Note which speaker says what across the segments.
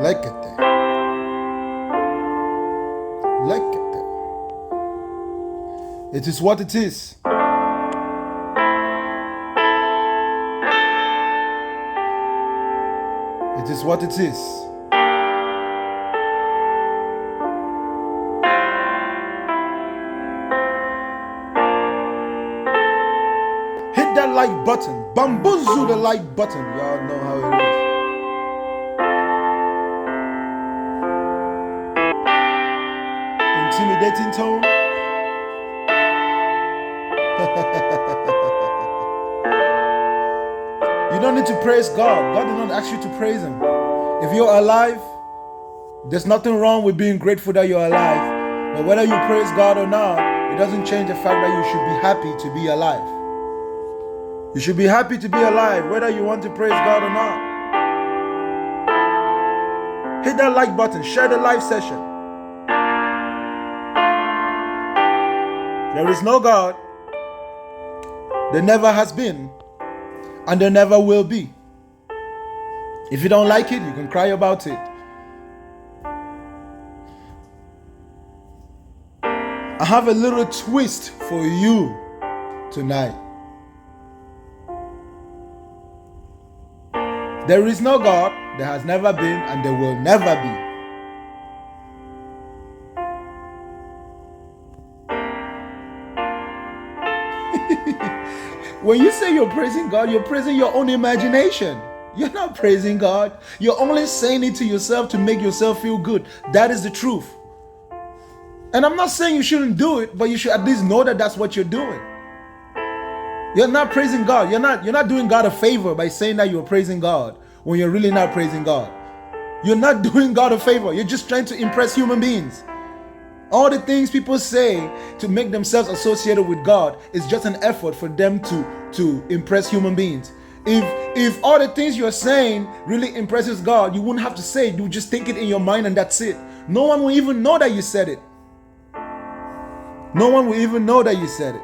Speaker 1: Lekete. Lekete. It is what it is. It is what it is. Hit that like button. Bamboozle the like button. Y'all know how it is. Intimidating tone. You don't need to praise God. God did not ask you to praise Him. If you're alive, there's nothing wrong with being grateful that you're alive. But whether you praise God or not, it doesn't change the fact that you should be happy to be alive. You should be happy to be alive, whether you want to praise God or not. Hit that like button. Share the live session. There is no God. There never has been. And there never will be. If you don't like it, you can cry about it. I have a little twist for you tonight. There is no God, there has never been, and there will never be. When you say you're praising God, you're praising your own imagination. You're not praising God. You're only saying it to yourself to make yourself feel good. That is the truth. And I'm not saying you shouldn't do it, but you should at least know that that's what you're doing. You're not praising God. You're not doing God a favor by saying that you're praising God when you're really not praising God. You're not doing God a favor. You're just trying to impress human beings. All the things people say to make themselves associated with God is just an effort for them to impress human beings. If all the things you're saying really impresses God, you wouldn't have to say it. You would just think it in your mind and that's it. No one will even know that you said it. No one will even know that you said it.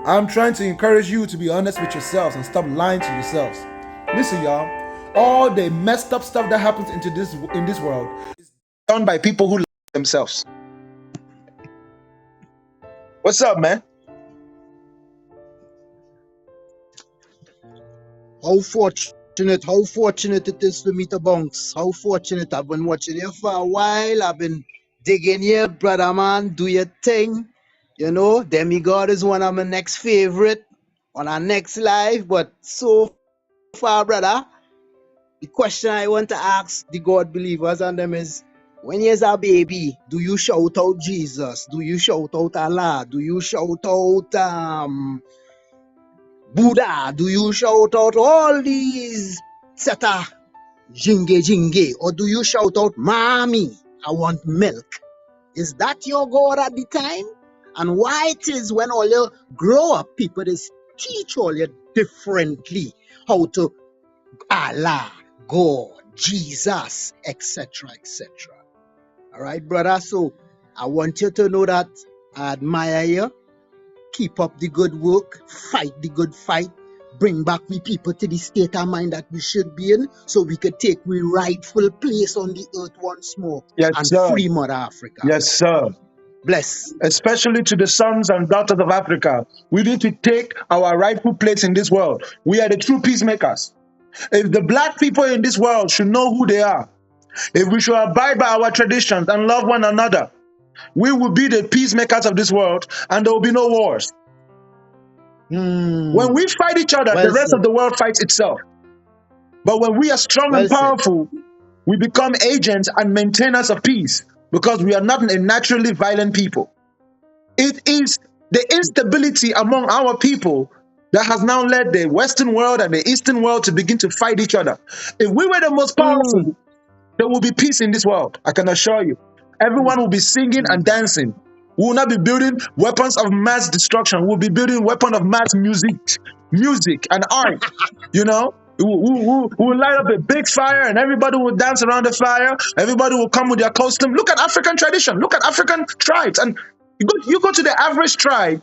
Speaker 1: I'm trying to encourage you to be honest with yourselves and stop lying to yourselves. Listen, y'all. All the messed up stuff that happens in this world is done by people who lie to themselves. What's up, man?
Speaker 2: How fortunate it is for me to bounce. How fortunate. I've been watching you for a while. I've been digging you, brother man. Do your thing. You know, Demigod is one of my next favorite on our next live. But so far, brother, the question I want to ask the God believers and them is, when you're a baby, do you shout out Jesus? Do you shout out Allah? Do you shout out Buddha? Do you shout out all these seta jinge? Or do you shout out, Mommy, I want milk? Is that your God at the time? And why it is when all you grow up, people just teach all you differently how to Allah, God, Jesus, etc., etc. All right, brother? So I want you to know that I admire you. Keep up the good work, fight the good fight, bring back we people to the state of mind that we should be in so we could take we rightful place on the earth once more and free Mother Africa.
Speaker 1: Yes, sir.
Speaker 2: Bless.
Speaker 1: Especially to the sons and daughters of Africa. We need to take our rightful place in this world. We are the true peacemakers. If the black people in this world should know who they are, if we should abide by our traditions and love one another, we will be the peacemakers of this world, and there will be no wars. When we fight each other,
Speaker 2: Well
Speaker 1: the rest
Speaker 2: said.
Speaker 1: of the world fights itself. But when we are strong
Speaker 2: Well
Speaker 1: and
Speaker 2: said.
Speaker 1: powerful, we become agents and maintainers of peace because we are not a naturally violent people. It is the instability among our people that has now led the Western world and the Eastern world to begin to fight each other. If we were the most powerful, there will be peace in this world, I can assure you. Everyone will be singing and dancing. We will not be building weapons of mass destruction. We'll be building weapons of mass music and art. You know, we'll light up a big fire and everybody will dance around the fire. Everybody will come with their costume. Look at African tradition. Look at African tribes. And you go to the average tribe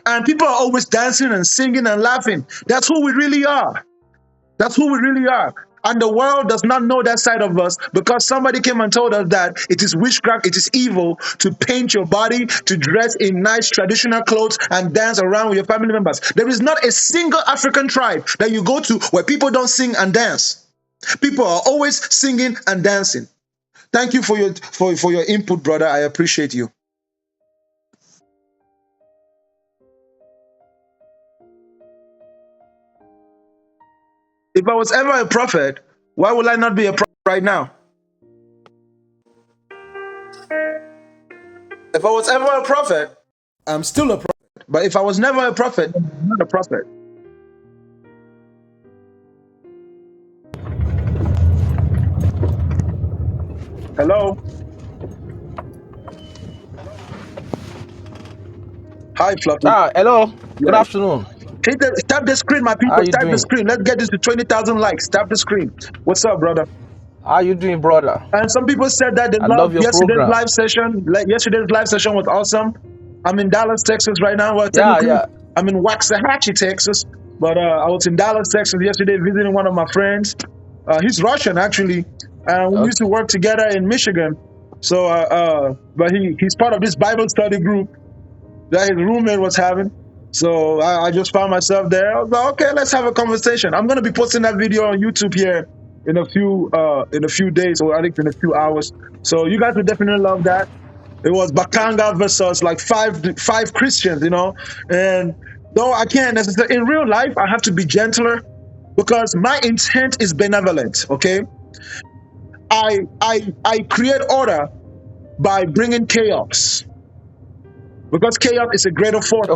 Speaker 1: and people are always dancing and singing and laughing. That's who we really are. That's who we really are. And the world does not know that side of us because somebody came and told us that it is witchcraft, it is evil to paint your body, to dress in nice traditional clothes and dance around with your family members. There is not a single African tribe that you go to where people don't sing and dance. People are always singing and dancing. Thank you for your input, brother. I appreciate you. If I was ever a prophet, why would I not be a prophet right now? If I was ever a prophet, I'm still a prophet. But if I was never a prophet, I'm not a prophet. Hello? Hi, Fluffy.
Speaker 3: Hello. Good
Speaker 1: Yeah.
Speaker 3: afternoon.
Speaker 1: Tap the screen, my people.
Speaker 3: How you
Speaker 1: Tap the
Speaker 3: doing?
Speaker 1: screen. Let's get this to 20,000 likes. Tap the screen. What's up, brother?
Speaker 3: How you doing, brother?
Speaker 1: And some people said that they
Speaker 3: I love
Speaker 1: loved
Speaker 3: your
Speaker 1: yesterday's
Speaker 3: program.
Speaker 1: live session. Yesterday's live session was awesome. I'm in Dallas, Texas right now. Well,
Speaker 3: Yeah,
Speaker 1: technically,
Speaker 3: yeah.
Speaker 1: I'm in Waxahachie, Texas. But I was in Dallas, Texas yesterday visiting one of my friends. He's Russian, actually. And we used to work together in Michigan. So, but he's part of this Bible study group that his roommate was having. So I just found myself there. I was like, okay, let's have a conversation. I'm gonna be posting that video on YouTube here in a few days, or I think in a few hours. So you guys will definitely love that. It was Bakanga versus like five Christians, you know. And though I can't necessarily in real life, I have to be gentler because my intent is benevolent. Okay, I create order by bringing chaos. Because chaos is a greater force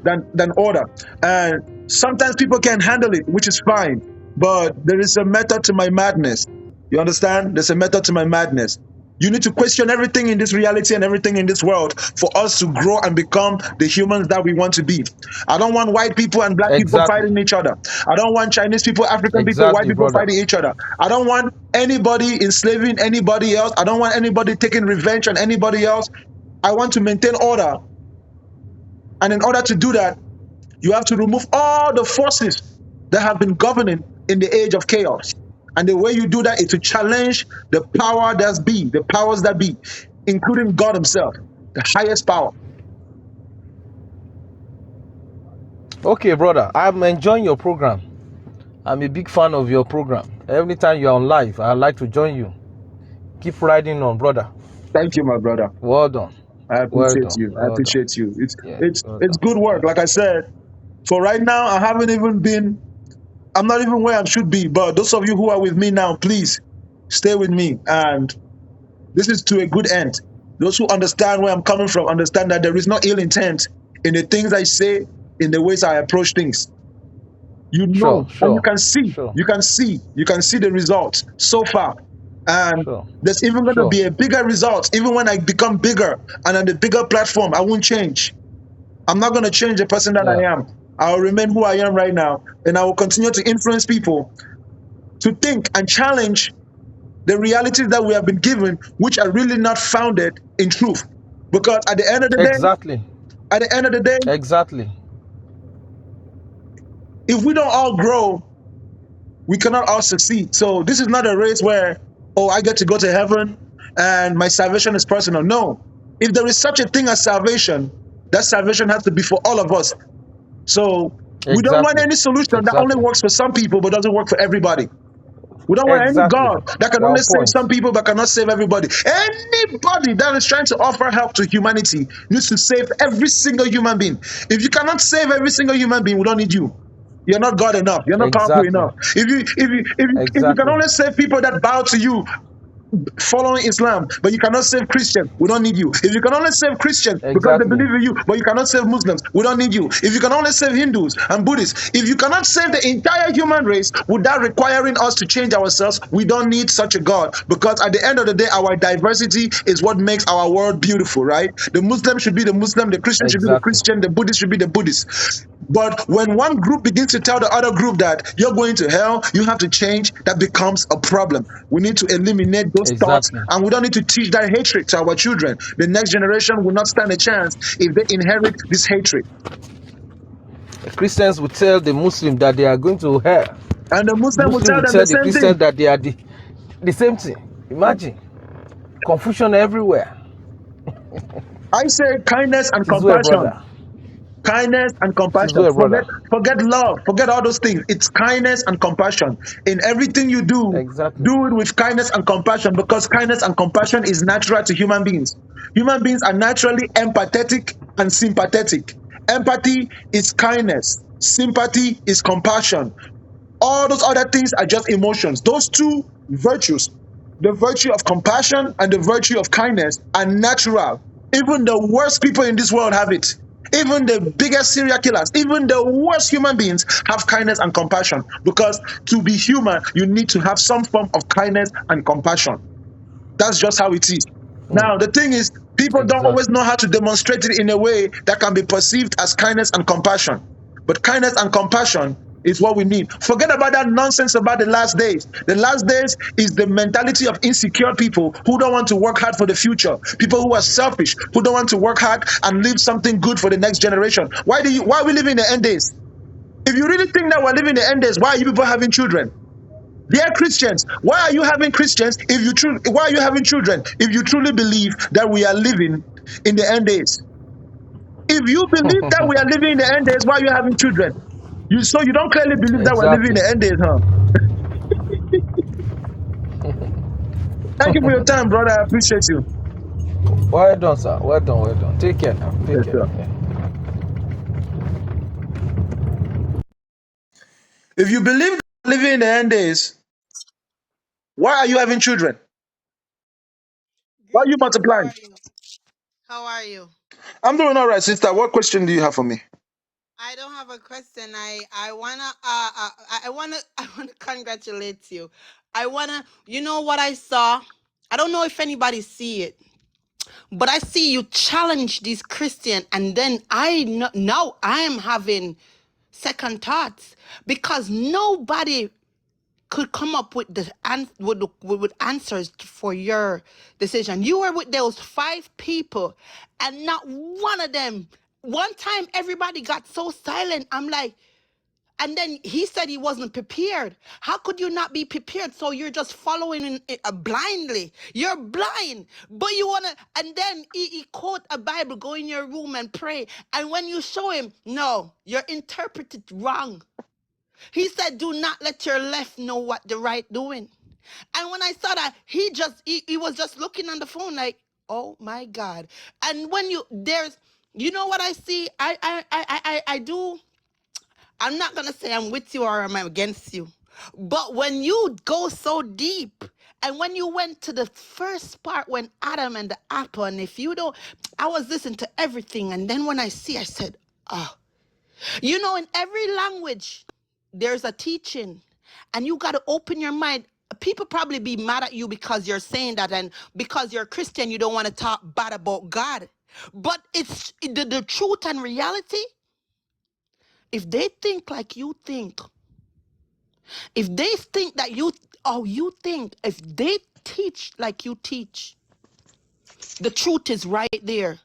Speaker 1: than order. And sometimes people can't handle it, which is fine. But there is a method to my madness. You understand? There's a method to my madness. You need to question everything in this reality and everything in this world for us to grow and become the humans that we want to be. I don't want white people and black people fighting each other. I don't want Chinese people, African people, white people fighting each other. I don't want anybody enslaving anybody else. I don't want anybody taking revenge on anybody else. I want to maintain order. And in order to do that, you have to remove all the forces that have been governing in the age of chaos. And the way you do that is to challenge the power that be, the powers that be, including God himself, the highest power.
Speaker 3: Okay, brother. I'm enjoying your program. I'm a big fan of your program. Every time you're on live, I like to join you. Keep riding on, brother.
Speaker 1: Thank you, my brother.
Speaker 3: Well done.
Speaker 1: I appreciate you. I appreciate you. It's good work. Like I said, for right now, I'm not even where I should be. But those of you who are with me now, please stay with me. And this is to a good end. Those who understand where I'm coming from understand that there is no ill intent in the things I say, in the ways I approach things. You know, and you can see the results so far. And there's even going to be a bigger result. Even when I become bigger and on the bigger platform, I won't change. I'm not going to change the person that I am. I'll remain who I am right now. And I will continue to influence people to think and challenge the realities that we have been given, which are really not founded in truth. Because at the end of the day, if we don't all grow, we cannot all succeed. So this is not a race where, I get to go to heaven and my salvation is personal. No. If there is such a thing as salvation, that salvation has to be for all of us. So
Speaker 2: We don't want
Speaker 3: Exactly.
Speaker 2: any solution that only
Speaker 3: Exactly.
Speaker 2: works for some people but doesn't work for everybody. We don't want any
Speaker 3: Exactly.
Speaker 2: God that can only
Speaker 3: Well
Speaker 2: save some
Speaker 3: point.
Speaker 2: people but cannot save everybody. Anybody that is trying to offer help to humanity needs to save every single human being. If you cannot save every single human being, we don't need you. You're not God enough. You're not powerful
Speaker 3: Exactly.
Speaker 2: enough. If you can
Speaker 3: Exactly.
Speaker 2: only save people that bow to you, following Islam, but you cannot save Christians, we don't need you. If you can only save Christians because they
Speaker 3: Exactly.
Speaker 2: believe in you, but you cannot save Muslims, we don't need you. If you can only save Hindus and Buddhists, if you cannot save the entire human race without requiring us to change ourselves, we don't need such a God. Because at the end of the day, our diversity is what makes our world beautiful, right? The Muslim should be the Muslim, the Christian should be the
Speaker 3: Exactly.
Speaker 2: Christian, the Buddhist should be the Buddhist. But when one group begins to tell the other group that you're going to hell, you have to change, that becomes a problem. We need to eliminate those thoughts,
Speaker 3: Exactly.
Speaker 2: and we don't need to teach that hatred to our children. The next generation will not stand a chance if they inherit this hatred.
Speaker 3: Christians will tell the Muslim that they are going to hell.
Speaker 2: And the Muslim will
Speaker 3: Muslim
Speaker 2: tell
Speaker 3: will
Speaker 2: them the
Speaker 3: tell the
Speaker 2: same
Speaker 3: Christians
Speaker 2: thing.
Speaker 3: that they are the same thing. Imagine confusion everywhere.
Speaker 2: I say kindness and
Speaker 3: It is well,
Speaker 2: compassion.
Speaker 3: brother.
Speaker 2: Kindness and
Speaker 3: It is
Speaker 2: compassion.
Speaker 3: well,
Speaker 2: Forget,
Speaker 3: brother.
Speaker 2: forget love. Forget all those things. It's kindness and compassion. In everything you do,
Speaker 3: Exactly.
Speaker 2: do it with kindness and compassion, because kindness and compassion is natural to human beings. Human beings are naturally empathetic and sympathetic. Empathy is kindness. Sympathy is compassion. All those other things are just emotions. Those two virtues, the virtue of compassion and the virtue of kindness, are natural. Even the worst people in this world have it. Even the biggest serial killers, even the worst human beings have kindness and compassion. Because to be human, you need to have some form of kindness and compassion. That's just how it is. Now, the thing is, people don't always
Speaker 3: Exactly.
Speaker 2: know how to demonstrate it in a way that can be perceived as kindness and compassion. But kindness and compassion is what we need. Forget about that nonsense about the last days. The last days is the mentality of insecure people who don't want to work hard for the future. People who are selfish, who don't want to work hard and leave something good for the next generation. Why are we living in the end days? If you really think that we're living in the end days, why are you people having children? Dear Christians, why are you having Christians if you why are you having children if you truly believe that we are living in the end days? If you believe that we are living in the end days, why are you having children? You don't clearly believe that we're living in
Speaker 3: Exactly.
Speaker 2: the end days, huh? Thank you for your time, brother. I appreciate you.
Speaker 3: Well done, sir. Well done. Well done. Take care now. Take
Speaker 2: Yes,
Speaker 3: care.
Speaker 2: sir.
Speaker 3: Yeah.
Speaker 2: If you believe that we're living in the end days, why are you having children? Why are you
Speaker 4: Greetings. How
Speaker 2: multiplying?
Speaker 4: are you? How are you?
Speaker 2: I'm doing all right, sister. What question do you have for me?
Speaker 4: I don't have a question. I wanna congratulate you. You know what I saw? I don't know if anybody see it, but I see you challenge these Christian, and then now I am having second thoughts because nobody could come up with with answers for your decision. You were with those 5 people, and not one of them. One time, everybody got so silent. I'm like, and then he said he wasn't prepared. How could you not be prepared? So you're just following blindly. You're blind, but you wanna. And then he quote a Bible. Go in your room and pray. And when you show him, no, you're interpreted wrong. He said, do not let your left know what the right doing. And when I saw that, he was just looking on the phone like, oh my God. And when you know what I see? I do. I'm not gonna say I'm with you or I'm against you. But when you go so deep, and when you went to the first part when Adam and the apple, and if you don't, I was listening to everything, and then when I said, oh, you know, in every language, there's a teaching, and you got to open your mind. People probably be mad at you because you're saying that, and because you're Christian, you don't want to talk bad about God. But it's the truth and reality. If they think like you think, if they think that you think, if they teach like you teach, the truth is right there.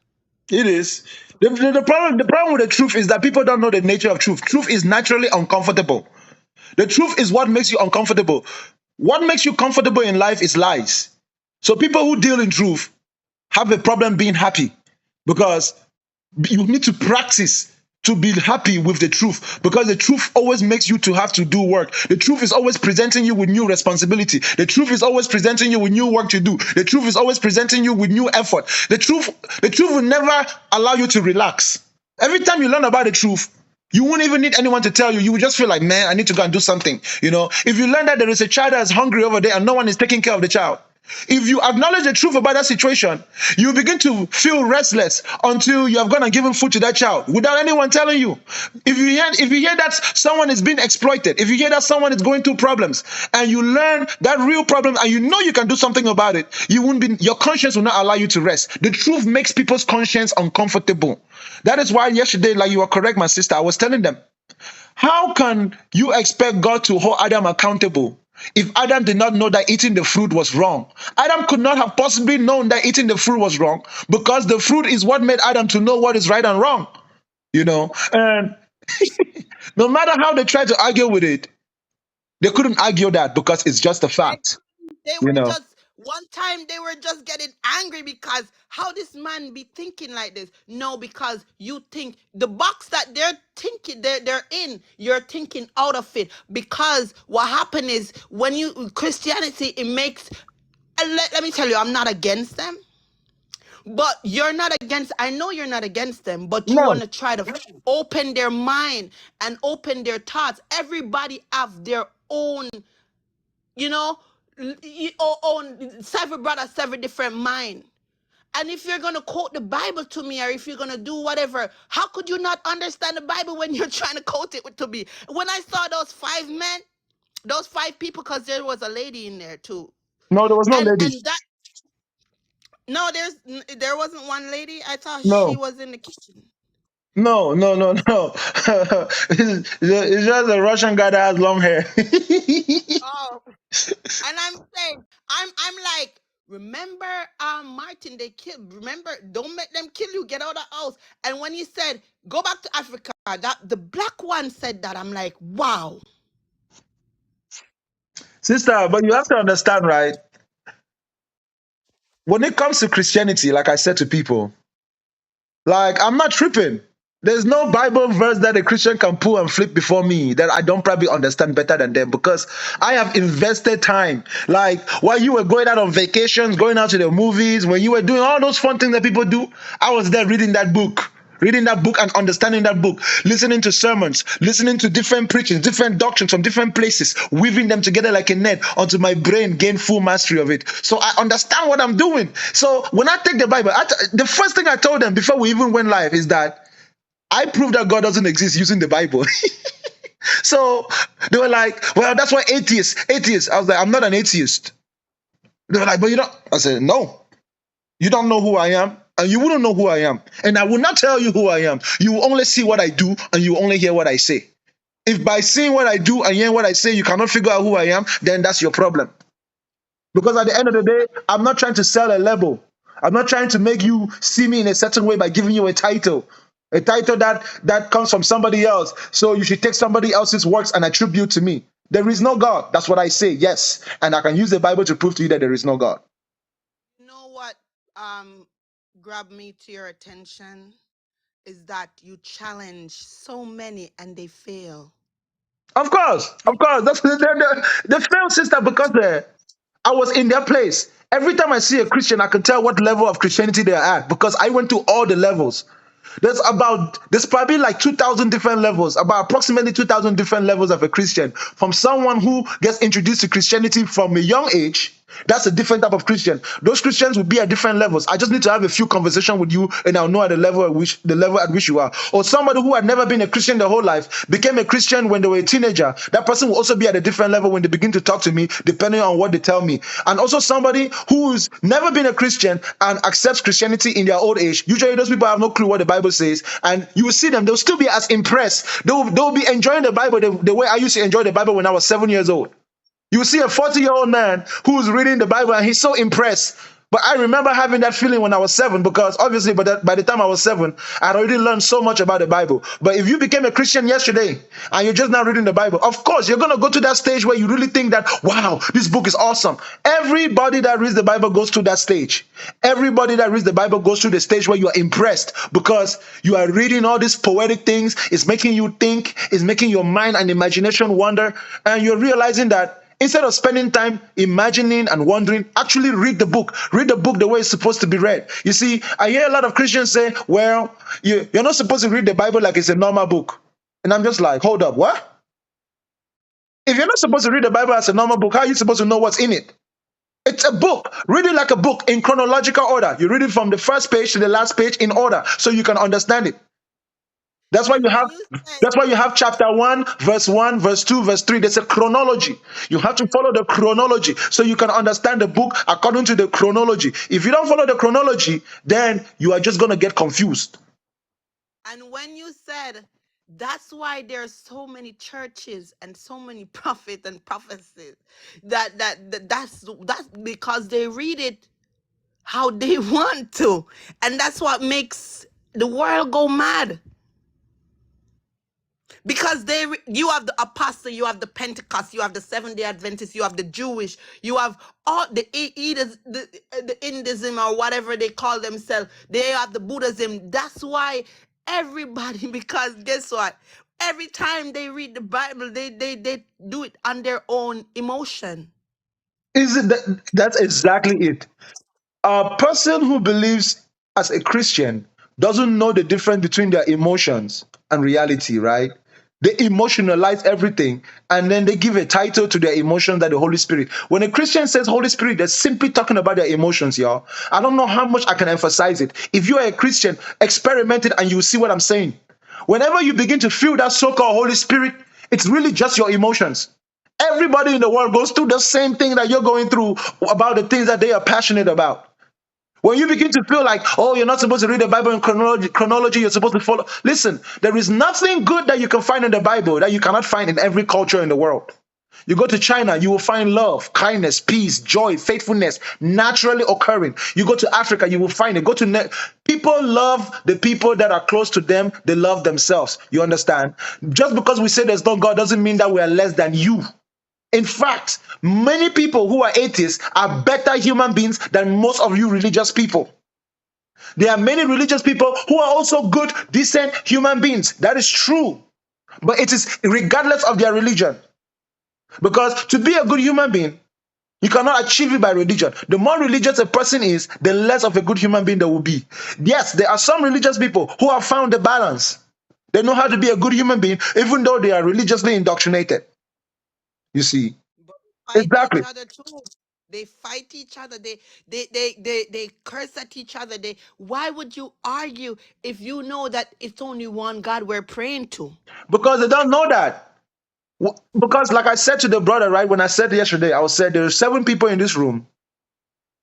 Speaker 2: It is. The problem with the truth is that people don't know the nature of truth. Truth is naturally uncomfortable. The truth is what makes you uncomfortable. What makes you comfortable in life is lies. So people who deal in truth have a problem being happy because you need to practice
Speaker 1: to be happy with the truth, because the truth always makes you to have to do work. The truth is always presenting you with new responsibility. The truth is always presenting you with new work to do. The truth is always presenting you with new effort. The truth will never allow you to relax. Every time you learn about the truth, you won't even need anyone to tell you. You will just feel like, man, I need to go and do something. If you learn that there is a child that is hungry over there and no one is taking care of the child, if you acknowledge the truth about that situation, you begin to feel restless until you have gone and given food to that child without anyone telling you. If you hear that someone is being exploited, if you hear that someone is going through problems, and you learn that real problem and you know you can do something about it, your conscience will not allow you to rest. The truth makes people's conscience uncomfortable. That is why yesterday, like you were correct, my sister, I was telling them, how can you expect God to hold Adam accountable if Adam did not know that eating the fruit was wrong? Adam could not have possibly known that eating the fruit was wrong, because the fruit is what made Adam to know what is right and wrong. And no matter how they tried to argue with it, they couldn't argue that, because it's just a fact.
Speaker 4: They were just one time they were just getting angry because how this man be thinking like this? No, because you think the box that they're thinking they're in, you're thinking out of it. Because what happened is when you Christianity, it makes let me tell you, I'm not against them. But you're not against, I know you're not against them, but you want to try to open their mind and open their thoughts. Everybody have their own, own seven brothers, seven different mind. And if you're going to quote the Bible to me, or if you're going to do whatever, how could you not understand the Bible when you're trying to quote it to me? When I saw those five men, those five people, because there was a lady in there too.
Speaker 1: No, there was no lady.
Speaker 4: And that, no, there wasn't one lady. I thought
Speaker 1: No.
Speaker 4: she was in the kitchen.
Speaker 1: No. It's just a Russian guy that has long hair.
Speaker 4: Oh, and I'm saying, I'm like, remember, Martin, remember, don't let them kill you, get out of the house. And when he said, go back to Africa, that the black one said that, I'm like, wow.
Speaker 1: Sister, but you have to understand, right? When it comes to Christianity, like I said to people, like, I'm not tripping. There's no Bible verse that a Christian can pull and flip before me that I don't probably understand better than them, because I have invested time. Like, while you were going out on vacations, going out to the movies, when you were doing all those fun things that people do, I was there reading that book and understanding that book, listening to sermons, listening to different preachings, different doctrines from different places, weaving them together like a net until my brain gained full mastery of it. So I understand what I'm doing. So when I take the Bible, the first thing I told them before we even went live is that I proved that God doesn't exist using the Bible. So they were like, well, that's why atheists. I was like, I'm not an atheist. They were like, but you don't. I said, no, you don't know who I am. And you wouldn't know who I am. And I will not tell you who I am. You will only see what I do, and you will only hear what I say. If by seeing what I do and hearing what I say, you cannot figure out who I am, then that's your problem. Because at the end of the day, I'm not trying to sell a label. I'm not trying to make you see me in a certain way by giving you a title that comes from somebody else. So you should take somebody else's works and attribute to me. There is no God. That's what I say, yes. And I can use the Bible to prove to you that there is no God.
Speaker 4: You know what grabbed me to your attention is that you challenge so many and they fail.
Speaker 1: Of course. That's the failed, sister, because I was in their place. Every time I see a Christian, I can tell what level of Christianity they are at, because I went to all the levels. There's probably like 2,000 different levels, about approximately 2,000 different levels of a Christian. From someone who gets introduced to Christianity from a young age, that's a different type of Christian. Those Christians will be at different levels. I just need to have a few conversations with you, and I'll know at the level at which you are. Or somebody who had never been a Christian their whole life became a Christian when they were a teenager. That person will also be at a different level when they begin to talk to me, depending on what they tell me. And also somebody who's never been a Christian and accepts Christianity in their old age. Usually those people have no clue what the Bible says, and you will see them, they'll still be as impressed. They'll be enjoying the Bible the way I used to enjoy the Bible when I was 7 years old. You see a 40-year-old man who's reading the Bible and he's so impressed. But I remember having that feeling when I was 7, because obviously by the time I was 7, I'd already learned so much about the Bible. But if you became a Christian yesterday and you're just now reading the Bible, of course, you're going to go to that stage where you really think that, wow, this book is awesome. Everybody that reads the Bible goes through that stage. Everybody that reads the Bible goes through the stage where you are impressed because you are reading all these poetic things. It's making you think, it's making your mind and imagination wander. And you're realizing that instead of spending time imagining and wondering, actually read the book. Read the book the way it's supposed to be read. You see, I hear a lot of Christians say, well, you're not supposed to read the Bible like it's a normal book. And I'm just like, hold up, what? If you're not supposed to read the Bible as a normal book, how are you supposed to know what's in it? It's a book. Read it like a book in chronological order. You read it from the first page to the last page in order so you can understand it. That's why
Speaker 4: And
Speaker 1: you
Speaker 4: when
Speaker 1: have
Speaker 4: you said,
Speaker 1: that's why you have chapter 1, verse 2, verse 3. There's a chronology. You have to follow the chronology so you can understand the book according to the chronology. If you don't follow the chronology, then you are just going to get confused.
Speaker 4: and when you said, that's why there's so many churches and so many prophets and prophecies. That's because they read it how they want to, and that's what makes the world go mad. Because you have the apostle, you have the Pentecost, you have the Seventh-day Adventists, you have the Jewish, you have all the the Hinduism or whatever they call themselves. They have the Buddhism. That's why everybody, because guess what? Every time they read the Bible, they do it on their own emotion.
Speaker 1: Is it that's exactly it. A person who believes as a Christian doesn't know the difference between their emotions and reality, right? They emotionalize everything and then they give a title to their emotions that the Holy Spirit. When a Christian says Holy Spirit, they're simply talking about their emotions, y'all. I don't know how much I can emphasize it. If you are a Christian, experiment it and you'll see what I'm saying. Whenever you begin to feel that so-called Holy Spirit, it's really just your emotions. Everybody in the world goes through the same thing that you're going through about the things that they are passionate about. When you begin to feel like, oh, you're not supposed to read the Bible in chronology, you're supposed to follow. Listen, there is nothing good that you can find in the Bible that you cannot find in every culture in the world. You go to China, you will find love, kindness, peace, joy, faithfulness naturally occurring. You go to Africa, you will find it. People love the people that are close to them. They love themselves. You understand? Just because we say there's no God doesn't mean that we are less than you. In fact, many people who are atheists are better human beings than most of you religious people. There are many religious people who are also good, decent human beings. That is true. But it is regardless of their religion. Because to be a good human being, you cannot achieve it by religion. The more religious a person is, the less of a good human being there will be. Yes, there are some religious people who have found the balance. They know how to be a good human being, even though they are religiously indoctrinated. You see?
Speaker 4: But they fight each
Speaker 1: Exactly.
Speaker 4: other too. They fight each other. They curse at each other. Why would you argue if you know that it's only one God we're praying to?
Speaker 1: Because they don't know that. Because, like I said to the brother, right, when I said yesterday, I said there are 7 people in this room,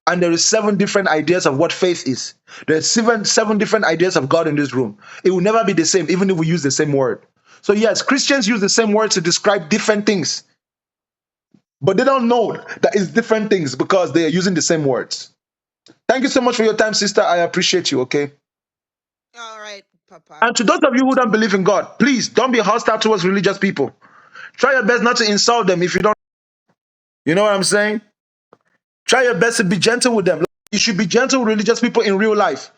Speaker 1: and there is 7 different ideas of what faith is. There's seven different ideas of God in this room. It will never be the same, even if we use the same word. So, yes, Christians use the same words to describe different things, but they don't know that it's different things because they are using the same words. Thank you so much for your time, sister. I appreciate you, okay?
Speaker 4: All right, Papa.
Speaker 1: And to those of you who don't believe in God, please don't be hostile towards religious people. Try your best not to insult them if you don't. You know what I'm saying? Try your best to be gentle with them. You should be gentle with religious people in real life.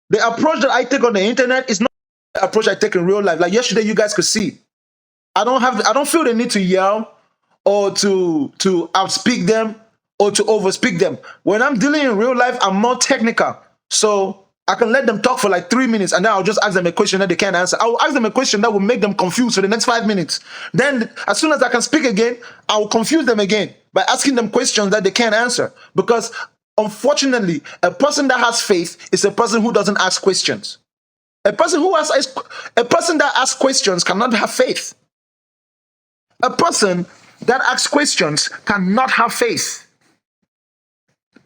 Speaker 1: The approach that I take on the internet is not the approach I take in real life. Like yesterday, you guys could see. I don't feel the need to yell or to outspeak them or to overspeak them. When I'm dealing in real life, I'm more technical. So I can let them talk for like 3 minutes and then I'll just ask them a question that they can't answer. I'll ask them a question that will make them confused for the next 5 minutes. Then as soon as I can speak again, I will confuse them again by asking them questions that they can't answer. Because unfortunately, a person that has faith is a person who doesn't ask questions. A person that asks questions cannot have faith. A person that asks questions cannot have faith.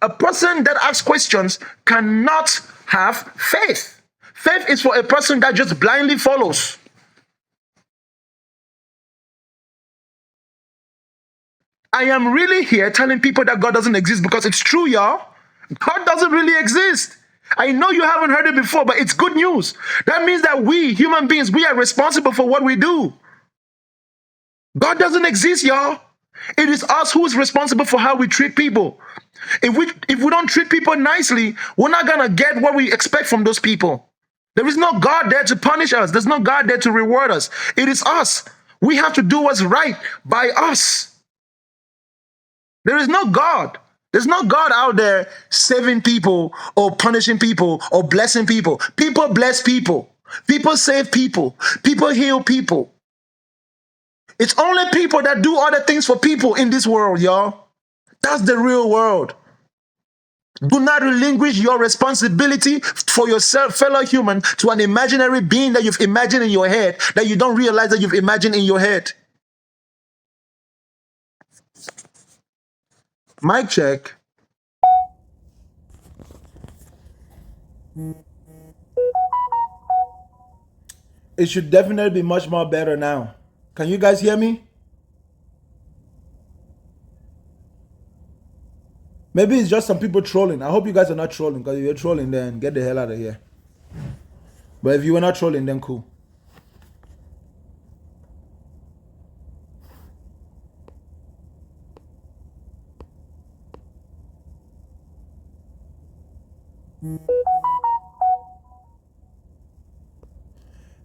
Speaker 1: A person that asks questions cannot have faith. Faith is for a person that just blindly follows. I am really here telling people that God doesn't exist because it's true, y'all. God doesn't really exist. I know you haven't heard it before, but it's good news. That means that we, human beings, we are responsible for what we do. God doesn't exist, y'all. It is us who is responsible for how we treat people. If we don't treat people nicely, we're not gonna get what we expect from those people. There is no God there to punish us. There's no God there to reward us. It is us. We have to do what's right by us. There is no God. There's no God out there saving people or punishing people or blessing people. People bless people. People save people. People heal people. It's only people that do other things for people in this world, y'all. That's the real world. Do not relinquish your responsibility for yourself, fellow human, to an imaginary being that you've imagined in your head that you don't realize that you've imagined in your head. Mic check. It should definitely be much more better now. Can you guys hear me? Maybe it's just some people trolling. I hope you guys are not trolling, because if you're trolling, then get the hell out of here. But if you were not trolling, then cool.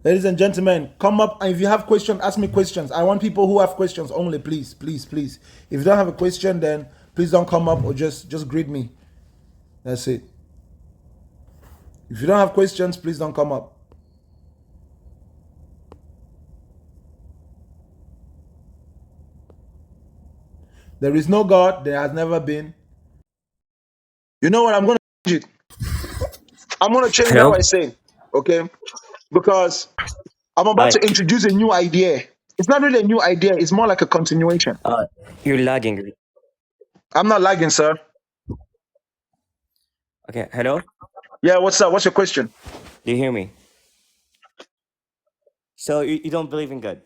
Speaker 1: Ladies and gentlemen, come up, and if you have questions, ask me questions. I want people who have questions only, please, please, please. If you don't have a question, then please don't come up, or just greet me. That's it. If you don't have questions, please don't come up. There is no God. There has never been. You know what? I'm going to change it. I'm going to change how
Speaker 5: Hello?
Speaker 1: I say, okay? Because I'm about
Speaker 5: Hi.
Speaker 1: to introduce a new idea. It's not really a new idea. It's more like a continuation.
Speaker 5: Uh, you're lagging.
Speaker 1: I'm not lagging, sir.
Speaker 5: Okay, hello?
Speaker 1: Yeah, what's up? What's your question?
Speaker 5: Do you hear me? So you don't believe in God,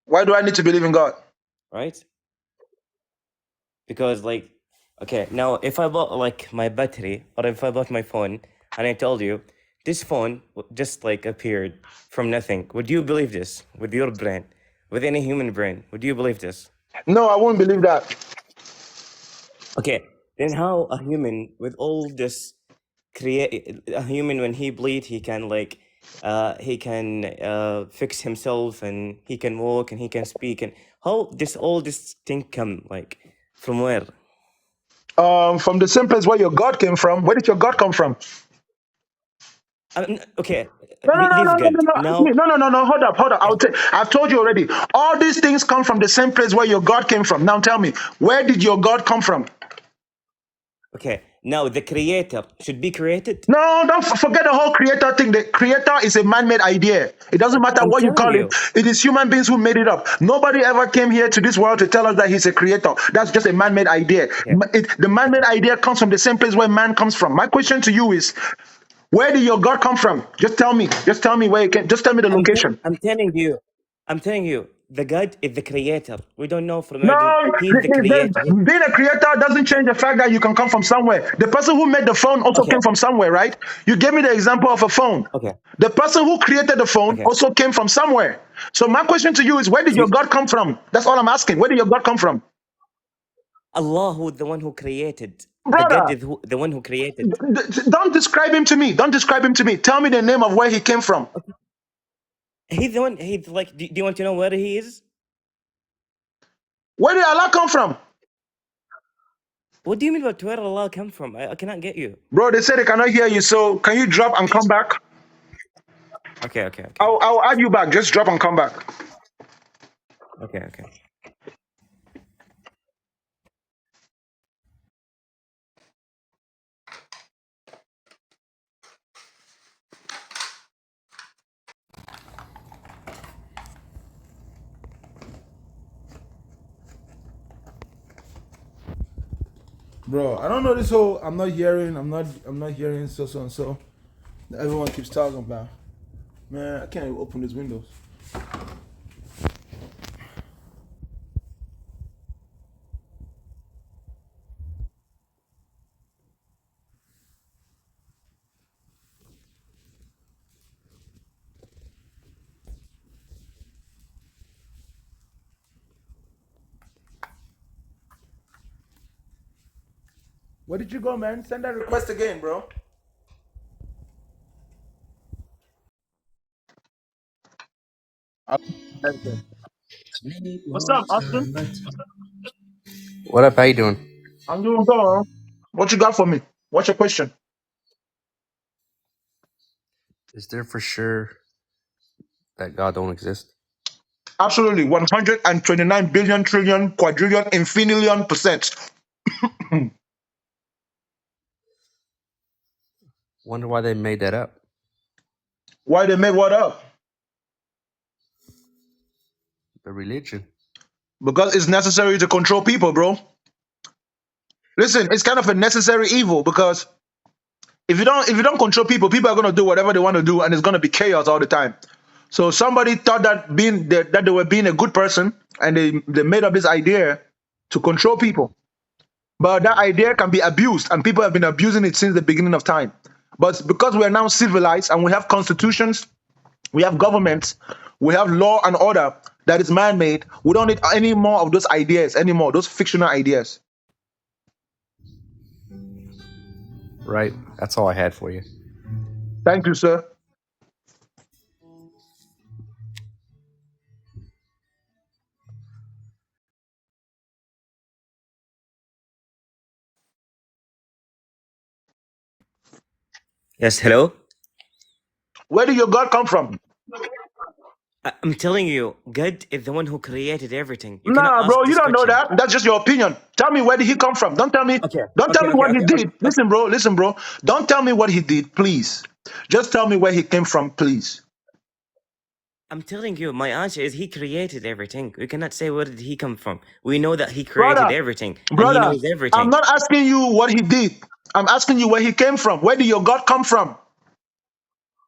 Speaker 1: Why do I need to believe in God?
Speaker 5: right? Because okay, now if I bought like my battery or if I bought my phone and I told you this phone just like appeared from nothing, would you believe this with your brain, with any human brain? Would you believe this?
Speaker 1: No, I won't believe that.
Speaker 5: Okay, then how a human with all this create a human when he bleed he can fix himself and he can walk and he can speak and how this all this thing come like from where?
Speaker 1: From the same place where your God came from. Where did your God come from?
Speaker 5: Okay,
Speaker 1: No, no, no, no,
Speaker 5: leave
Speaker 1: no,
Speaker 5: God
Speaker 1: no, no. Ask
Speaker 5: now.
Speaker 1: me. No, no, no, no. Hold up, hold up. I've told you already. All these things come from the same place where your God came from. Now tell me, where did your God come from?
Speaker 5: Okay, now the creator should be created.
Speaker 1: No, don't forget the whole creator thing. The creator is a man-made idea. It doesn't matter
Speaker 5: I'm
Speaker 1: what you
Speaker 5: telling
Speaker 1: call it.
Speaker 5: you.
Speaker 1: It is human beings who made it up. Nobody ever came here to this world to tell us that he's a creator. That's just a man-made idea.
Speaker 5: Okay,
Speaker 1: The man-made idea comes from the same place where man comes from. My question to you is, where did your God come from? Just tell me. Just tell me where it came. Just tell me the location.
Speaker 5: I'm telling you. I'm telling you. The God is the creator. We don't know from
Speaker 1: No,
Speaker 5: origin. He's the creator.
Speaker 1: being a creator doesn't change the fact that you can come from somewhere. The person who made the phone also
Speaker 5: Okay,
Speaker 1: came from somewhere, right? You gave me the example of a phone.
Speaker 5: okay,
Speaker 1: The person who created the phone
Speaker 5: okay.
Speaker 1: also came from somewhere. So my question to you is, where did
Speaker 5: So
Speaker 1: your God come from? That's all I'm asking. Where did your God come from?
Speaker 5: Allah who is the one who created. The God
Speaker 1: Brother,
Speaker 5: is the one who created.
Speaker 1: don't describe him to me. Don't describe him to me. Tell me the name of where he came from.
Speaker 5: He's the one. He's like. Do you want to know where he is?
Speaker 1: Where did Allah come from?
Speaker 5: What do you mean by where Allah come from? I cannot get you.
Speaker 1: Bro, they said they cannot hear you. So can you drop and come back?
Speaker 5: Okay, okay, okay,
Speaker 1: I'll add you back. Just drop and come back.
Speaker 5: okay, okay.
Speaker 1: Bro, I don't know this whole I'm not hearing so and so that everyone keeps talking about. Man, I can't even open these windows. Where did you go, man? Send that request again, bro. What's up, Austin?
Speaker 6: What up? How you doing?
Speaker 1: I'm doing good. What you got for me? What's your question?
Speaker 6: Is there for sure that God don't exist?
Speaker 1: Absolutely. 129 billion, trillion, quadrillion, infinillion percent.
Speaker 6: Wonder why they made that up.
Speaker 1: Why they made what up?
Speaker 6: The religion.
Speaker 1: Because it's necessary to control people, bro. Listen, it's kind of a necessary evil because if you don't control people, people are gonna do whatever they want to do, and it's gonna be chaos all the time. So somebody thought that they were being a good person, and they made up this idea to control people. But that idea can be abused, and people have been abusing it since the beginning of time. But because we are now civilized and we have constitutions, we have governments, we have law and order that is man-made, we don't need any more of those ideas anymore, those fictional ideas.
Speaker 6: Right. That's all I had for you.
Speaker 1: Thank you, sir.
Speaker 5: Yes, hello?
Speaker 1: Where did your God come from?
Speaker 5: I'm telling you, God is the one who created everything. You cannot
Speaker 1: Nah,
Speaker 5: ask
Speaker 1: bro, you
Speaker 5: this
Speaker 1: don't know
Speaker 5: question.
Speaker 1: that. That's just your opinion. Tell me, where did he come from? Don't tell me.
Speaker 5: Okay,
Speaker 1: Don't tell
Speaker 5: okay,
Speaker 1: me
Speaker 5: okay,
Speaker 1: what he
Speaker 5: okay, okay,
Speaker 1: did.
Speaker 5: okay.
Speaker 1: Listen, bro. Don't tell me what he did, please. Just tell me where he came from, please.
Speaker 5: I'm telling you, my answer is he created everything. We cannot say where did he come from. We know that he created
Speaker 1: Brother,
Speaker 5: everything and he
Speaker 1: brother,
Speaker 5: knows
Speaker 1: I'm
Speaker 5: everything.
Speaker 1: not asking you what he did. I'm asking you where he came from. Where did your God come from?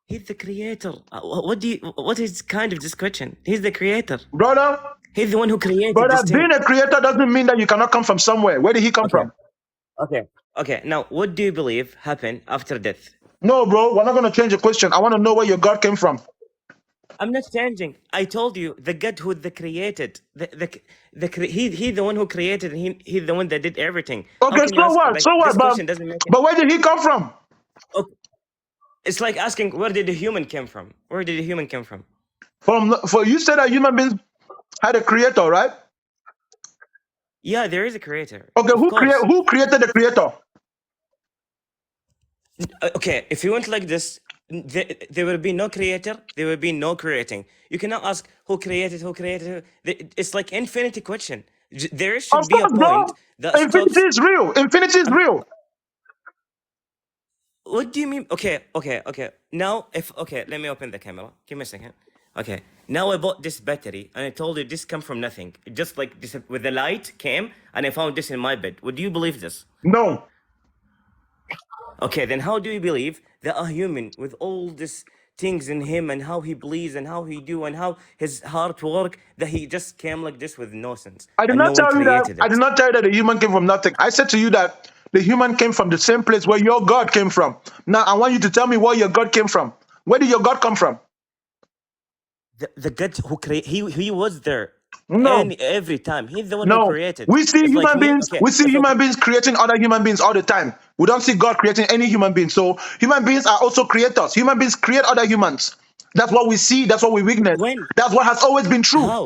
Speaker 5: He's the creator. What is kind of this question? He's the creator.
Speaker 1: Brother,
Speaker 5: He's the one who created
Speaker 1: brother,
Speaker 5: this thing.
Speaker 1: being a creator doesn't mean that you cannot come from somewhere. Where did he come
Speaker 5: Okay,
Speaker 1: from?
Speaker 5: okay, okay. Now, what do you believe happened after death?
Speaker 1: No, bro, we're not going to change the question. I want to know where your God came from.
Speaker 5: I'm not changing. I told you the God who the created, he's the one who created. He's the one that did everything. How
Speaker 1: Okay,
Speaker 5: can you
Speaker 1: so
Speaker 5: ask
Speaker 1: what?
Speaker 5: like
Speaker 1: So what?
Speaker 5: this
Speaker 1: But,
Speaker 5: question doesn't make it?
Speaker 1: but where did he come from?
Speaker 5: Okay. It's like asking where did the human came from? Where did the human come from?
Speaker 1: For you said that human beings had a creator, right?
Speaker 5: Yeah, there is a creator,
Speaker 1: Okay,
Speaker 5: of course.
Speaker 1: who created the creator?
Speaker 5: Okay, if you went like this, there will be no creator. There will be no creating. You cannot ask who created, who created. It's like infinity question. There
Speaker 1: Of
Speaker 5: should be a
Speaker 1: course,
Speaker 5: point
Speaker 1: bro.
Speaker 5: that
Speaker 1: Infinity
Speaker 5: stops.
Speaker 1: is real. Infinity is real.
Speaker 5: What do you mean? Okay, okay, okay. Now, let me open the camera. Give me a second. Okay, now I bought this battery and I told you this come from nothing. It just like this with the light came and I found this in my bed. Would you believe this?
Speaker 1: No.
Speaker 5: Okay, then how do you believe that a human with all these things in him and how he bleeds and how he do and how his heart work that he just came like this with no sense
Speaker 1: I did
Speaker 5: and no
Speaker 1: not
Speaker 5: one
Speaker 1: tell you that.
Speaker 5: created
Speaker 1: I did
Speaker 5: it?
Speaker 1: not tell you that the human came from nothing. I said to you that the human came from the same place where your God came from. Now I want you to tell me where your God came from. Where did your God come from?
Speaker 5: The God who create he was there
Speaker 1: No.
Speaker 5: and every time he's the one who
Speaker 1: No.
Speaker 5: created.
Speaker 1: We see
Speaker 5: It's like
Speaker 1: human
Speaker 5: me.
Speaker 1: beings,
Speaker 5: Okay,
Speaker 1: we see
Speaker 5: it's like
Speaker 1: human beings creating other human beings all the time. We don't see God creating any human being. So human beings are also creators. Human beings create other humans. That's what we see, that's what we witness.
Speaker 5: when
Speaker 1: That's what has always been true.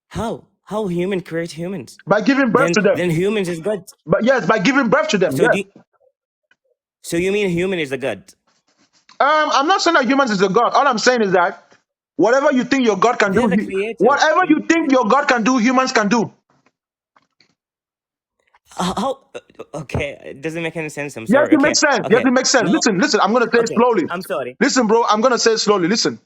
Speaker 5: how how human create humans?
Speaker 1: By giving birth to them.
Speaker 5: Then humans is God.
Speaker 1: But yes, by giving birth to them.
Speaker 5: So
Speaker 1: Yes.
Speaker 5: so you mean human is a God?
Speaker 1: I'm not saying that humans is a God. All I'm saying is that whatever you think your God can do,
Speaker 5: They're the creator.
Speaker 1: whatever you think your God can do, humans can do.
Speaker 5: How? Okay, it doesn't make any sense. I'm
Speaker 1: Yes,
Speaker 5: sorry.
Speaker 1: it
Speaker 5: Okay,
Speaker 1: makes sense. Yes,
Speaker 5: okay.
Speaker 1: it makes sense.
Speaker 5: Now,
Speaker 1: Listen. I'm gonna say it
Speaker 5: okay.
Speaker 1: slowly.
Speaker 5: I'm sorry.
Speaker 1: Listen, bro. I'm gonna say it slowly. Listen.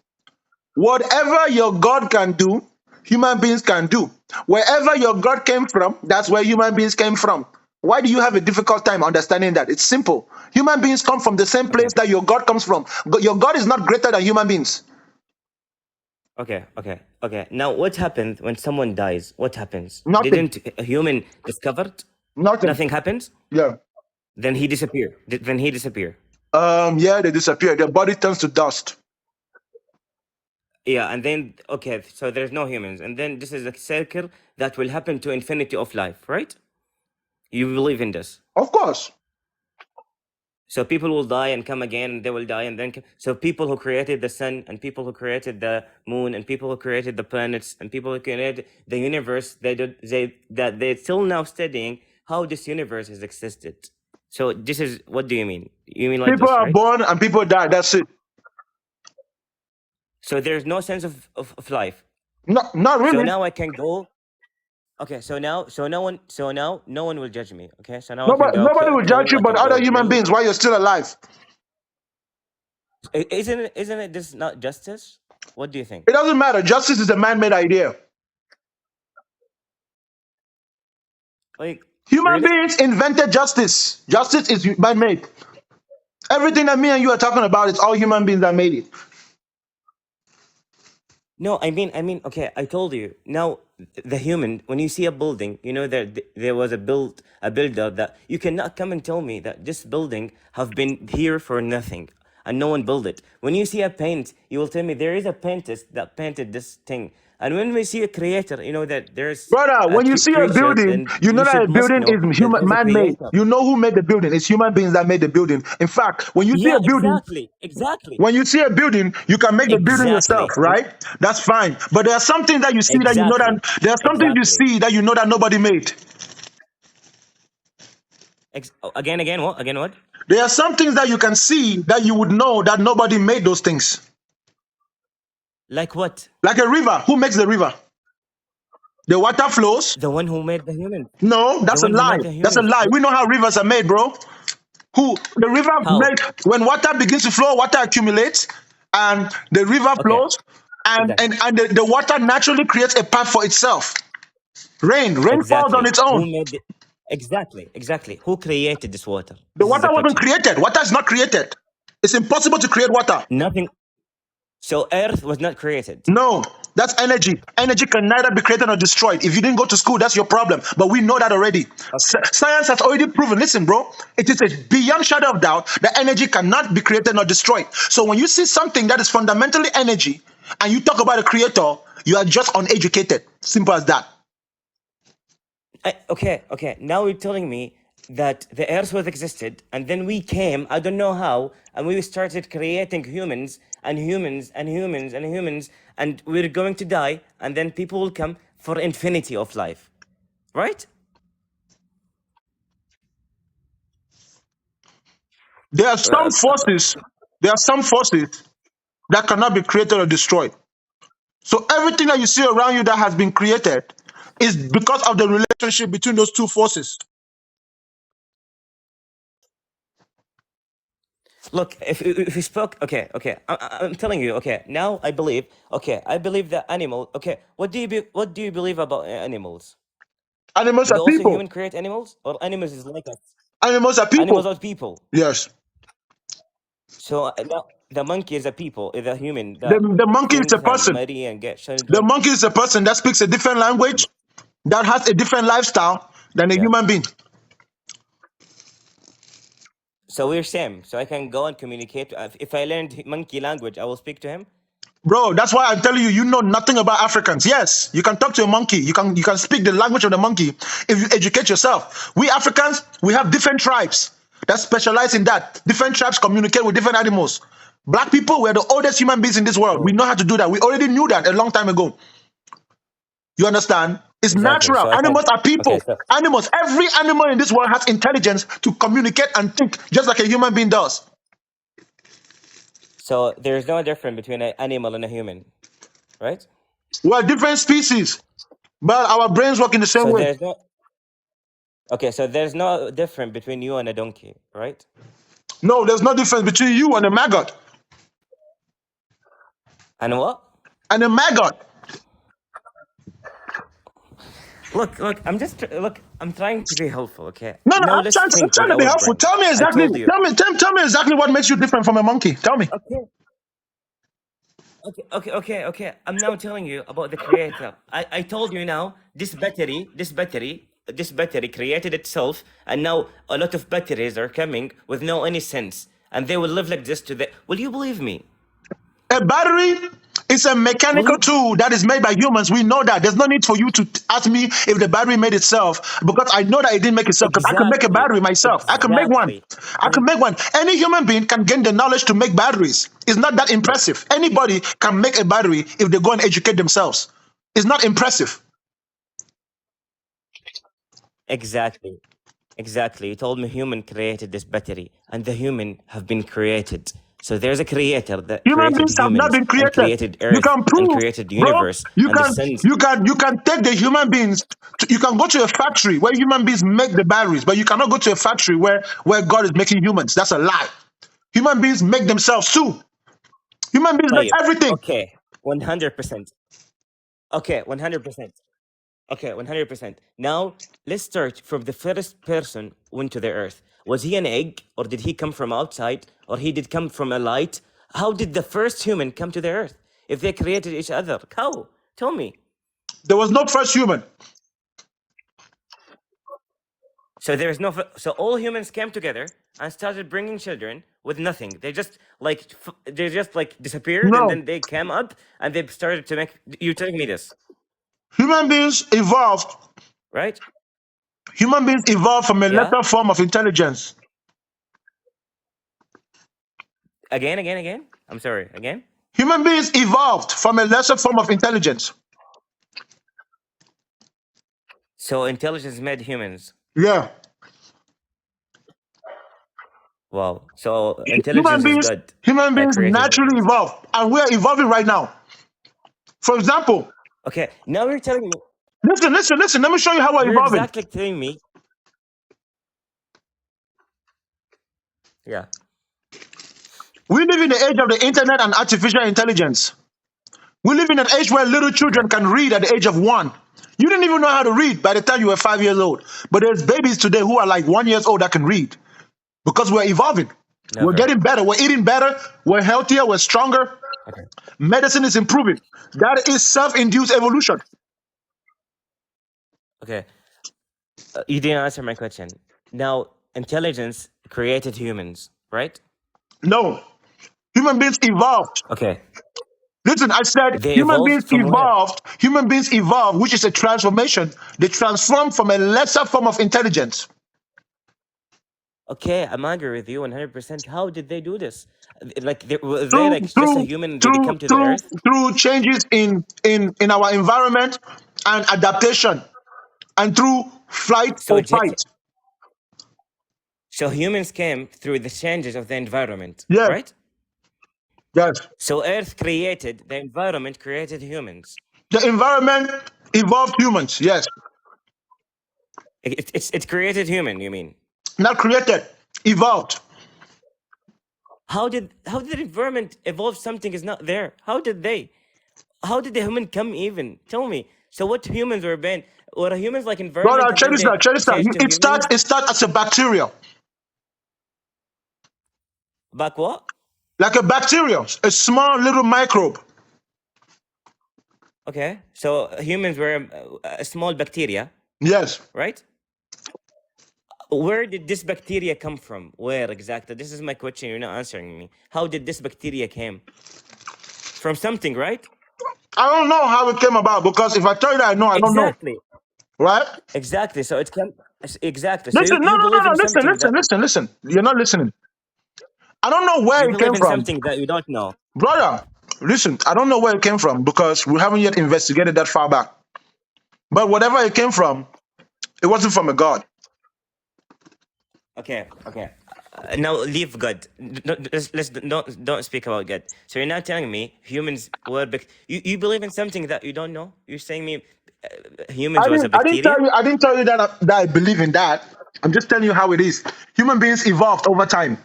Speaker 1: Whatever your God can do, human beings can do. Wherever your God came from, that's where human beings came from. Why do you have a difficult time understanding that? It's simple. Human beings come from the same
Speaker 5: Okay,
Speaker 1: place that your God comes from. Your God is not greater than human beings.
Speaker 5: okay. Now, what happened when someone dies? What happens?
Speaker 1: Nothing.
Speaker 5: Didn't a human discovered?
Speaker 1: Nothing.
Speaker 5: Nothing happens.
Speaker 1: Yeah.
Speaker 5: Then he disappear. Then he disappear.
Speaker 1: Yeah, they disappear. Their body turns to dust.
Speaker 5: Yeah, and then okay. So there's no humans, and then this is a circle that will happen to infinity of life, right? You believe in this?
Speaker 1: Of course.
Speaker 5: So people will die and come again, and they will die and then come. So people who created the sun, and people who created the moon, and people who created the planets, and people who created the universe, they're still now studying how this universe has existed. So this is, what do you mean? You mean like
Speaker 1: People
Speaker 5: this,
Speaker 1: are
Speaker 5: right?
Speaker 1: born and people die. That's it.
Speaker 5: So there's no sense of life.
Speaker 1: Not
Speaker 5: So
Speaker 1: really.
Speaker 5: now I can go. Okay, so now no one will judge me. Okay, so now I can
Speaker 1: Nobody,
Speaker 5: go
Speaker 1: nobody will judge you
Speaker 5: I
Speaker 1: but
Speaker 5: can
Speaker 1: other
Speaker 5: go
Speaker 1: human
Speaker 5: drink.
Speaker 1: beings while you're still alive.
Speaker 5: Isn't it this not justice? What do you think?
Speaker 1: It doesn't matter. Justice is a man-made idea.
Speaker 5: Like,
Speaker 1: Human
Speaker 5: really?
Speaker 1: beings invented justice. Justice is man-made. Everything that me and you are talking about, it's all human beings that made it.
Speaker 5: No, I mean, okay, I told you. Now, the human, when you see a building, you know there was a builder that you cannot come and tell me that this building have been here for nothing and no one built it. When you see a paint, you will tell me there is a paintist that painted this thing. And when we see a creator, you know that there's
Speaker 1: Brother,
Speaker 5: a
Speaker 1: when you see a
Speaker 5: creature,
Speaker 1: building,
Speaker 5: and
Speaker 1: you know
Speaker 5: you
Speaker 1: that a
Speaker 5: must
Speaker 1: building
Speaker 5: know
Speaker 1: is
Speaker 5: that
Speaker 1: human
Speaker 5: there's a
Speaker 1: man-made.
Speaker 5: creator.
Speaker 1: You know who made the building. It's human beings that made the building. In fact, when you see
Speaker 5: Yeah,
Speaker 1: a building,
Speaker 5: exactly,
Speaker 1: when you see a building, you can make the building yourself,
Speaker 5: exactly,
Speaker 1: right? That's fine. But there are some things that you see that you know that
Speaker 5: exactly,
Speaker 1: there are some things you
Speaker 5: exactly.
Speaker 1: see that you know that nobody made.
Speaker 5: Again, what? Again, what?
Speaker 1: There are some things that you can see that you would know that nobody made those things.
Speaker 5: Like what?
Speaker 1: Like a river. Who makes the river? The water flows.
Speaker 5: The one who made the human.
Speaker 1: No,
Speaker 5: The
Speaker 1: that's a
Speaker 5: one who
Speaker 1: lie.
Speaker 5: made the
Speaker 1: That's a
Speaker 5: humans.
Speaker 1: lie. We know how rivers are made, bro. Who the river
Speaker 5: How?
Speaker 1: made when water begins to flow, water accumulates, and the river
Speaker 5: Okay,
Speaker 1: flows, and
Speaker 5: exactly.
Speaker 1: the water naturally creates a path for itself. Rain falls on
Speaker 5: Exactly.
Speaker 1: its
Speaker 5: Who
Speaker 1: own.
Speaker 5: made it? Exactly. Who created this water?
Speaker 1: The
Speaker 5: This is
Speaker 1: water
Speaker 5: the
Speaker 1: wasn't
Speaker 5: question.
Speaker 1: created. Water is not created. It's impossible to create water.
Speaker 5: Nothing. So Earth was not created.
Speaker 1: No, that's energy. Energy can neither be created nor destroyed. If you didn't go to school, that's your problem. But we know that already.
Speaker 5: Okay.
Speaker 1: Science has already proven. Listen, bro, it is a beyond shadow of doubt that energy cannot be created nor destroyed. So when you see something that is fundamentally energy and you talk about a creator, you are just uneducated. Simple as that.
Speaker 5: Okay. Now you're telling me that the Earth was existed, and then we came. I don't know how, and we started creating humans and humans and humans and humans, and we're going to die, and then people will come for infinity of life, right?
Speaker 1: There are some forces. There are some forces that cannot be created or destroyed. So everything that you see around you that has been created is because of the relationship between those two forces.
Speaker 5: Look, if you spoke, okay, I'm telling you, okay. Now I believe, that animal. Okay, what do you believe about animals?
Speaker 1: Animals are
Speaker 5: Do also
Speaker 1: people.
Speaker 5: human create animals, or animals is like us?
Speaker 1: Animals are
Speaker 5: Animals
Speaker 1: people.
Speaker 5: are people.
Speaker 1: Yes.
Speaker 5: So now the monkey is a people, is a human
Speaker 1: The,
Speaker 5: that
Speaker 1: the monkey is
Speaker 5: think
Speaker 1: a
Speaker 5: and
Speaker 1: person.
Speaker 5: marry and get
Speaker 1: The
Speaker 5: children.
Speaker 1: monkey is a person that speaks a different language, that has a different lifestyle than a
Speaker 5: Yeah.
Speaker 1: human being.
Speaker 5: So we're same. So I can go and communicate. If I learned monkey language, I will speak to him.
Speaker 1: Bro, that's why I'm telling you, you know nothing about Africans. Yes, you can talk to a monkey. You can speak the language of the monkey if you educate yourself. We Africans, we have different tribes that specialize in that. Different tribes communicate with different animals. Black people, we're the oldest human beings in this world. We
Speaker 5: Oh,
Speaker 1: know how to do that. We already knew that a long time ago. You understand? It's
Speaker 5: exactly.
Speaker 1: natural.
Speaker 5: So I can.
Speaker 1: Animals are
Speaker 5: Okay.
Speaker 1: people. Animals, every animal in this world has intelligence to communicate and think just like a human being does.
Speaker 5: So there's no difference between an animal and a human, right?
Speaker 1: We're different species, but our brains work in the same
Speaker 5: So
Speaker 1: way.
Speaker 5: there's no. Okay. So there's no difference between you and a donkey, right?
Speaker 1: No, there's no difference between you and a maggot.
Speaker 5: And what?
Speaker 1: And a maggot.
Speaker 5: Look, I'm just I'm trying to be helpful, okay?
Speaker 1: No,
Speaker 5: Now
Speaker 1: I'm
Speaker 5: let's
Speaker 1: trying, I'm
Speaker 5: think
Speaker 1: trying
Speaker 5: with
Speaker 1: to be
Speaker 5: our
Speaker 1: helpful.
Speaker 5: brain.
Speaker 1: Tell me
Speaker 5: I
Speaker 1: exactly.
Speaker 5: told you.
Speaker 1: Tell me exactly what makes you different from a monkey. Tell me.
Speaker 5: Okay. I'm now telling you about the creator. I told you now this battery created itself, and now a lot of batteries are coming with no any sense, and they will live like this to the. Will you believe me?
Speaker 1: A battery It's a
Speaker 5: Well,
Speaker 1: mechanical tool that is made by humans. We know that. There's no need for you to ask me if the battery made itself because I know that it didn't make itself because I can make a
Speaker 5: exactly,
Speaker 1: battery myself. I can make one.
Speaker 5: exactly.
Speaker 1: I can
Speaker 5: And
Speaker 1: make one. Any human being can gain the knowledge to make batteries. It's not that impressive. Anybody can make a battery if they go and educate themselves. It's not impressive.
Speaker 5: exactly, exactly. You told me human created this battery, and the human have been created. So there's a creator that
Speaker 1: Human
Speaker 5: created
Speaker 1: beings have not
Speaker 5: humans
Speaker 1: been
Speaker 5: and
Speaker 1: created.
Speaker 5: created
Speaker 1: You
Speaker 5: Earth
Speaker 1: can
Speaker 5: and
Speaker 1: prove,
Speaker 5: created the
Speaker 1: bro.
Speaker 5: universe and the suns.
Speaker 1: You can take the human beings. You can go to a factory where human beings make the batteries, but you cannot go to a factory where God is making humans. That's a lie. Human beings make themselves too. Human beings make
Speaker 5: طيب.
Speaker 1: everything.
Speaker 5: Okay, 100%. Okay, 100%. Okay, 100%. Now, let's start from the first person went to the earth. Was he an egg, or did he come from outside, or he did come from a light? How did the first human come to the earth if they created each other? How? Tell me.
Speaker 1: There was no first human.
Speaker 5: So there is no. So all humans came together and started bringing children with nothing. They just disappeared, and
Speaker 1: No.
Speaker 5: then they came up and they started to make. You're telling me this,
Speaker 1: Human beings evolved.
Speaker 5: right?
Speaker 1: Human beings evolved from a
Speaker 5: Yeah.
Speaker 1: lesser form of intelligence.
Speaker 5: Again. I'm sorry. Again.
Speaker 1: Human beings evolved from a lesser form of intelligence.
Speaker 5: So intelligence made humans.
Speaker 1: Yeah.
Speaker 5: Wow. So intelligence is God
Speaker 1: Human
Speaker 5: that
Speaker 1: beings
Speaker 5: created
Speaker 1: naturally
Speaker 5: humans.
Speaker 1: evolve, and we are evolving right now. For example,
Speaker 5: Okay. Now you're telling me.
Speaker 1: listen. Let me show you how we're
Speaker 5: You're
Speaker 1: evolving.
Speaker 5: exactly telling me. Yeah.
Speaker 1: We live in the age of the internet and artificial intelligence. We live in an age where little children
Speaker 5: Okay.
Speaker 1: can read at the age of 1. You didn't even know how to read by the time you were 5 years old. But there's babies today who are like 1 year old that can read because we're evolving.
Speaker 5: Never.
Speaker 1: We're getting better. We're eating better. We're healthier. We're stronger.
Speaker 5: Okay.
Speaker 1: Medicine is improving. That is self-induced evolution.
Speaker 5: Okay. You didn't answer my question. Now, intelligence created humans, right?
Speaker 1: No. Human beings evolved.
Speaker 5: Okay.
Speaker 1: Listen, I said
Speaker 5: They
Speaker 1: human
Speaker 5: evolved
Speaker 1: beings
Speaker 5: from where?
Speaker 1: evolved. Human beings evolved, which is a transformation. They transformed from a lesser form of intelligence.
Speaker 5: Okay, I'm agree with you 100%. How did they do this? Like, were they like just a human? Did they come to the earth?
Speaker 1: Through changes in our environment and adaptation, and through flight
Speaker 5: So,
Speaker 1: or fight.
Speaker 5: so humans came through the changes of the environment,
Speaker 1: Yes,
Speaker 5: right?
Speaker 1: yes.
Speaker 5: So Earth created the environment, created humans.
Speaker 1: The environment evolved humans. Yes,
Speaker 5: It created human. You mean?
Speaker 1: not created, evolved.
Speaker 5: How did the environment evolve something is not there? How did they? How did the human come even? Tell me. So what humans were been? Were humans like environment
Speaker 1: Brother,
Speaker 5: and
Speaker 1: check
Speaker 5: then
Speaker 1: this
Speaker 5: they
Speaker 1: out. Check this out.
Speaker 5: changed to
Speaker 1: It starts.
Speaker 5: humans?
Speaker 1: It starts as a bacteria,
Speaker 5: Back what?
Speaker 1: like a bacteria, a small little microbe.
Speaker 5: Okay. So humans were a small bacteria,
Speaker 1: Yes.
Speaker 5: right? Where did this bacteria come from? Where exactly? This is my question. You're not answering me. How did this bacteria came? From something, right?
Speaker 1: I don't know how it came about because if I tell you that I know, I don't know.
Speaker 5: Exactly.
Speaker 1: Right?
Speaker 5: Exactly. So it can exactly. So
Speaker 1: Listen, no,
Speaker 5: you
Speaker 1: no, no,
Speaker 5: believe
Speaker 1: no.
Speaker 5: in something that
Speaker 1: Listen. You're not listening. I don't know where
Speaker 5: you
Speaker 1: it
Speaker 5: believe
Speaker 1: came
Speaker 5: in
Speaker 1: from.
Speaker 5: something that you don't know.
Speaker 1: Brother, listen, I don't know where it came from because we haven't yet investigated that far back. But whatever it came from, it wasn't from a God.
Speaker 5: Okay. Now leave God. Let's don't speak about God. So you're now telling me humans were you believe in something that you don't know? You're saying me humans was a bacteria?
Speaker 1: I didn't tell you that I believe in that. I'm just telling you how it is. Human beings evolved over time.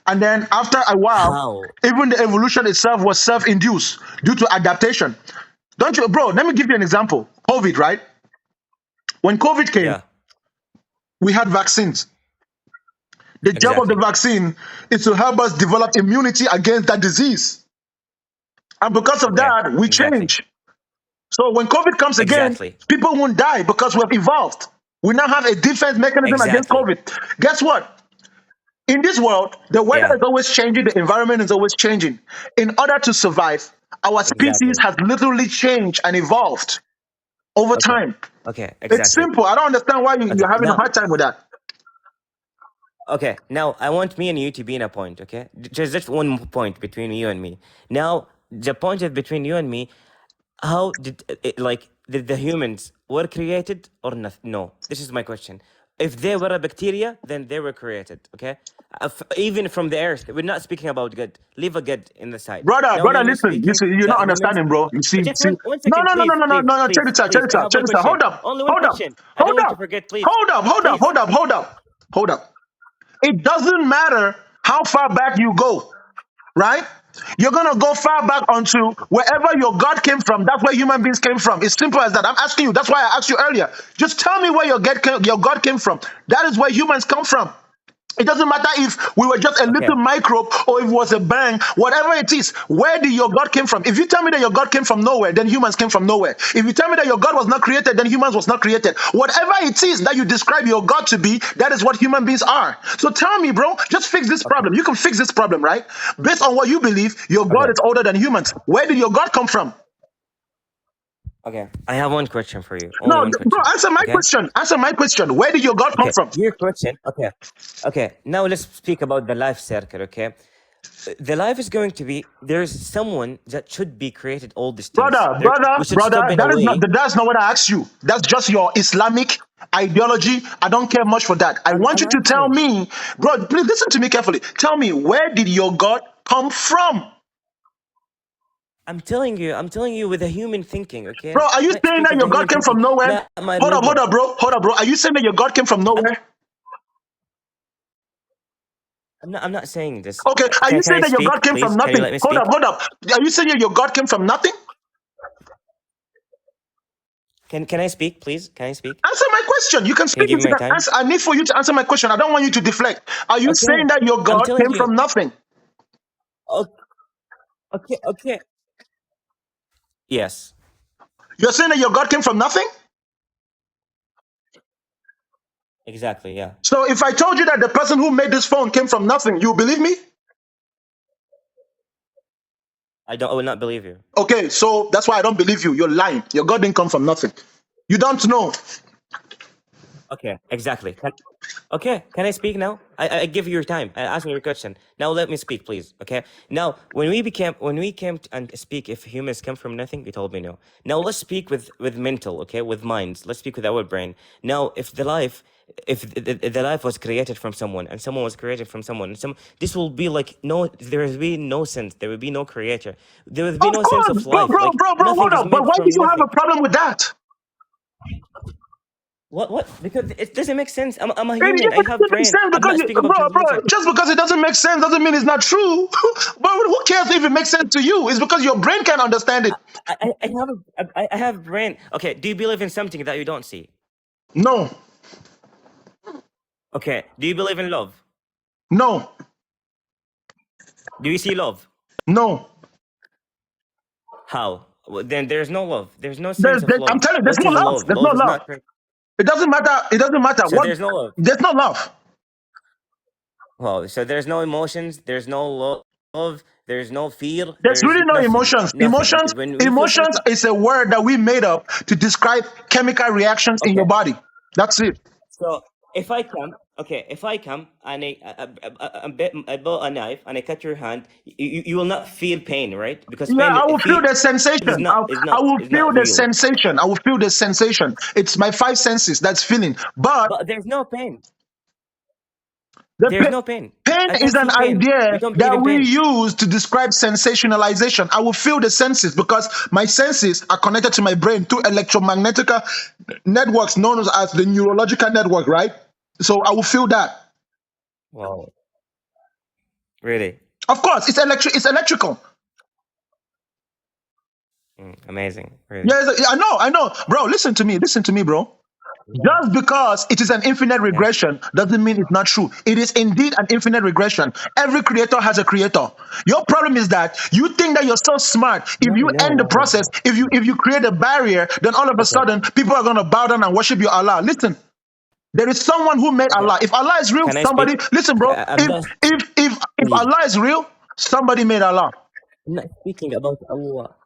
Speaker 1: And then after a while,
Speaker 5: How?
Speaker 1: even the evolution itself was self-induced due to adaptation. Don't you, bro? Let me give you an example. COVID, right? When COVID came,
Speaker 5: Yeah.
Speaker 1: we had vaccines. The job of the
Speaker 5: Exactly.
Speaker 1: vaccine is to help us develop immunity against that disease. And because of
Speaker 5: Okay.
Speaker 1: that, we
Speaker 5: Exactly.
Speaker 1: change. So when COVID comes again,
Speaker 5: Exactly.
Speaker 1: people won't die because we've evolved. We now have a defense mechanism against
Speaker 5: Exactly.
Speaker 1: COVID. Guess what? In this world, the weather
Speaker 5: Yeah.
Speaker 1: is always changing, the environment is always changing. In order to survive, Our species
Speaker 5: Exactly.
Speaker 1: has literally changed and evolved over
Speaker 5: Okay.
Speaker 1: time.
Speaker 5: Okay.
Speaker 1: It's
Speaker 5: Exactly.
Speaker 1: simple. I don't understand why
Speaker 5: Okay.
Speaker 1: you're having a
Speaker 5: Now,
Speaker 1: hard time with that.
Speaker 5: okay. Now I want me and you to be in a point. Okay. Just one point between you and me. Now the point is between you and me. How did did the humans were created or not? No. This is my question. If they were a bacteria, then they were created. Okay. Even from the earth, we're not speaking about God. Leave a God in the side.
Speaker 1: Brother,
Speaker 5: Now
Speaker 1: brother,
Speaker 5: when we're
Speaker 1: listen. You
Speaker 5: speaking
Speaker 1: see, you're
Speaker 5: that
Speaker 1: not
Speaker 5: humans,
Speaker 1: understanding, bro. You see,
Speaker 5: just
Speaker 1: see.
Speaker 5: one
Speaker 1: No,
Speaker 5: second,
Speaker 1: no, no, no,
Speaker 5: please,
Speaker 1: no, no,
Speaker 5: please,
Speaker 1: no, no. Check
Speaker 5: please,
Speaker 1: this out. Check
Speaker 5: please.
Speaker 1: this
Speaker 5: I
Speaker 1: out.
Speaker 5: have
Speaker 1: Check
Speaker 5: one
Speaker 1: this out.
Speaker 5: question.
Speaker 1: Hold up.
Speaker 5: Only one
Speaker 1: Hold up.
Speaker 5: question. I don't
Speaker 1: Hold
Speaker 5: want to
Speaker 1: up.
Speaker 5: forget, please.
Speaker 1: Hold up. Hold up.
Speaker 5: Please.
Speaker 1: Hold up. Hold up. Hold up. It doesn't matter how far back you go, right? You're gonna go far back onto wherever your God came from. That's where human beings came from. It's simple as that. I'm asking you. That's why I asked you earlier. Just tell me where your God came from. That is where humans come from. It doesn't matter if we were just a
Speaker 5: Okay.
Speaker 1: little microbe or if it was a bang, whatever it is. Where did your God came from? If you tell me that your God came from nowhere, then humans came from nowhere. If you tell me that your God was not created, then humans was not created. Whatever it is that you describe your God to be, that is what human beings are. So tell me, bro, just fix this
Speaker 5: Okay.
Speaker 1: problem. You can fix this problem, right? Based on what you believe, your God
Speaker 5: Okay.
Speaker 1: is older than humans. Where did your God come from?
Speaker 5: Okay. I have one question for you. Only
Speaker 1: No,
Speaker 5: one
Speaker 1: bro,
Speaker 5: question.
Speaker 1: answer my
Speaker 5: Okay.
Speaker 1: question. Answer my question. Where did your God come
Speaker 5: Okay.
Speaker 1: from?
Speaker 5: Your question. Okay. Okay. Now let's speak about the life circle. Okay. The life is going to be there's someone that should be created all these things.
Speaker 1: Brother,
Speaker 5: There
Speaker 1: brother,
Speaker 5: we should
Speaker 1: brother,
Speaker 5: stop in a
Speaker 1: that is not
Speaker 5: way.
Speaker 1: that's not what I asked you. That's just your Islamic ideology. I don't care much for that. I want
Speaker 5: I'm
Speaker 1: you to tell
Speaker 5: answering.
Speaker 1: me, bro, please listen to me carefully. Tell me, where did your God come from?
Speaker 5: I'm telling you with a human thinking,
Speaker 1: Bro,
Speaker 5: okay?
Speaker 1: are you
Speaker 5: Let's
Speaker 1: saying
Speaker 5: speak
Speaker 1: that
Speaker 5: with
Speaker 1: your
Speaker 5: a
Speaker 1: God
Speaker 5: human
Speaker 1: came
Speaker 5: thinking.
Speaker 1: from nowhere?
Speaker 5: Not my
Speaker 1: Hold
Speaker 5: religion.
Speaker 1: up, bro. Hold up, bro. Are you saying that your God came from
Speaker 5: I'm,
Speaker 1: nowhere?
Speaker 5: I'm not saying this.
Speaker 1: Okay, are you
Speaker 5: Can
Speaker 1: saying
Speaker 5: I
Speaker 1: that your
Speaker 5: speak,
Speaker 1: God came from
Speaker 5: please? Can you
Speaker 1: nothing?
Speaker 5: let me speak?
Speaker 1: Hold up. Are you saying that your God came from nothing?
Speaker 5: Can I speak, please? Can I speak?
Speaker 1: Answer my question. You can
Speaker 5: Can you
Speaker 1: speak
Speaker 5: give
Speaker 1: if
Speaker 5: me
Speaker 1: you
Speaker 5: my
Speaker 1: can
Speaker 5: time?
Speaker 1: answer. I need for you to answer my question. I don't want you to deflect. Are you
Speaker 5: Okay.
Speaker 1: saying that your
Speaker 5: I'm
Speaker 1: God
Speaker 5: telling
Speaker 1: came
Speaker 5: you.
Speaker 1: from nothing?
Speaker 5: Okay, okay, okay. Yes,
Speaker 1: You're saying that your God came from nothing?
Speaker 5: exactly. Yeah.
Speaker 1: So if I told you that the person who made this phone came from nothing, you believe me?
Speaker 5: I will not believe you.
Speaker 1: Okay, so that's why I don't believe you. You're lying. Your God didn't come from nothing. You don't know.
Speaker 5: Okay, exactly. Okay, can I speak now? I give you your time. I ask me your question. Now let me speak, please. Okay. Now, when we came to, and speak, if humans come from nothing, you told me no. Now let's speak with mental, okay, with minds. Let's speak with our brain. Now, if the life was created from someone, and someone was created from someone, and this will be like no, there will be no sense. There will be no creator. There will be
Speaker 1: Of
Speaker 5: no sense
Speaker 1: course,
Speaker 5: of life. Like
Speaker 1: bro,
Speaker 5: nothing
Speaker 1: hold
Speaker 5: is
Speaker 1: up. But
Speaker 5: made
Speaker 1: why do
Speaker 5: from
Speaker 1: you have
Speaker 5: nothing.
Speaker 1: a problem with that?
Speaker 5: What? Because it doesn't make sense. I'm a
Speaker 1: It,
Speaker 5: human.
Speaker 1: yes,
Speaker 5: I
Speaker 1: it
Speaker 5: have
Speaker 1: doesn't make
Speaker 5: brain.
Speaker 1: sense
Speaker 5: I'm
Speaker 1: because,
Speaker 5: not speaking about religion.
Speaker 1: just because it doesn't make sense doesn't mean it's not true. But who cares if it makes sense to you? It's because your brain can't understand it.
Speaker 5: I have brain. Okay, do you believe in something that you don't see?
Speaker 1: No,
Speaker 5: Okay, do you believe in love?
Speaker 1: no,
Speaker 5: Do you see love?
Speaker 1: no.
Speaker 5: How? Well, then there's no love. There's no sense of
Speaker 1: I'm
Speaker 5: love.
Speaker 1: telling you, there's
Speaker 5: What
Speaker 1: no
Speaker 5: is
Speaker 1: love.
Speaker 5: love?
Speaker 1: There's no
Speaker 5: Love is
Speaker 1: love.
Speaker 5: not correct.
Speaker 1: It doesn't matter. It doesn't matter
Speaker 5: So
Speaker 1: what.
Speaker 5: there's no love.
Speaker 1: There's no love.
Speaker 5: Well, so there's no emotions. There's no love. There's no fear.
Speaker 1: There's
Speaker 5: There's
Speaker 1: really no
Speaker 5: nothing.
Speaker 1: emotions.
Speaker 5: Nothing.
Speaker 1: Emotions,
Speaker 5: Because when we feel
Speaker 1: emotions
Speaker 5: something,
Speaker 1: is a word that we made up to describe chemical reactions in your
Speaker 5: okay.
Speaker 1: body. That's it.
Speaker 5: So if I come and I bought a knife and I cut your hand, you will not feel pain, right? Because
Speaker 1: Yeah, I will feel
Speaker 5: fear
Speaker 1: the sensation. I will
Speaker 5: is
Speaker 1: feel
Speaker 5: not
Speaker 1: the
Speaker 5: real.
Speaker 1: sensation. I will feel the sensation. It's my five senses that's feeling. But
Speaker 5: But there's no pain.
Speaker 1: the
Speaker 5: There's no pain.
Speaker 1: pain
Speaker 5: I
Speaker 1: is
Speaker 5: can't
Speaker 1: an
Speaker 5: feel pain. You
Speaker 1: idea
Speaker 5: don't believe
Speaker 1: that
Speaker 5: in
Speaker 1: we
Speaker 5: pain.
Speaker 1: use to describe sensationalization. I will feel the senses because my senses are connected to my brain through electromagnetic networks known as the neurological network, right? So I will feel that.
Speaker 5: Wow. Really?
Speaker 1: Of course, it's electrical.
Speaker 5: Amazing. Really.
Speaker 1: Yes, I know. Bro, listen to me, bro.
Speaker 5: Yeah.
Speaker 1: Just because it is an infinite
Speaker 5: Yeah.
Speaker 1: regression doesn't mean it's not true. It is indeed an infinite regression. Every creator has a creator. Your problem is that you think that you're so smart. If
Speaker 5: No,
Speaker 1: you
Speaker 5: no,
Speaker 1: end the
Speaker 5: no, no,
Speaker 1: process,
Speaker 5: no.
Speaker 1: if you create a barrier, then all of a
Speaker 5: Okay.
Speaker 1: sudden people are gonna bow down and worship your Allah. Listen, there is someone who made
Speaker 5: Okay.
Speaker 1: Allah. If Allah is real,
Speaker 5: Can I speak?
Speaker 1: somebody listen, bro.
Speaker 5: I'm
Speaker 1: If
Speaker 5: just
Speaker 1: if if if
Speaker 5: please.
Speaker 1: Allah is real, somebody made Allah.
Speaker 5: I'm not speaking about Allah.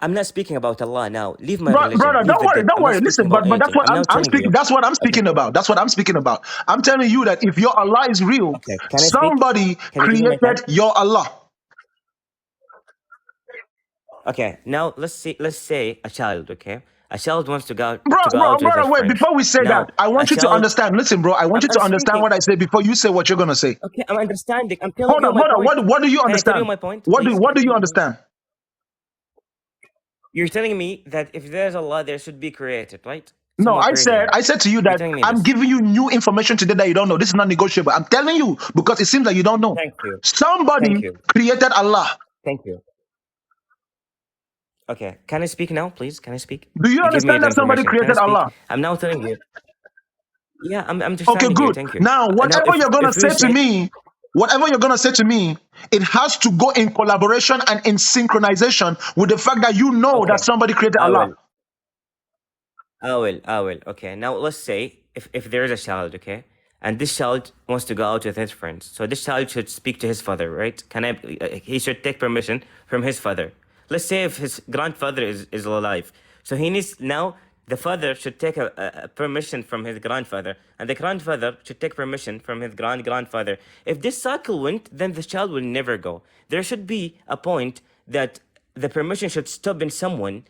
Speaker 5: I'm not speaking about Allah now. Leave my religion.
Speaker 1: Brother,
Speaker 5: Leave
Speaker 1: don't
Speaker 5: the
Speaker 1: worry,
Speaker 5: God.
Speaker 1: don't
Speaker 5: I'm not
Speaker 1: worry.
Speaker 5: speaking
Speaker 1: Listen,
Speaker 5: about
Speaker 1: but that's
Speaker 5: anything.
Speaker 1: what
Speaker 5: I'm
Speaker 1: I'm
Speaker 5: now
Speaker 1: I'm
Speaker 5: telling
Speaker 1: speaking.
Speaker 5: you.
Speaker 1: That's what I'm
Speaker 5: Okay.
Speaker 1: speaking about. That's what I'm speaking about. I'm telling you that if your Allah is real,
Speaker 5: Okay. Can I speak?
Speaker 1: somebody
Speaker 5: Can you give me my time?
Speaker 1: created your Allah.
Speaker 5: Okay. Now let's see. Let's say a child. Okay. A child wants to go
Speaker 1: Bro,
Speaker 5: out with his
Speaker 1: wait.
Speaker 5: friends.
Speaker 1: Before we say that,
Speaker 5: Now
Speaker 1: I
Speaker 5: a
Speaker 1: want you to
Speaker 5: child.
Speaker 1: understand. Listen, bro, I want you
Speaker 5: I'm
Speaker 1: to understand
Speaker 5: speaking.
Speaker 1: what I say before you say what you're gonna say.
Speaker 5: Okay. I'm understanding. I'm telling you my
Speaker 1: Hold on.
Speaker 5: point.
Speaker 1: What do you
Speaker 5: Can I tell you
Speaker 1: understand?
Speaker 5: my point,
Speaker 1: What
Speaker 5: please? Can I
Speaker 1: do
Speaker 5: tell
Speaker 1: you
Speaker 5: you my point?
Speaker 1: understand?
Speaker 5: You're telling me that if there's Allah, there should be created, right?
Speaker 1: No,
Speaker 5: Someone created him.
Speaker 1: I said to you
Speaker 5: You're
Speaker 1: that
Speaker 5: telling me
Speaker 1: I'm
Speaker 5: this.
Speaker 1: giving you new information today that you don't know. This is not negotiable. I'm telling you because it seems like you don't know.
Speaker 5: Thank you. Thank
Speaker 1: Somebody
Speaker 5: you.
Speaker 1: created Allah.
Speaker 5: Thank you. Okay. Can I speak now, please? Can I speak?
Speaker 1: Do you
Speaker 5: You give me
Speaker 1: understand
Speaker 5: the
Speaker 1: that somebody
Speaker 5: information. Can I
Speaker 1: created
Speaker 5: speak?
Speaker 1: Allah?
Speaker 5: I'm now telling you. Yeah, I'm
Speaker 1: Okay,
Speaker 5: understanding you.
Speaker 1: good.
Speaker 5: Thank you.
Speaker 1: Now,
Speaker 5: Now,
Speaker 1: whatever you're gonna
Speaker 5: if you
Speaker 1: say to
Speaker 5: said
Speaker 1: me, it has to go in collaboration and in synchronization with the fact that you know that
Speaker 5: okay,
Speaker 1: somebody created
Speaker 5: I
Speaker 1: Allah.
Speaker 5: will, I will. Okay. Now let's say if there is a child, okay, and this child wants to go out with his friends, so this child should speak to his father, right? Can I? He should take permission from his father. Let's say if his grandfather is alive, so he needs now. The father should take a permission from his grandfather, and the grandfather should take permission from his grandfather. If this cycle went, then the child will never go. There should be a point that the permission should stop in someone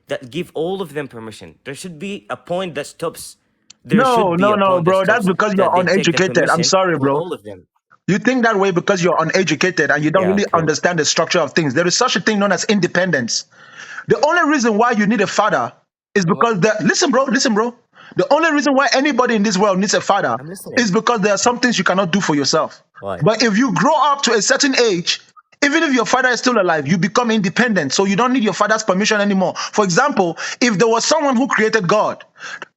Speaker 5: that give all of them permission. There should be a point that stops. There should be a
Speaker 1: No,
Speaker 5: point that
Speaker 1: bro. That's
Speaker 5: stops
Speaker 1: because
Speaker 5: that
Speaker 1: you're
Speaker 5: they take the
Speaker 1: uneducated. I'm
Speaker 5: permission
Speaker 1: sorry,
Speaker 5: from
Speaker 1: bro.
Speaker 5: all of them.
Speaker 1: You think that way because you're uneducated and you don't
Speaker 5: Yeah,
Speaker 1: really
Speaker 5: cool.
Speaker 1: understand the structure of things. There is such a thing known as independence. The only reason why you need a father is because listen, bro. The only reason why anybody in this world needs a father
Speaker 5: I'm listening.
Speaker 1: is because there are some things you cannot do for yourself.
Speaker 5: Why?
Speaker 1: But if you grow up to a certain age, even if your father is still alive, you become independent. So you don't need your father's permission anymore. For example, if there was someone who created God,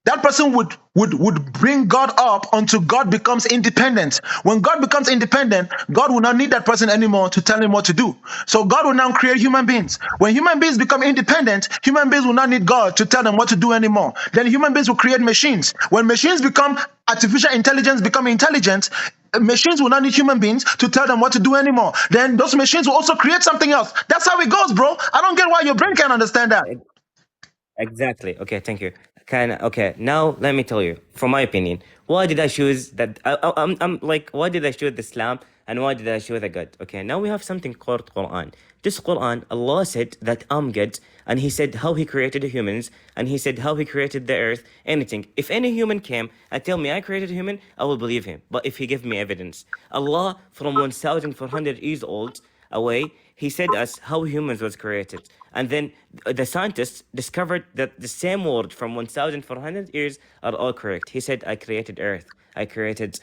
Speaker 1: that person would bring God up until God becomes independent. When God becomes independent, God will not need that person anymore to tell him what to do. So God will now create human beings. When human beings become independent, human beings will not need God to tell them what to do anymore. Then human beings will create machines. When machines become artificial intelligence, become intelligent, machines will not need human beings to tell them what to do anymore. Then those machines will also create something else. That's how it goes, bro. I don't get why your brain can't understand that.
Speaker 5: Exactly. Okay, thank you. Okay, now let me tell you, from my opinion, why did I choose that? I'm like, why did I choose Islam and why did I choose a God? Okay, now we have something called Quran. This Quran, Allah said that I'm God, and He said how He created the humans, and He said how He created the earth, anything. If any human came and tell me I created a human, I will believe him. But if he give me evidence, Allah from 1,400 years old away, He said us how humans was created. And then the scientists discovered that the same word from 1,400 years are all correct. He said, I created earth. I created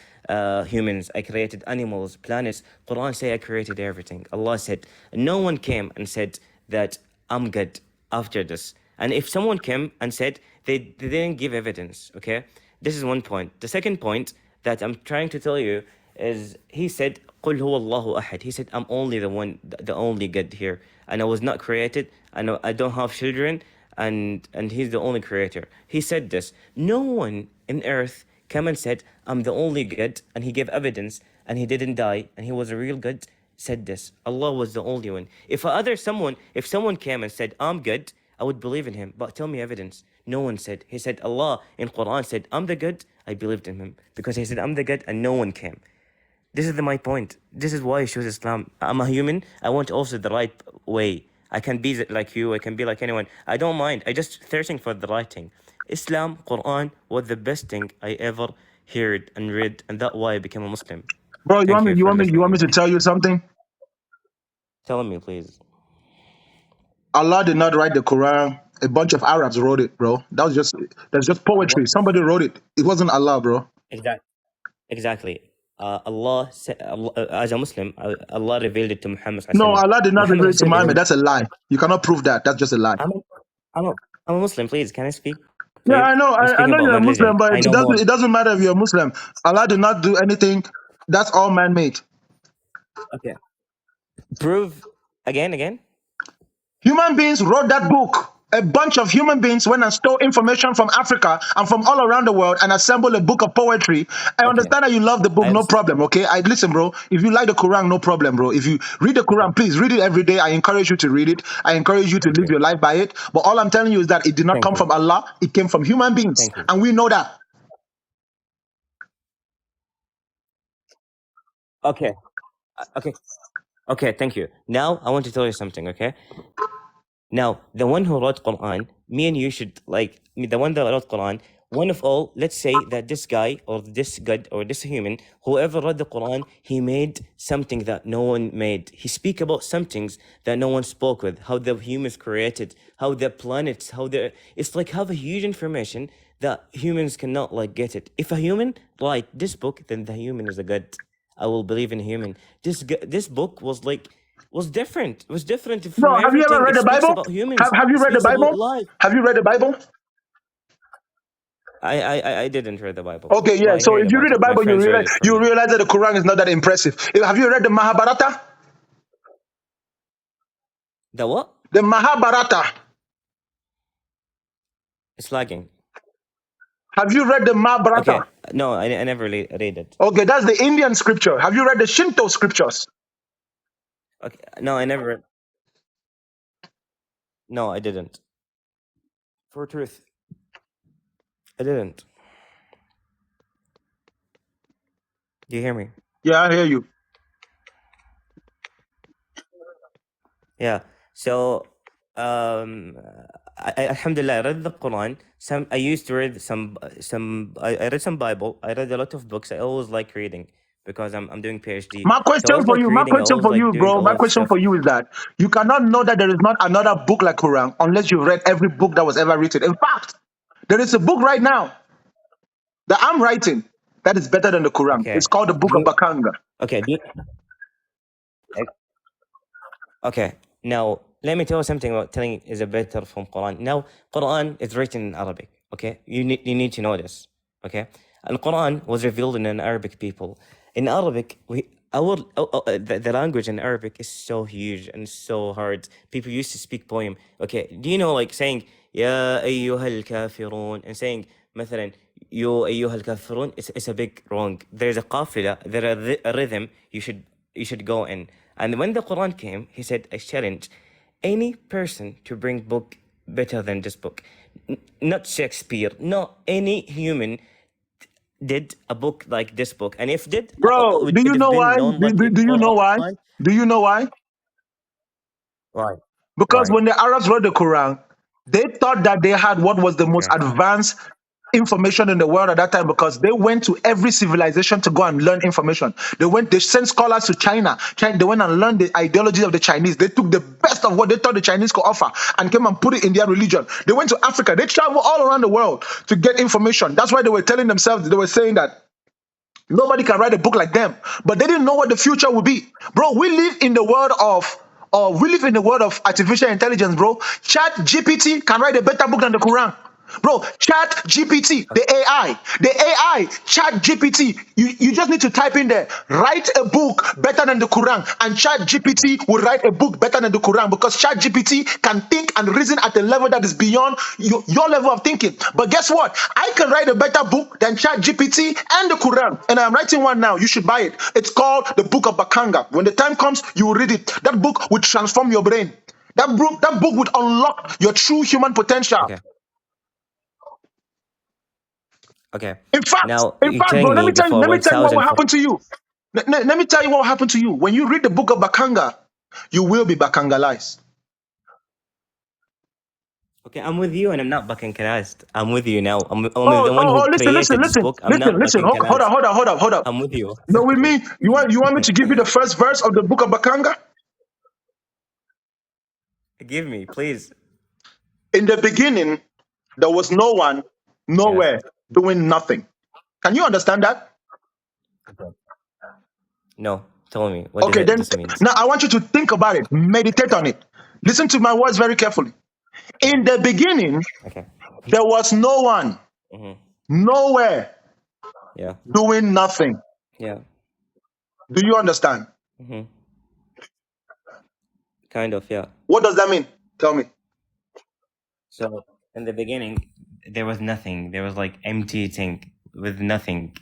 Speaker 5: humans. I created animals, planets. Quran say I created everything. Allah said, no one came and said that I'm good after this. And if someone came and said they didn't give evidence, okay? This is one point. The second point that I'm trying to tell you is he said, قُلْ هُوَ اللَّهُ أَحَدٌ. He said, I'm only the one, the only God here. And I was not created. I don't have children. And he's the only creator. He said this. No one in earth came and said, I'm the only God. And he gave evidence. And he didn't die. And he was a real God. Said this. Allah was the only one. If someone came and said, I'm good, I would believe in him. But tell me evidence. No one said. He said, Allah in Quran said, I'm the good. I believed in him. Because he said, I'm the good, and no one came. This is my point. This is why I choose Islam. I'm a human. I want also the right way. I can be like you. I can be like anyone. I don't mind. I just searching for the right thing. Islam, Quran was the best thing I ever heard and read, and that's why I became a Muslim.
Speaker 1: Bro,
Speaker 5: Thank you for
Speaker 1: you want
Speaker 5: listening.
Speaker 1: me to tell you something?
Speaker 5: Tell me, please.
Speaker 1: Allah did not write the Quran. A bunch of Arabs wrote it, bro. That's just
Speaker 5: Allah,
Speaker 1: poetry. Somebody wrote it. It wasn't Allah, bro.
Speaker 5: exactly. Allah said, as a Muslim, Allah revealed it to Muhammad
Speaker 1: No,
Speaker 5: sallallahu alaihi wasallam.
Speaker 1: Allah did not
Speaker 5: Muhammad
Speaker 1: reveal it to
Speaker 5: said in
Speaker 1: Muhammad. That's a lie. You cannot prove that. That's just a lie.
Speaker 5: I'm a, I'm a, I'm a Muslim. Please, can I speak?
Speaker 1: Yeah,
Speaker 5: Please,
Speaker 1: I know.
Speaker 5: I'm
Speaker 1: I
Speaker 5: speaking
Speaker 1: know
Speaker 5: about
Speaker 1: you're
Speaker 5: my
Speaker 1: a Muslim,
Speaker 5: religion.
Speaker 1: but
Speaker 5: I know more.
Speaker 1: it doesn't matter if you're a Muslim. Allah did not do anything. That's all man-made.
Speaker 5: Okay. Prove again.
Speaker 1: Human beings wrote that book a bunch of human beings went and stole information from Africa and from all around the world and assembled a book of poetry. I
Speaker 5: Okay.
Speaker 1: understand that you love the book,
Speaker 5: I
Speaker 1: no
Speaker 5: was
Speaker 1: problem, okay? I listen, bro. If you like the Quran, no problem, bro. If you read the Quran, please read it every day. I encourage you to read it. I encourage you to
Speaker 5: thank
Speaker 1: live
Speaker 5: you.
Speaker 1: your life by it. But all I'm telling you is that it did not
Speaker 5: Thank
Speaker 1: come
Speaker 5: you.
Speaker 1: from Allah, it came from human beings.
Speaker 5: Thank you.
Speaker 1: And we know that.
Speaker 5: Okay. Okay. Okay, thank you. Now I want to tell you something, okay? Now, the one who wrote Quran, me and you should the one that wrote Quran, one of all, let's say that this guy or this god or this human, whoever wrote the Quran, he made something that no one made. He speak about some things that no one spoke with, how the humans created, how the planets, it's like have a huge information that humans cannot get it. If a human write this book, then the human is a god. I will believe in a human. This book was different. It was different
Speaker 1: Bro,
Speaker 5: from
Speaker 1: have you ever
Speaker 5: everything.
Speaker 1: read
Speaker 5: It
Speaker 1: the
Speaker 5: speaks
Speaker 1: Bible?
Speaker 5: about humans.
Speaker 1: Have you
Speaker 5: It
Speaker 1: read the
Speaker 5: speaks about
Speaker 1: Bible?
Speaker 5: life.
Speaker 1: Have you read the Bible?
Speaker 5: I didn't read the Bible.
Speaker 1: Okay,
Speaker 5: But
Speaker 1: yeah.
Speaker 5: I
Speaker 1: So
Speaker 5: heard
Speaker 1: if you
Speaker 5: about
Speaker 1: read the
Speaker 5: it. My
Speaker 1: Bible,
Speaker 5: friends read it for
Speaker 1: you
Speaker 5: me.
Speaker 1: realize that the Quran is not that impressive. Have you read the Mahabharata?
Speaker 5: The what?
Speaker 1: The Mahabharata.
Speaker 5: It's lagging.
Speaker 1: Have you read the Mahabharata?
Speaker 5: Okay. No, I never read it.
Speaker 1: Okay, that's the Indian scripture. Have you read the Shinto scriptures?
Speaker 5: Okay. No, I never read. No, I didn't. For truth, I didn't. Do you hear me?
Speaker 1: Yeah, I hear you.
Speaker 5: Yeah. So, alhamdulillah, I read the Quran. I used to read I read some Bible. I read a lot of books. I always like reading because I'm doing PhD.
Speaker 1: My
Speaker 5: So I
Speaker 1: question
Speaker 5: always
Speaker 1: for
Speaker 5: like
Speaker 1: you,
Speaker 5: reading. I always like doing a
Speaker 1: my
Speaker 5: lot of
Speaker 1: question
Speaker 5: stuff.
Speaker 1: for you is that you cannot know that there is not another book like Quran unless you've read every book that was ever written. In fact, there is a book right now that I'm writing that is better than the Quran.
Speaker 5: Okay.
Speaker 1: It's called the Book of Bakanga.
Speaker 5: Okay. Okay. Now, let me tell you something about telling is a better from Quran. Now, Quran is written in Arabic. Okay, you need to know this. Okay, and Quran was revealed in an Arabic people. In Arabic, the language in Arabic is so huge and so hard. People used to speak poem. Okay, do you know saying Ya ayyuhal kafirun and saying مثلا you ayyuhal kafirun? It's a big wrong. There's a qafila, there's a rhythm you should go in. And when the Quran came, he said, I challenge any person to bring book better than this book. Not Shakespeare, not any human did a book like this book. And if did,
Speaker 1: Bro,
Speaker 5: it
Speaker 1: do
Speaker 5: would
Speaker 1: you
Speaker 5: have
Speaker 1: know
Speaker 5: been
Speaker 1: why?
Speaker 5: known like
Speaker 1: Do you
Speaker 5: for
Speaker 1: know
Speaker 5: all
Speaker 1: why?
Speaker 5: time.
Speaker 1: Do you know why?
Speaker 5: Right,
Speaker 1: Because
Speaker 5: right.
Speaker 1: when the Arabs wrote the Quran, they thought that they had what was the most
Speaker 5: Okay.
Speaker 1: advanced information in the world at that time because they went to every civilization to go and learn information. They sent scholars to China. They went and learned the ideology of the Chinese. They took the best of what they thought the Chinese could offer and came and put it in their religion. They went to Africa. They traveled all around the world to get information. That's why they were telling themselves, they were saying that nobody can write a book like them. But they didn't know what the future would be. Bro, we live in the world of artificial intelligence, bro. Chat GPT can write a better book than the Quran. Bro, Chat GPT, the AI, Chat GPT. You just need to type in there, write a book better than the Quran, and Chat GPT will write a book better than the Quran because Chat GPT can think and reason at a level that is beyond your level of thinking. But guess what? I can write a better book than Chat GPT and the Quran, and I'm writing one now. You should buy it. It's called the Book of Bakanga. When the time comes, you will read it. That book will transform your brain. That book would unlock your true human potential.
Speaker 5: Okay. Okay.
Speaker 1: In
Speaker 5: Now you're
Speaker 1: fact, bro,
Speaker 5: telling me before
Speaker 1: let me tell you what will
Speaker 5: 1000.
Speaker 1: happen to you. Let me tell you what will happen to you. When you read the book of Bakanga, you will be Bakangalized.
Speaker 5: Okay, I'm with you and I'm not Bakankarazed. I'm with you now. I'm with the one who
Speaker 1: Listen,
Speaker 5: created this book. I'm not
Speaker 1: listen. Hold
Speaker 5: Bakankarazed.
Speaker 1: up.
Speaker 5: I'm with you.
Speaker 1: No, with me, you want me to give you the first verse of the book of Bakanga?
Speaker 5: Give me, please.
Speaker 1: In the beginning, there was no one,
Speaker 5: Yes.
Speaker 1: nowhere, doing nothing. Can you understand that?
Speaker 5: No, tell me. What
Speaker 1: Okay, then
Speaker 5: this means?
Speaker 1: now I want you to think about it, meditate on it. Listen to my words very carefully. In the beginning,
Speaker 5: Okay.
Speaker 1: there was no one,
Speaker 5: Mm-hmm.
Speaker 1: nowhere,
Speaker 5: Yeah.
Speaker 1: doing nothing.
Speaker 5: Yeah.
Speaker 1: Do you understand?
Speaker 5: Mm-hmm. Kind of, yeah.
Speaker 1: What does that mean? Tell me.
Speaker 5: So in the beginning, there was nothing. There was like empty thing with nothing.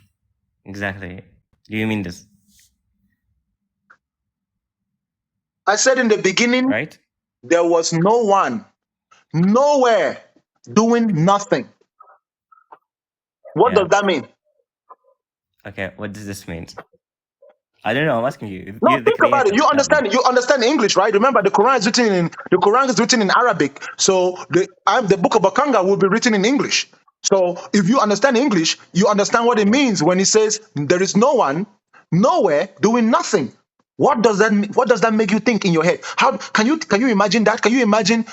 Speaker 5: Exactly. Do you mean this?
Speaker 1: I said in the beginning,
Speaker 5: Right?
Speaker 1: there was no one, nowhere, doing nothing. What
Speaker 5: Yeah.
Speaker 1: does that mean?
Speaker 5: Okay. What does this mean? I don't know. I'm asking you.
Speaker 1: No,
Speaker 5: You're the
Speaker 1: think about it.
Speaker 5: creator. Not me.
Speaker 1: You understand English, right? Remember, the Quran is written in Arabic. So the book of Bakanga will be written in English. So if you understand English, you understand what it means when it says there is no one, nowhere, doing nothing. What does that mean? What does that make you think in your head? How can you imagine that? Can you imagine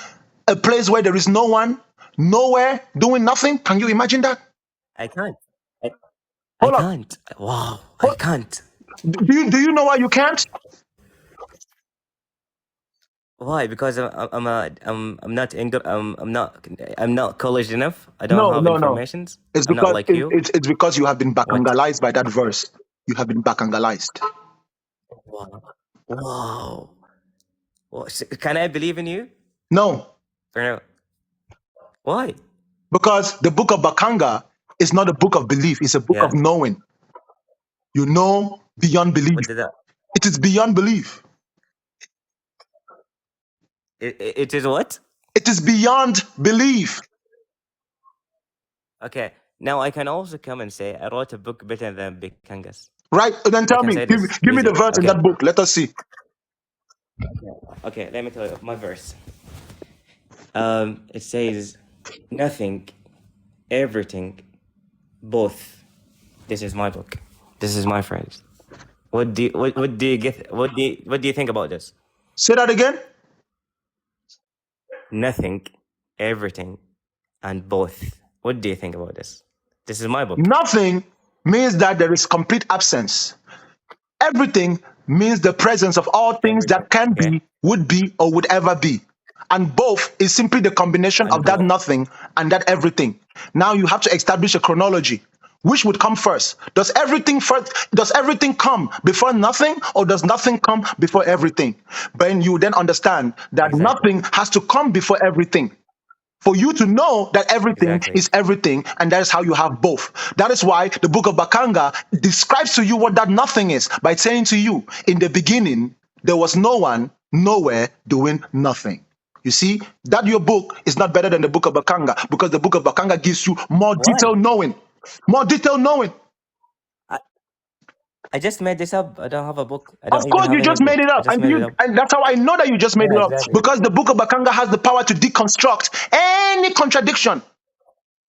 Speaker 1: a place where there is no one, nowhere, doing nothing? Can you imagine that?
Speaker 5: I can't. I
Speaker 1: Hold up.
Speaker 5: can't. Wow. I can't.
Speaker 1: Do you know why you can't?
Speaker 5: Why? Because I'm not college enough. I don't have
Speaker 1: No.
Speaker 5: informations.
Speaker 1: It's
Speaker 5: I'm not
Speaker 1: because
Speaker 5: like you.
Speaker 1: it's because you have been
Speaker 5: What?
Speaker 1: bakangalized by that verse. You have been bakangalized.
Speaker 5: Wow. Wow. Can I believe in you?
Speaker 1: No,
Speaker 5: Or no? Why?
Speaker 1: because the book of Bakanga is not a book of belief. It's a book
Speaker 5: Yeah.
Speaker 1: of knowing. You know beyond belief.
Speaker 5: What did that?
Speaker 1: It is beyond belief.
Speaker 5: It is what?
Speaker 1: It is beyond belief.
Speaker 5: Okay. Now I can also come and say I wrote a book better than Big Kangas.
Speaker 1: Right? Then
Speaker 5: I
Speaker 1: tell
Speaker 5: can
Speaker 1: me.
Speaker 5: say
Speaker 1: Give
Speaker 5: this
Speaker 1: me the
Speaker 5: easy.
Speaker 1: verse in
Speaker 5: Okay.
Speaker 1: that book. Let us see.
Speaker 5: Okay. Let me tell you my verse. It says nothing, everything, both. This is my book. This is my phrase. What do you get? What do you think about this?
Speaker 1: Say that again.
Speaker 5: Nothing, everything, and both. What do you think about this? This is my book.
Speaker 1: Nothing means that there is complete absence. Everything means the presence of all things
Speaker 5: Everything.
Speaker 1: that can
Speaker 5: Okay.
Speaker 1: be, would be, or would ever be. And both is simply the combination
Speaker 5: And
Speaker 1: of that
Speaker 5: both.
Speaker 1: nothing and that everything. Now you have to establish a chronology. Which would come first? Does everything come before nothing, or does nothing come before everything? Then you then understand that
Speaker 5: Exactly.
Speaker 1: nothing has to come before everything, for you to know that everything
Speaker 5: Exactly.
Speaker 1: is everything, and that is how you have both. That is why the book of Bakanga describes to you what that nothing is by saying to you, in the beginning, there was no one, nowhere, doing nothing. You see, that your book is not better than the book of Bakanga, because the book of Bakanga gives you more
Speaker 5: Why?
Speaker 1: detailed knowing. More detailed knowing.
Speaker 5: I just made this up. I don't have a book. I
Speaker 1: Of
Speaker 5: don't even
Speaker 1: course,
Speaker 5: have
Speaker 1: you
Speaker 5: any
Speaker 1: just made
Speaker 5: book.
Speaker 1: it
Speaker 5: I
Speaker 1: up,
Speaker 5: just made it up.
Speaker 1: and that's how I know that you just made
Speaker 5: Yeah,
Speaker 1: it up,
Speaker 5: exactly.
Speaker 1: because the book of Bakanga has the power to deconstruct any contradiction.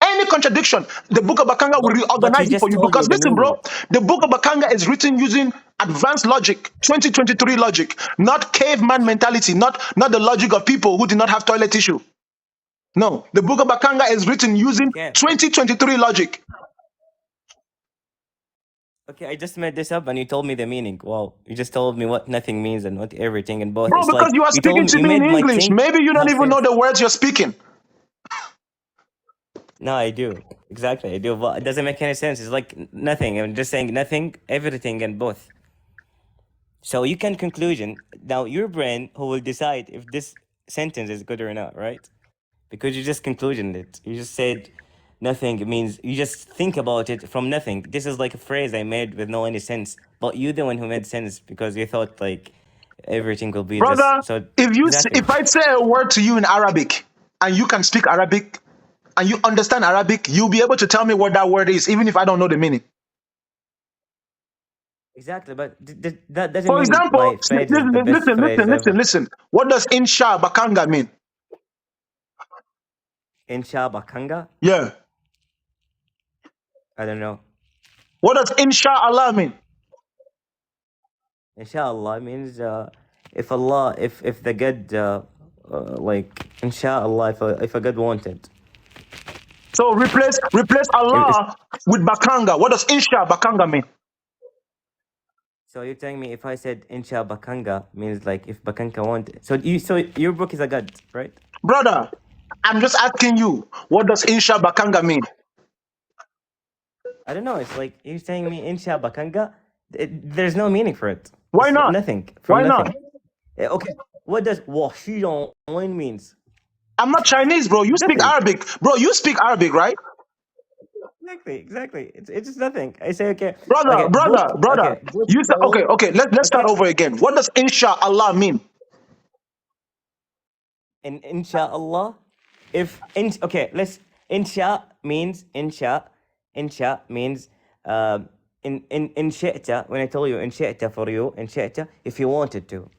Speaker 1: Any contradiction, the book of Bakanga will
Speaker 5: But you
Speaker 1: reorganize it for
Speaker 5: just
Speaker 1: you.
Speaker 5: told me
Speaker 1: Because
Speaker 5: the
Speaker 1: listen,
Speaker 5: meaning.
Speaker 1: bro, the book of Bakanga is written using advanced logic, 2023 logic, not caveman mentality, not the logic of people who did not have toilet tissue. No, the book of Bakanga is written using
Speaker 5: Okay.
Speaker 1: 2023 logic.
Speaker 5: Okay, I just made this up and you told me the meaning. Wow. You just told me what nothing means and what everything and both.
Speaker 1: Bro,
Speaker 5: It's
Speaker 1: because
Speaker 5: like
Speaker 1: you are
Speaker 5: you told
Speaker 1: speaking
Speaker 5: me
Speaker 1: to
Speaker 5: you
Speaker 1: me in
Speaker 5: made my
Speaker 1: English.
Speaker 5: thing
Speaker 1: Maybe you don't
Speaker 5: have
Speaker 1: even know
Speaker 5: sense.
Speaker 1: the words you're speaking.
Speaker 5: No, I do. Exactly. I do. But it doesn't make any sense. It's like nothing. I'm just saying nothing, everything, and both. So you can conclusion. Now your brain who will decide if this sentence is good or not, right? Because you just concluded it. You just said nothing means you just think about it from nothing. This is like a phrase I made with no any sense. But you the one who made sense because you thought like everything will be this.
Speaker 1: Brother,
Speaker 5: So
Speaker 1: if
Speaker 5: exactly.
Speaker 1: I say a word to you in Arabic and you can speak Arabic and you understand Arabic, you'll be able to tell me what that word is, even if I don't know the meaning.
Speaker 5: Exactly, but that doesn't
Speaker 1: For
Speaker 5: mean
Speaker 1: example,
Speaker 5: my phrase is the best phrase ever.
Speaker 1: listen. What does insha bakanga mean?
Speaker 5: Insha Bakanga?
Speaker 1: Yeah.
Speaker 5: I don't know.
Speaker 1: What does inshallah mean?
Speaker 5: Inshallah means if Allah, if the God, like inshallah, if a God wanted.
Speaker 1: So replace
Speaker 5: It's,
Speaker 1: Allah with bakanga. What does insha bakanga mean?
Speaker 5: so you're telling me if I said Insha Bakanga means like if Bakanga wanted. So your book is a God, right?
Speaker 1: Brother, I'm just asking you, what does insha bakanga mean?
Speaker 5: I don't know. It's like you're saying me Insha Bakanga. There's no meaning for it.
Speaker 1: Why
Speaker 5: It's
Speaker 1: not?
Speaker 5: nothing from
Speaker 1: Why not?
Speaker 5: nothing. Okay. What does Washiyon means?
Speaker 1: I'm not Chinese, bro. You speak
Speaker 5: Nothing.
Speaker 1: Arabic. Bro, you speak Arabic, right?
Speaker 5: Exactly. It's just nothing. I say okay,
Speaker 1: Brother, brother, brother.
Speaker 5: put
Speaker 1: You say,
Speaker 5: the
Speaker 1: okay,
Speaker 5: word.
Speaker 1: okay, let's start
Speaker 5: Okay.
Speaker 1: over again. What does inshallah mean?
Speaker 5: And inshallah, okay, let's insha means in shi'ta, when I tell you in shi'ta for you, in shi'ta if you wanted to.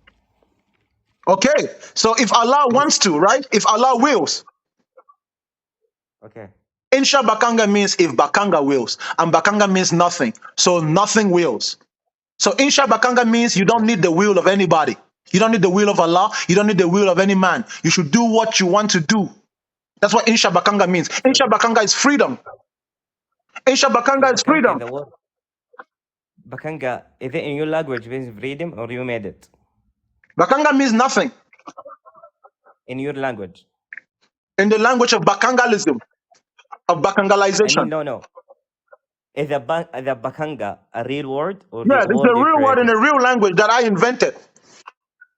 Speaker 1: Okay, so if Allah wants to, right? If Allah wills,
Speaker 5: Okay.
Speaker 1: insha bakanga means if bakanga wills, and bakanga means nothing. So nothing wills. So insha bakanga means you don't need the will of anybody. You don't need the will of Allah. You don't need the will of any man. You should do what you want to do. That's what insha bakanga means.
Speaker 5: So
Speaker 1: Insha bakanga is freedom. Insha bakanga is
Speaker 5: bakanga,
Speaker 1: freedom.
Speaker 5: the word bakanga, is it in your language means freedom or you made it?
Speaker 1: Bakanga means nothing.
Speaker 5: In your language.
Speaker 1: In the language of bakangalism, of
Speaker 5: I
Speaker 1: bakangalization.
Speaker 5: mean, no. Is the bakanga a real word or
Speaker 1: Yeah,
Speaker 5: just a
Speaker 1: it's a
Speaker 5: word you
Speaker 1: real word in
Speaker 5: created?
Speaker 1: a real language that I invented.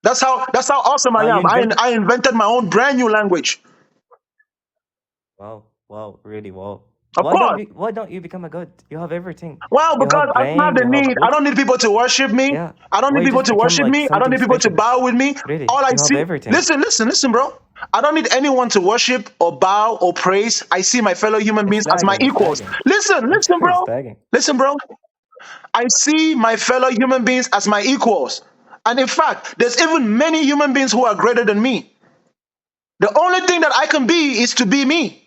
Speaker 1: That's how awesome I
Speaker 5: You
Speaker 1: am.
Speaker 5: invented.
Speaker 1: I invented my own brand new language.
Speaker 5: Wow, really wow.
Speaker 1: Of course.
Speaker 5: Why don't you become a god? You have everything.
Speaker 1: Well,
Speaker 5: You
Speaker 1: because
Speaker 5: have
Speaker 1: I don't have
Speaker 5: brain,
Speaker 1: the
Speaker 5: you have
Speaker 1: need. I
Speaker 5: books.
Speaker 1: don't need people to worship me.
Speaker 5: Yeah.
Speaker 1: I don't
Speaker 5: Why
Speaker 1: need
Speaker 5: you
Speaker 1: people
Speaker 5: just
Speaker 1: to
Speaker 5: become
Speaker 1: worship
Speaker 5: like
Speaker 1: me. I don't
Speaker 5: something
Speaker 1: need people to
Speaker 5: special?
Speaker 1: bow with me.
Speaker 5: Really,
Speaker 1: All I
Speaker 5: you have
Speaker 1: see.
Speaker 5: everything.
Speaker 1: Listen, bro. I don't need anyone to worship or bow or praise. I see my fellow human beings as my
Speaker 5: It's
Speaker 1: equals.
Speaker 5: lagging.
Speaker 1: Listen,
Speaker 5: It's
Speaker 1: bro.
Speaker 5: lagging.
Speaker 1: Listen, bro. I see my fellow human beings as my equals. And in fact, there's even many human beings who are greater than me. The only thing that I can be is to be me.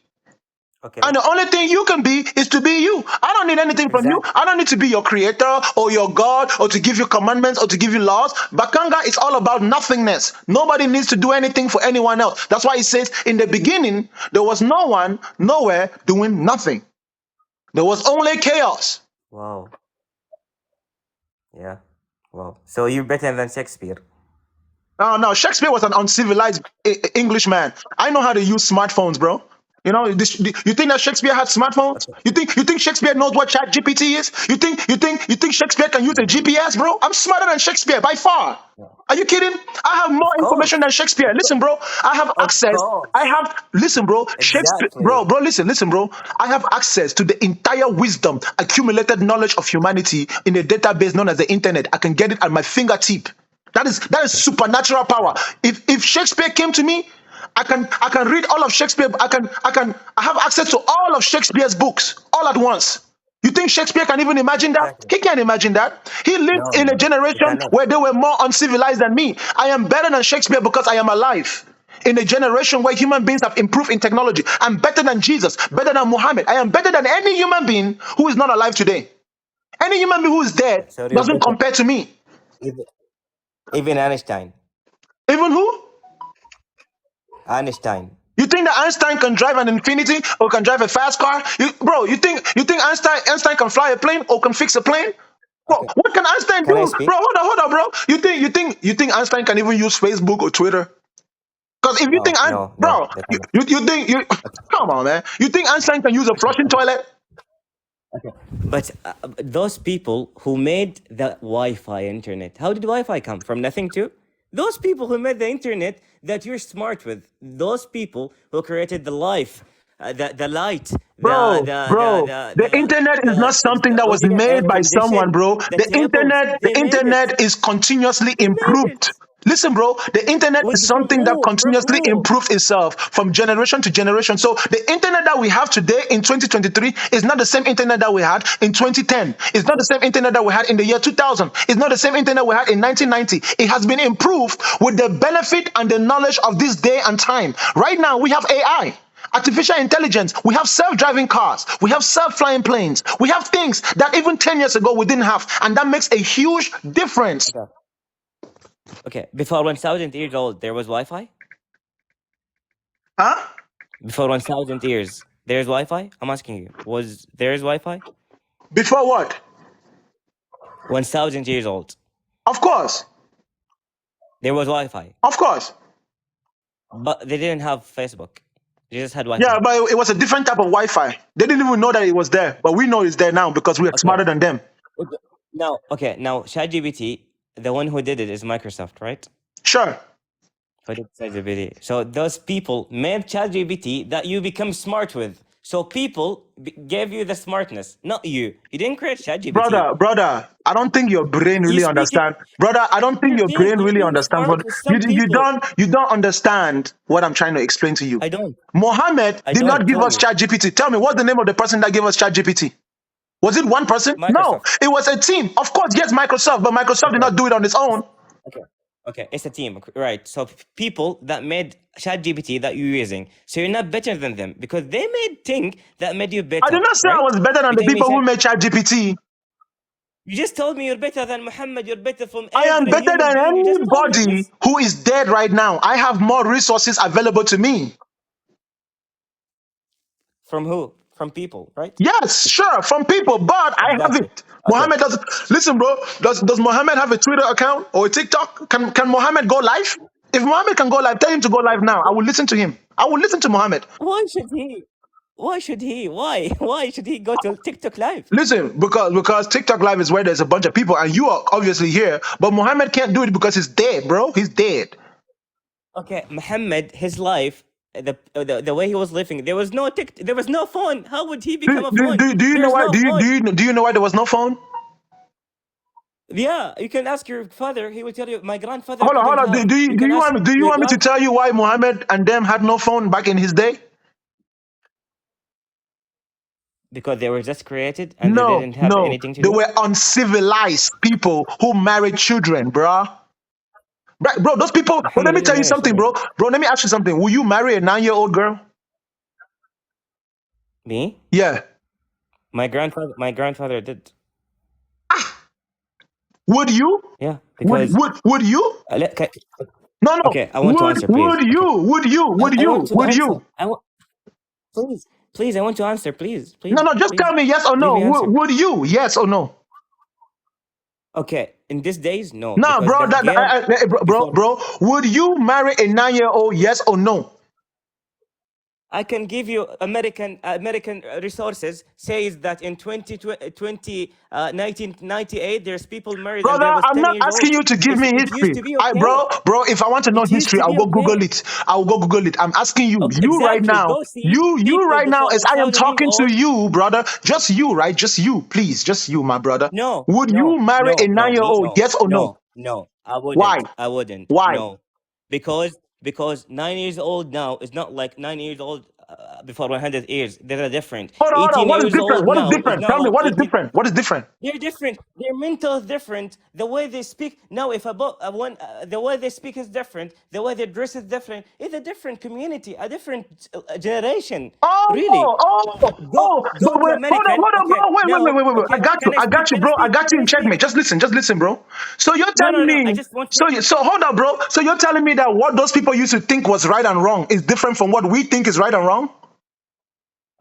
Speaker 5: Okay.
Speaker 1: And the only thing you can be is to be you. I don't need anything from you.
Speaker 5: Exactly.
Speaker 1: I don't need to be your creator or your God or to give you commandments or to give you laws. Bakanga is all about nothingness. Nobody needs to do anything for anyone else. That's why it says in the beginning, there was no one, nowhere doing nothing. There was only chaos.
Speaker 5: Wow. Yeah. Wow. So you're better than Shakespeare.
Speaker 1: Oh, no, Shakespeare was an uncivilized Englishman. I know how to use smartphones, bro. You know, you think that Shakespeare had smartphones?
Speaker 5: Okay.
Speaker 1: You think Shakespeare knows what Chat GPT is? You think Shakespeare can use a GPS, bro? I'm smarter than Shakespeare by far. Are you kidding? I have more
Speaker 5: Of course.
Speaker 1: information than Shakespeare. Listen, bro, I have
Speaker 5: Of
Speaker 1: access.
Speaker 5: course.
Speaker 1: Listen, bro, Shakespeare,
Speaker 5: Exactly.
Speaker 1: listen, bro. I have access to the entire wisdom, accumulated knowledge of humanity in a database known as the internet. I can get it at my fingertip. That is supernatural power. If Shakespeare came to me, I can read all of Shakespeare. I have access to all of Shakespeare's books all at once. You think Shakespeare can even imagine that?
Speaker 5: Exactly.
Speaker 1: He can't imagine that. He lived in a
Speaker 5: No. You
Speaker 1: generation
Speaker 5: cannot.
Speaker 1: where they were more uncivilized than me. I am better than Shakespeare because I am alive. In a generation where human beings have improved in technology, I'm better than Jesus, better than Muhammad. I am better than any human being who is not alive today. Any human being who is dead
Speaker 5: So you're
Speaker 1: doesn't
Speaker 5: better.
Speaker 1: compare to me.
Speaker 5: Even Einstein.
Speaker 1: Even who?
Speaker 5: Einstein.
Speaker 1: You think that Einstein can drive an Infinity or can drive a fast car? You think Einstein can fly a plane or can fix a plane? Bro,
Speaker 5: Okay.
Speaker 1: what can Einstein
Speaker 5: Can I
Speaker 1: do?
Speaker 5: speak?
Speaker 1: Bro, hold on, bro. You think Einstein can even use Facebook or Twitter? Because if you think
Speaker 5: No.
Speaker 1: bro,
Speaker 5: They cannot.
Speaker 1: you think you come on, man. You think Einstein can use a flushing toilet?
Speaker 5: But those people who made the Wi-Fi internet, how did Wi-Fi come from? Nothing too? Those people who made the internet that you're smart with, those people who created the life, the light,
Speaker 1: Bro, the internet is not something that was
Speaker 5: audio air
Speaker 1: made by someone,
Speaker 5: condition,
Speaker 1: bro.
Speaker 5: the
Speaker 1: The
Speaker 5: tables, they made it.
Speaker 1: internet is continuously
Speaker 5: They made
Speaker 1: improved.
Speaker 5: it
Speaker 1: Listen, bro, the internet is
Speaker 5: from
Speaker 1: something that
Speaker 5: who? From
Speaker 1: continuously
Speaker 5: who?
Speaker 1: improves itself from generation to generation. So the internet that we have today in 2023 is not the same internet that we had in 2010. It's not the same internet that we had in the year 2000. It's not the same internet we had in 1990. It has been improved with the benefit and the knowledge of this day and time. Right now, we have AI. Artificial intelligence, we have self-driving cars, we have self-flying planes, we have things that even 10 years ago we didn't have, and that makes a huge difference.
Speaker 5: Okay, before 1,000 years old, there was Wi-Fi?
Speaker 1: Huh?
Speaker 5: Before 1,000 years, there's Wi-Fi? I'm asking you, there's Wi-Fi?
Speaker 1: Before what?
Speaker 5: 1,000 years old,
Speaker 1: Of course.
Speaker 5: there was Wi-Fi,
Speaker 1: Of course.
Speaker 5: but they didn't have Facebook. They just had
Speaker 1: Yeah,
Speaker 5: Wi-Fi.
Speaker 1: but it was a different type of Wi-Fi. They didn't even know that it was there, but we know it's there now because we are
Speaker 5: Okay.
Speaker 1: smarter than them.
Speaker 5: Now ChatGPT, the one who did it is Microsoft, right?
Speaker 1: Sure.
Speaker 5: Put it ChatGPT. So those people made ChatGPT that you become smart with. So people gave you the smartness, not you. You didn't create ChatGPT.
Speaker 1: Brother, I don't think your brain
Speaker 5: You
Speaker 1: really
Speaker 5: speak it.
Speaker 1: understand. Brother, I don't think your brain
Speaker 5: You're
Speaker 1: really
Speaker 5: being
Speaker 1: understands
Speaker 5: smart
Speaker 1: what
Speaker 5: with some
Speaker 1: you
Speaker 5: people.
Speaker 1: don't understand what I'm trying to explain to you.
Speaker 5: I don't.
Speaker 1: Mohammed
Speaker 5: I
Speaker 1: did not
Speaker 5: don't.
Speaker 1: give
Speaker 5: Tell
Speaker 1: us
Speaker 5: me.
Speaker 1: ChatGPT. Tell me, what's the name of the person that gave us ChatGPT? Was it one person? No,
Speaker 5: Microsoft.
Speaker 1: it was a team. Of course, yes, Microsoft, but Microsoft did
Speaker 5: Okay.
Speaker 1: not do it on its own.
Speaker 5: Okay. Okay. It's a team, right? So people that made ChatGPT that you're using, so you're not better than them because they made thing that made you
Speaker 1: I did
Speaker 5: better,
Speaker 1: not say I
Speaker 5: right?
Speaker 1: was better than
Speaker 5: You
Speaker 1: the
Speaker 5: think me
Speaker 1: people who
Speaker 5: Chat?
Speaker 1: made ChatGPT.
Speaker 5: You just told me you're better than Muhammad. You're better from
Speaker 1: I am
Speaker 5: every
Speaker 1: better
Speaker 5: human
Speaker 1: than
Speaker 5: being. You just told me
Speaker 1: anybody
Speaker 5: this.
Speaker 1: who is dead right now. I have more resources available to me.
Speaker 5: From who? From people, right?
Speaker 1: Yes, sure, from people, but I have
Speaker 5: Exactly.
Speaker 1: it.
Speaker 5: Okay.
Speaker 1: Mohammed doesn't. Listen, bro. Does Mohammed have a Twitter account or a TikTok? Can Mohammed go live? If Mohammed can go live, tell him to go live now. I will listen to him. I will listen to Mohammed.
Speaker 5: Why should he? Why should he? Why? Why should he go to TikTok live?
Speaker 1: Listen, because TikTok live is where there's a bunch of people, and you are obviously here. But Mohammed can't do it because he's dead, bro. He's dead.
Speaker 5: Okay, Muhammad, his life, the way he was living, there was no there was no phone. How would he become a phone?
Speaker 1: Do you know
Speaker 5: There's
Speaker 1: why?
Speaker 5: no phone.
Speaker 1: Do you know why there was no phone?
Speaker 5: Yeah, you can ask your father. He will tell you. My grandfather couldn't
Speaker 1: Hold on.
Speaker 5: have. You
Speaker 1: Do
Speaker 5: can
Speaker 1: you
Speaker 5: ask
Speaker 1: want do you
Speaker 5: your
Speaker 1: want me to
Speaker 5: grand.
Speaker 1: tell you why Mohammed and them had no phone back in his day?
Speaker 5: Because they were just created and they
Speaker 1: No,
Speaker 5: didn't have
Speaker 1: no.
Speaker 5: anything to
Speaker 1: They
Speaker 5: do.
Speaker 1: were uncivilized people who married children, bruh. Right, bro, those people, but let
Speaker 5: Muhammad
Speaker 1: me
Speaker 5: didn't
Speaker 1: tell you
Speaker 5: marry
Speaker 1: something,
Speaker 5: children.
Speaker 1: bro. Bro, let me ask you something. Will you marry a 9-year-old girl?
Speaker 5: Me?
Speaker 1: Yeah.
Speaker 5: My grandfather did.
Speaker 1: Would you?
Speaker 5: Yeah, because
Speaker 1: Would you?
Speaker 5: okay,
Speaker 1: No.
Speaker 5: okay, I want to answer, please.
Speaker 1: Would
Speaker 5: Okay,
Speaker 1: you?
Speaker 5: I want to
Speaker 1: Would
Speaker 5: answer.
Speaker 1: you?
Speaker 5: Please, I want to answer. Please,
Speaker 1: No,
Speaker 5: please,
Speaker 1: no, just
Speaker 5: please,
Speaker 1: tell me yes or
Speaker 5: leave
Speaker 1: no.
Speaker 5: me answer.
Speaker 1: Would you? Yes or no?
Speaker 5: Okay, in these days, no,
Speaker 1: Nah,
Speaker 5: because
Speaker 1: bro,
Speaker 5: the girl before
Speaker 1: would you marry a 9-year-old? Yes or no?
Speaker 5: I can give you American resources says that in 1998 there's people married and
Speaker 1: Brother,
Speaker 5: there was
Speaker 1: I'm
Speaker 5: 10
Speaker 1: not
Speaker 5: years
Speaker 1: asking
Speaker 5: old.
Speaker 1: you to give me
Speaker 5: It used
Speaker 1: history.
Speaker 5: to be okay.
Speaker 1: Bro, if I want to know
Speaker 5: It used
Speaker 1: history,
Speaker 5: to
Speaker 1: I'll
Speaker 5: be
Speaker 1: go Google
Speaker 5: okay.
Speaker 1: it. I'll go Google it. I'm asking you,
Speaker 5: Okay,
Speaker 1: you right
Speaker 5: exactly.
Speaker 1: now,
Speaker 5: Go see
Speaker 1: you
Speaker 5: people
Speaker 1: right now,
Speaker 5: before
Speaker 1: as I am
Speaker 5: 1,000 years
Speaker 1: talking to
Speaker 5: old.
Speaker 1: you, brother, just you, right? Just you, please, just you, my brother.
Speaker 5: No,
Speaker 1: Would
Speaker 5: no,
Speaker 1: you marry a
Speaker 5: no, no, me,
Speaker 1: 9-year-old?
Speaker 5: no,
Speaker 1: Yes or no?
Speaker 5: no, no. I
Speaker 1: Why?
Speaker 5: wouldn't. I wouldn't.
Speaker 1: Why?
Speaker 5: No, because 9 years old now is not like 9 years old before 100 years. They're different.
Speaker 1: Hold
Speaker 5: 18
Speaker 1: on. What is
Speaker 5: years
Speaker 1: different?
Speaker 5: old
Speaker 1: What is
Speaker 5: now is
Speaker 1: different?
Speaker 5: not
Speaker 1: Tell me
Speaker 5: like
Speaker 1: what is
Speaker 5: 18.
Speaker 1: different? What is different?
Speaker 5: They're different. Their mental is different. The way they speak now, if the way they speak is different. The way they dress is different. It's a different community, a different generation. Really, go
Speaker 1: But
Speaker 5: to
Speaker 1: wait,
Speaker 5: American.
Speaker 1: hold on, bro.
Speaker 5: Okay, now,
Speaker 1: Wait.
Speaker 5: okay,
Speaker 1: I got you,
Speaker 5: Can I
Speaker 1: bro. I
Speaker 5: speak?
Speaker 1: got
Speaker 5: Can
Speaker 1: you
Speaker 5: I
Speaker 1: in
Speaker 5: speak?
Speaker 1: checkmate. Just listen, bro. So you're
Speaker 5: No, no,
Speaker 1: telling
Speaker 5: no. I
Speaker 1: me,
Speaker 5: just want to.
Speaker 1: so hold on, bro. So you're telling me that what those people used to think was right and wrong is different from what we think is right and wrong?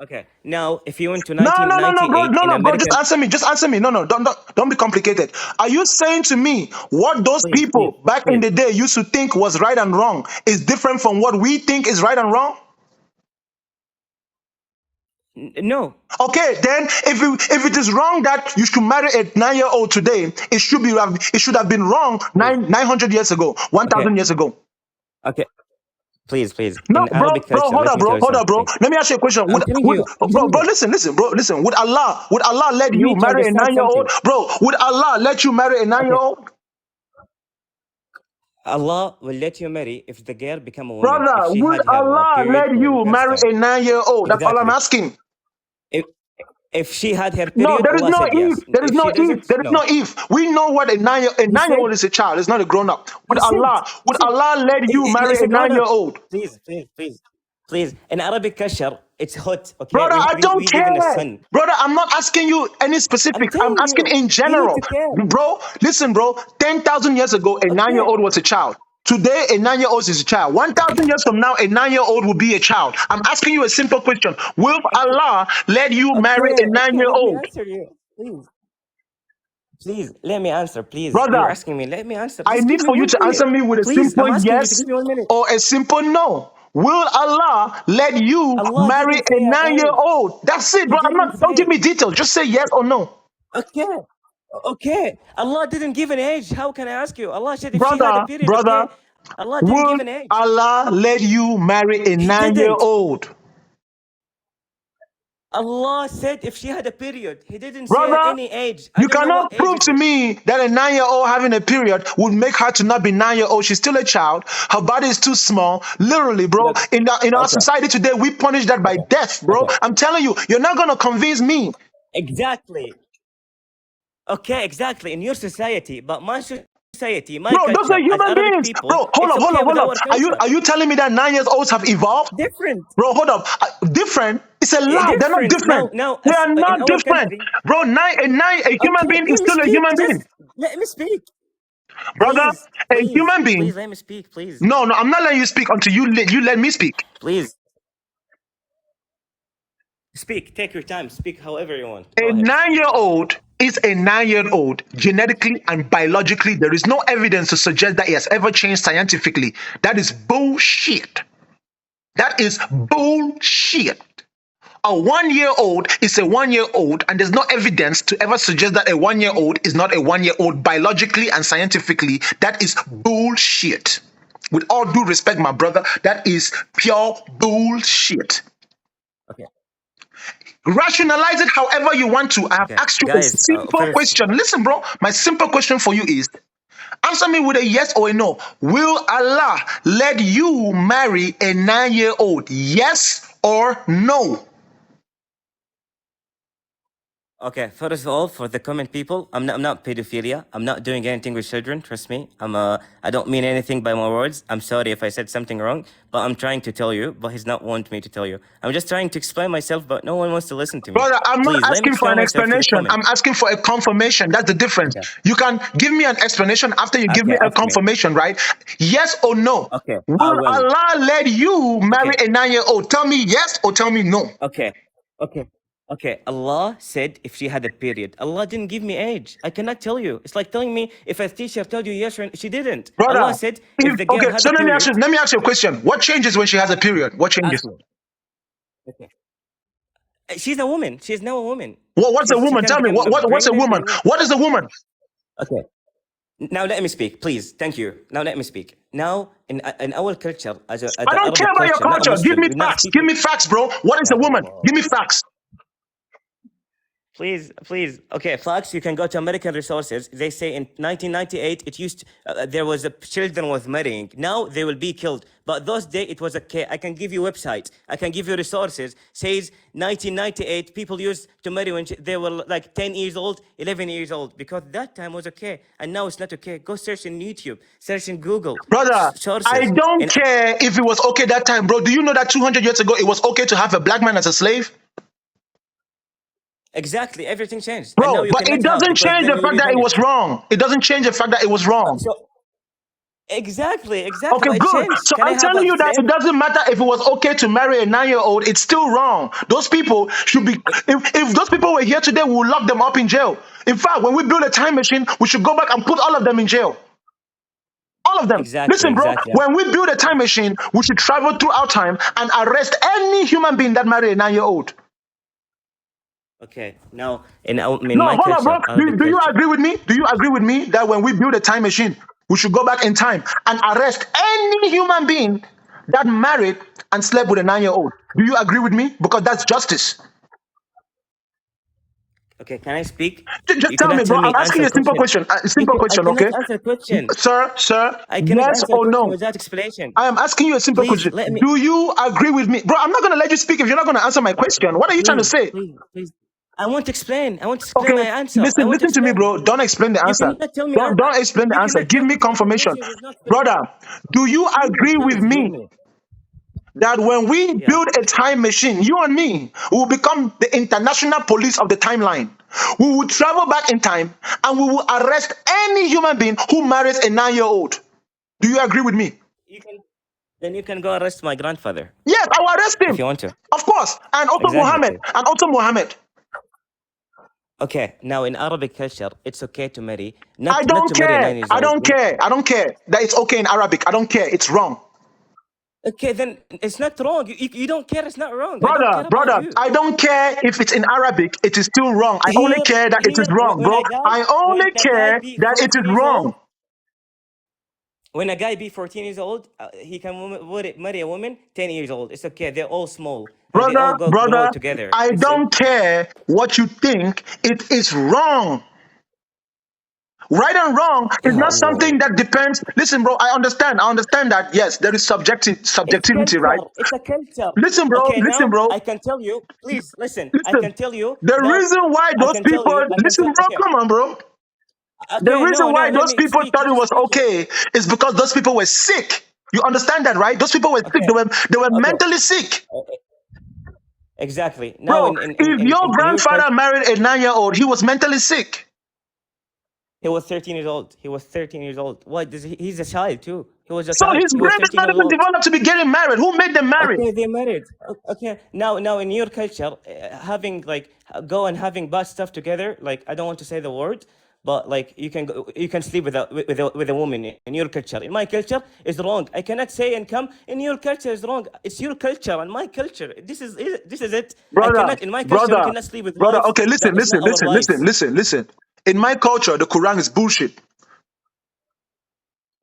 Speaker 5: Okay, now if you went to
Speaker 1: No,
Speaker 5: 1998 in
Speaker 1: bro. Just
Speaker 5: American,
Speaker 1: answer me. Just answer me. No. Don't be complicated. Are you saying to me what those
Speaker 5: please,
Speaker 1: people back in
Speaker 5: please.
Speaker 1: the day used to think was right and wrong is different from what we think is right and wrong?
Speaker 5: No.
Speaker 1: Okay, then if it is wrong that you should marry a 9-year-old today, it should have been wrong
Speaker 5: Please.
Speaker 1: 900 years ago,
Speaker 5: Okay.
Speaker 1: 1,000 years ago.
Speaker 5: Okay. Please.
Speaker 1: No,
Speaker 5: In Arabic culture,
Speaker 1: hold
Speaker 5: let
Speaker 1: on,
Speaker 5: me tell you
Speaker 1: bro.
Speaker 5: something.
Speaker 1: Let me ask you a question.
Speaker 5: I'm telling you.
Speaker 1: Bro, listen, bro, listen. Would Allah let
Speaker 5: You
Speaker 1: you
Speaker 5: need to
Speaker 1: marry a
Speaker 5: understand
Speaker 1: 9-year-old?
Speaker 5: something.
Speaker 1: Bro, would Allah let you marry a
Speaker 5: Okay.
Speaker 1: 9-year-old?
Speaker 5: Allah will let you marry if the girl become a woman, if
Speaker 1: Brother,
Speaker 5: she
Speaker 1: would
Speaker 5: had her
Speaker 1: Allah
Speaker 5: period
Speaker 1: let
Speaker 5: for the
Speaker 1: you
Speaker 5: first
Speaker 1: marry
Speaker 5: time.
Speaker 1: a 9-year-old? That's all I'm
Speaker 5: Exactly.
Speaker 1: asking.
Speaker 5: If if she had her
Speaker 1: No,
Speaker 5: period,
Speaker 1: there is
Speaker 5: Allah
Speaker 1: no
Speaker 5: said
Speaker 1: if.
Speaker 5: yes.
Speaker 1: There is
Speaker 5: If
Speaker 1: no
Speaker 5: she
Speaker 1: if.
Speaker 5: doesn't,
Speaker 1: There is no
Speaker 5: no.
Speaker 1: if. We know what a
Speaker 5: He said.
Speaker 1: nine-year-old is a child. It's not a grown-up.
Speaker 5: He said. He
Speaker 1: Would
Speaker 5: said.
Speaker 1: Allah let you marry
Speaker 5: It's
Speaker 1: a
Speaker 5: a grown up.
Speaker 1: 9-year-old?
Speaker 5: Please. In Arabic culture, it's hot. Okay,
Speaker 1: Brother, I don't
Speaker 5: we live in the
Speaker 1: care.
Speaker 5: sun.
Speaker 1: Brother, I'm not asking you any
Speaker 5: I'm
Speaker 1: specifics. I'm
Speaker 5: telling
Speaker 1: asking
Speaker 5: you,
Speaker 1: in
Speaker 5: you need
Speaker 1: general.
Speaker 5: to care.
Speaker 1: Bro, listen, bro. 10,000 years ago, a
Speaker 5: Okay.
Speaker 1: 9-year-old was a child. Today, a 9-year-old is a child. 1,000 years from now, a 9-year-old will be a child. I'm asking you a simple question. Will Allah let you marry a
Speaker 5: Okay. Let me
Speaker 1: 9-year-old?
Speaker 5: answer you, please. Let me answer, please. You're
Speaker 1: Brother,
Speaker 5: asking me. Let me answer.
Speaker 1: I
Speaker 5: Just give
Speaker 1: need
Speaker 5: me
Speaker 1: for you
Speaker 5: one
Speaker 1: to
Speaker 5: minute,
Speaker 1: answer me with a
Speaker 5: please.
Speaker 1: simple
Speaker 5: I'm asking you to
Speaker 1: yes
Speaker 5: give me 1 minute.
Speaker 1: or a simple no. Will Allah let you
Speaker 5: Allah
Speaker 1: marry
Speaker 5: didn't
Speaker 1: a
Speaker 5: say an age.
Speaker 1: 9-year-old? That's it,
Speaker 5: He
Speaker 1: bro.
Speaker 5: didn't
Speaker 1: Don't give
Speaker 5: say.
Speaker 1: me details. Just say yes or no.
Speaker 5: Okay. Allah didn't give an age. How can I ask you? Allah said if she had a
Speaker 1: Brother,
Speaker 5: period, okay. Allah didn't give
Speaker 1: Would
Speaker 5: an age.
Speaker 1: Allah let you marry a
Speaker 5: He
Speaker 1: 9-year
Speaker 5: didn't.
Speaker 1: old?
Speaker 5: Allah said if she had a period. He didn't say
Speaker 1: Brother,
Speaker 5: any age. I
Speaker 1: you
Speaker 5: don't know
Speaker 1: cannot
Speaker 5: what age
Speaker 1: prove
Speaker 5: is
Speaker 1: to
Speaker 5: it.
Speaker 1: me that a 9-year old having a period would make her to not be 9-year old. She's still a child. Her body is too small. Literally, bro.
Speaker 5: Look,
Speaker 1: In our
Speaker 5: okay,
Speaker 1: society today, we punish that by
Speaker 5: okay,
Speaker 1: death, bro.
Speaker 5: okay.
Speaker 1: I'm telling you, you're not gonna convince me.
Speaker 5: Exactly. Okay, exactly. In your society, but my society, my
Speaker 1: Bro, those are
Speaker 5: culture, as
Speaker 1: human
Speaker 5: Arabic
Speaker 1: beings.
Speaker 5: people,
Speaker 1: Bro, hold
Speaker 5: it's
Speaker 1: up, hold
Speaker 5: okay
Speaker 1: up,
Speaker 5: with
Speaker 1: hold up.
Speaker 5: our
Speaker 1: Are you
Speaker 5: culture.
Speaker 1: are you telling me that 9 years olds have evolved?
Speaker 5: Different.
Speaker 1: Bro, hold up. Different? It's a lie. They're not
Speaker 5: Different.
Speaker 1: different.
Speaker 5: Now,
Speaker 1: They
Speaker 5: as
Speaker 1: are
Speaker 5: in
Speaker 1: not
Speaker 5: our
Speaker 1: different.
Speaker 5: country,
Speaker 1: Bro, a human
Speaker 5: okay,
Speaker 1: being is
Speaker 5: let me
Speaker 1: still a
Speaker 5: speak.
Speaker 1: human being.
Speaker 5: Just let me speak.
Speaker 1: Brother,
Speaker 5: Please,
Speaker 1: a
Speaker 5: please,
Speaker 1: human being.
Speaker 5: please let me speak, please.
Speaker 1: No, no, I'm not letting you speak until you let me speak.
Speaker 5: Please. Speak. Take your time. Speak however you want.
Speaker 1: A
Speaker 5: Go ahead.
Speaker 1: 9-year old is a 9-year old genetically and biologically. There is no evidence to suggest that he has ever changed scientifically. That is bullshit. That is bullshit. A 1-year old is a 1-year old, and there's no evidence to ever suggest that a 1-year old is not a 1-year old biologically and scientifically. That is bullshit. With all due respect, my brother, that is pure bullshit.
Speaker 5: Okay.
Speaker 1: Rationalize it however you want to. I have
Speaker 5: Okay.
Speaker 1: asked you a
Speaker 5: Guys,
Speaker 1: simple
Speaker 5: first,
Speaker 1: question. Listen, bro, my simple question for you is answer me with a yes or a no. Will Allah let you marry a 9-year old? Yes or no?
Speaker 5: okay, first of all, for the common people, I'm not pedophilia. I'm not doing anything with children. Trust me. I don't mean anything by my words. I'm sorry if I said something wrong, but I'm trying to tell you. But he's not want me to tell you. I'm just trying to explain myself, but no one wants to listen to me.
Speaker 1: Brother, I'm not
Speaker 5: Please let me
Speaker 1: asking for
Speaker 5: explain
Speaker 1: an
Speaker 5: myself to the
Speaker 1: explanation.
Speaker 5: comment.
Speaker 1: I'm asking for a confirmation. That's the difference.
Speaker 5: Okay.
Speaker 1: You can give me an explanation after you give
Speaker 5: Okay.
Speaker 1: me a
Speaker 5: Ask me.
Speaker 1: confirmation, right? Yes or no?
Speaker 5: Okay. I
Speaker 1: Will
Speaker 5: will.
Speaker 1: Allah let you marry
Speaker 5: Okay.
Speaker 1: a 9-year old? Tell me yes or tell me no.
Speaker 5: Okay. Okay. Okay. Allah said if she had a period. Allah didn't give me age. I cannot tell you. It's like telling me if a teacher told you yes or she didn't. Allah
Speaker 1: Brother,
Speaker 5: said if the girl
Speaker 1: okay,
Speaker 5: had
Speaker 1: so
Speaker 5: a period,
Speaker 1: let me ask you a question. What changes when she has a period? What changes?
Speaker 5: ask me. Okay. She's a woman. She's now a woman.
Speaker 1: What's a
Speaker 5: She
Speaker 1: woman?
Speaker 5: can
Speaker 1: Tell me,
Speaker 5: become
Speaker 1: what's a
Speaker 5: pregnant
Speaker 1: woman?
Speaker 5: and what?
Speaker 1: What is a woman?
Speaker 5: Okay. Now let me speak, please. Thank you. Now let me speak. Now in our culture, as
Speaker 1: I
Speaker 5: the
Speaker 1: don't care
Speaker 5: Arabic
Speaker 1: about your
Speaker 5: culture, not a
Speaker 1: culture. Give
Speaker 5: Muslim,
Speaker 1: me
Speaker 5: we're not
Speaker 1: facts. Give
Speaker 5: speaking.
Speaker 1: me facts, bro. What is
Speaker 5: Ya
Speaker 1: a woman? Give me
Speaker 5: Allah.
Speaker 1: facts.
Speaker 5: Please, please. Okay, facts. You can go to American Resources. They say in 1998 it used there was a children was marrying. Now they will be killed. But those days it was okay. I can give you websites. I can give you resources. Says 1998 people used to marry when they were like 10 years old, 11 years old because that time was okay and now it's not okay. Go search in YouTube, search in Google
Speaker 1: Brother, I
Speaker 5: sources.
Speaker 1: don't
Speaker 5: And
Speaker 1: care if it was okay that time, bro. Do you know that 200 years ago it was okay to have a black man as a slave?
Speaker 5: exactly everything changed and now
Speaker 1: Bro,
Speaker 5: you
Speaker 1: but it
Speaker 5: cannot have
Speaker 1: doesn't
Speaker 5: because
Speaker 1: change
Speaker 5: then
Speaker 1: the
Speaker 5: you will
Speaker 1: fact
Speaker 5: be
Speaker 1: that it was
Speaker 5: punished.
Speaker 1: wrong. It doesn't change the fact that it was wrong.
Speaker 5: So exactly,
Speaker 1: Okay,
Speaker 5: but it
Speaker 1: good.
Speaker 5: changed.
Speaker 1: So
Speaker 5: Can I
Speaker 1: I'm
Speaker 5: have
Speaker 1: telling
Speaker 5: a
Speaker 1: you that
Speaker 5: slave?
Speaker 1: it doesn't matter if it was okay to marry a 9-year old, it's still wrong. Those people should be, if those people were here today, we would lock them up in jail. In fact, when we build a time machine, we should go back and put all of them in jail. All of them.
Speaker 5: Exactly,
Speaker 1: Listen, bro,
Speaker 5: exactly.
Speaker 1: when we build a time machine, we should travel throughout time and arrest any human being that marry a 9-year old.
Speaker 5: Okay, now in
Speaker 1: No,
Speaker 5: my
Speaker 1: hold on, bro.
Speaker 5: culture, Arabic
Speaker 1: Do you
Speaker 5: culture,
Speaker 1: agree with me? Do you agree with me that when we build a time machine, we should go back in time and arrest any human being that married and slept with a 9-year old? Do you agree with me? Because that's justice.
Speaker 5: okay, can I speak?
Speaker 1: Just
Speaker 5: You
Speaker 1: tell me,
Speaker 5: cannot
Speaker 1: bro.
Speaker 5: tell
Speaker 1: I'm
Speaker 5: me
Speaker 1: asking
Speaker 5: answer
Speaker 1: you a simple
Speaker 5: question.
Speaker 1: question. A
Speaker 5: You
Speaker 1: simple
Speaker 5: I
Speaker 1: question,
Speaker 5: cannot
Speaker 1: okay?
Speaker 5: answer question.
Speaker 1: Sir,
Speaker 5: I cannot
Speaker 1: yes
Speaker 5: answer a
Speaker 1: or
Speaker 5: question
Speaker 1: no?
Speaker 5: without explanation.
Speaker 1: I am asking you a simple
Speaker 5: Please
Speaker 1: question.
Speaker 5: let me.
Speaker 1: Do you agree with me? Bro, I'm not going to let you speak if you're not going to answer my question. What are you trying to
Speaker 5: Please,
Speaker 1: say?
Speaker 5: please, please. I want to explain. I want to explain
Speaker 1: Okay,
Speaker 5: my answer. I
Speaker 1: listen,
Speaker 5: want to
Speaker 1: listen to me,
Speaker 5: explain.
Speaker 1: bro. Don't explain the
Speaker 5: You
Speaker 1: answer.
Speaker 5: cannot tell me.
Speaker 1: Don't explain the
Speaker 5: You
Speaker 1: answer.
Speaker 5: cannot
Speaker 1: Give
Speaker 5: tell
Speaker 1: me
Speaker 5: me this
Speaker 1: confirmation.
Speaker 5: information is not
Speaker 1: Brother,
Speaker 5: correct.
Speaker 1: do you
Speaker 5: Hear me,
Speaker 1: agree with
Speaker 5: please. Hear
Speaker 1: me
Speaker 5: me.
Speaker 1: that when we
Speaker 5: Yeah.
Speaker 1: build a time machine, you and me will become the international police of the timeline? We will travel back in time and we will arrest any human being who marries a 9-year old. Do you agree with me?
Speaker 5: You can. Then you can go arrest my grandfather
Speaker 1: Yes, I will arrest
Speaker 5: if
Speaker 1: him.
Speaker 5: you want to.
Speaker 1: Of course. And also Muhammad.
Speaker 5: Exactly.
Speaker 1: And also Muhammad.
Speaker 5: Okay. Now in Arabic culture, it's okay to marry
Speaker 1: I
Speaker 5: not
Speaker 1: don't
Speaker 5: to marry a
Speaker 1: care.
Speaker 5: 9 years
Speaker 1: I
Speaker 5: old.
Speaker 1: don't care. I don't care that it's okay in Arabic. I don't care. It's wrong.
Speaker 5: Okay, then it's not wrong. You don't care. It's not wrong. I don't
Speaker 1: Brother,
Speaker 5: care about
Speaker 1: brother,
Speaker 5: you.
Speaker 1: I don't care if it's in Arabic, it is still wrong. I only
Speaker 5: Here,
Speaker 1: care that it is wrong,
Speaker 5: when
Speaker 1: bro.
Speaker 5: I die,
Speaker 1: I
Speaker 5: when
Speaker 1: only
Speaker 5: the guy
Speaker 1: care
Speaker 5: be
Speaker 1: that it
Speaker 5: 40
Speaker 1: is
Speaker 5: years
Speaker 1: wrong.
Speaker 5: old, When a guy be 14 years old, he can marry a woman 10 years old. It's okay. They're all small and they all grow
Speaker 1: Brother,
Speaker 5: together.
Speaker 1: I
Speaker 5: It's
Speaker 1: don't care what you think. It is wrong. Right and wrong is
Speaker 5: Ya
Speaker 1: not
Speaker 5: Allah.
Speaker 1: something that depends. Listen, bro, I understand. I understand that. Yes, there is
Speaker 5: It's
Speaker 1: subjectivity, right?
Speaker 5: culture. It's a culture.
Speaker 1: Listen, bro.
Speaker 5: Okay,
Speaker 1: Listen,
Speaker 5: now
Speaker 1: bro.
Speaker 5: I can tell you. Please listen. I
Speaker 1: Listen.
Speaker 5: can tell you
Speaker 1: The
Speaker 5: now.
Speaker 1: reason why
Speaker 5: I
Speaker 1: those
Speaker 5: can tell
Speaker 1: people,
Speaker 5: you. I can
Speaker 1: listen,
Speaker 5: tell.
Speaker 1: bro,
Speaker 5: Okay.
Speaker 1: come on, bro. The
Speaker 5: Okay.
Speaker 1: reason
Speaker 5: No.
Speaker 1: why
Speaker 5: Let
Speaker 1: those
Speaker 5: me
Speaker 1: people
Speaker 5: speak.
Speaker 1: thought it
Speaker 5: You're
Speaker 1: was
Speaker 5: speaking.
Speaker 1: okay is because those people were sick. You understand that, right? Those people were sick.
Speaker 5: Okay.
Speaker 1: They were
Speaker 5: Okay.
Speaker 1: mentally sick.
Speaker 5: Exactly. Now
Speaker 1: Bro, if your
Speaker 5: in your
Speaker 1: grandfather
Speaker 5: culture,
Speaker 1: married a 9-year-old, he was mentally sick.
Speaker 5: he was 13 years old. He was 13 years old. What? He's a child too. He was a
Speaker 1: So
Speaker 5: child.
Speaker 1: his
Speaker 5: He was
Speaker 1: brain is
Speaker 5: 13
Speaker 1: not
Speaker 5: years
Speaker 1: even
Speaker 5: old.
Speaker 1: developed to be getting married. Who made them marry?
Speaker 5: Okay, they married. Okay, now in your culture, having like go and having bad stuff together, like I don't want to say the word, but like you can sleep with a woman in your culture. In my culture, is wrong. I cannot say and come in your culture is wrong. It's your culture and my culture. This is it. I
Speaker 1: Brother,
Speaker 5: cannot in my culture we
Speaker 1: brother,
Speaker 5: cannot sleep with
Speaker 1: brother.
Speaker 5: wives
Speaker 1: Okay,
Speaker 5: that is not our wives.
Speaker 1: listen. In my culture, the Quran is bullshit.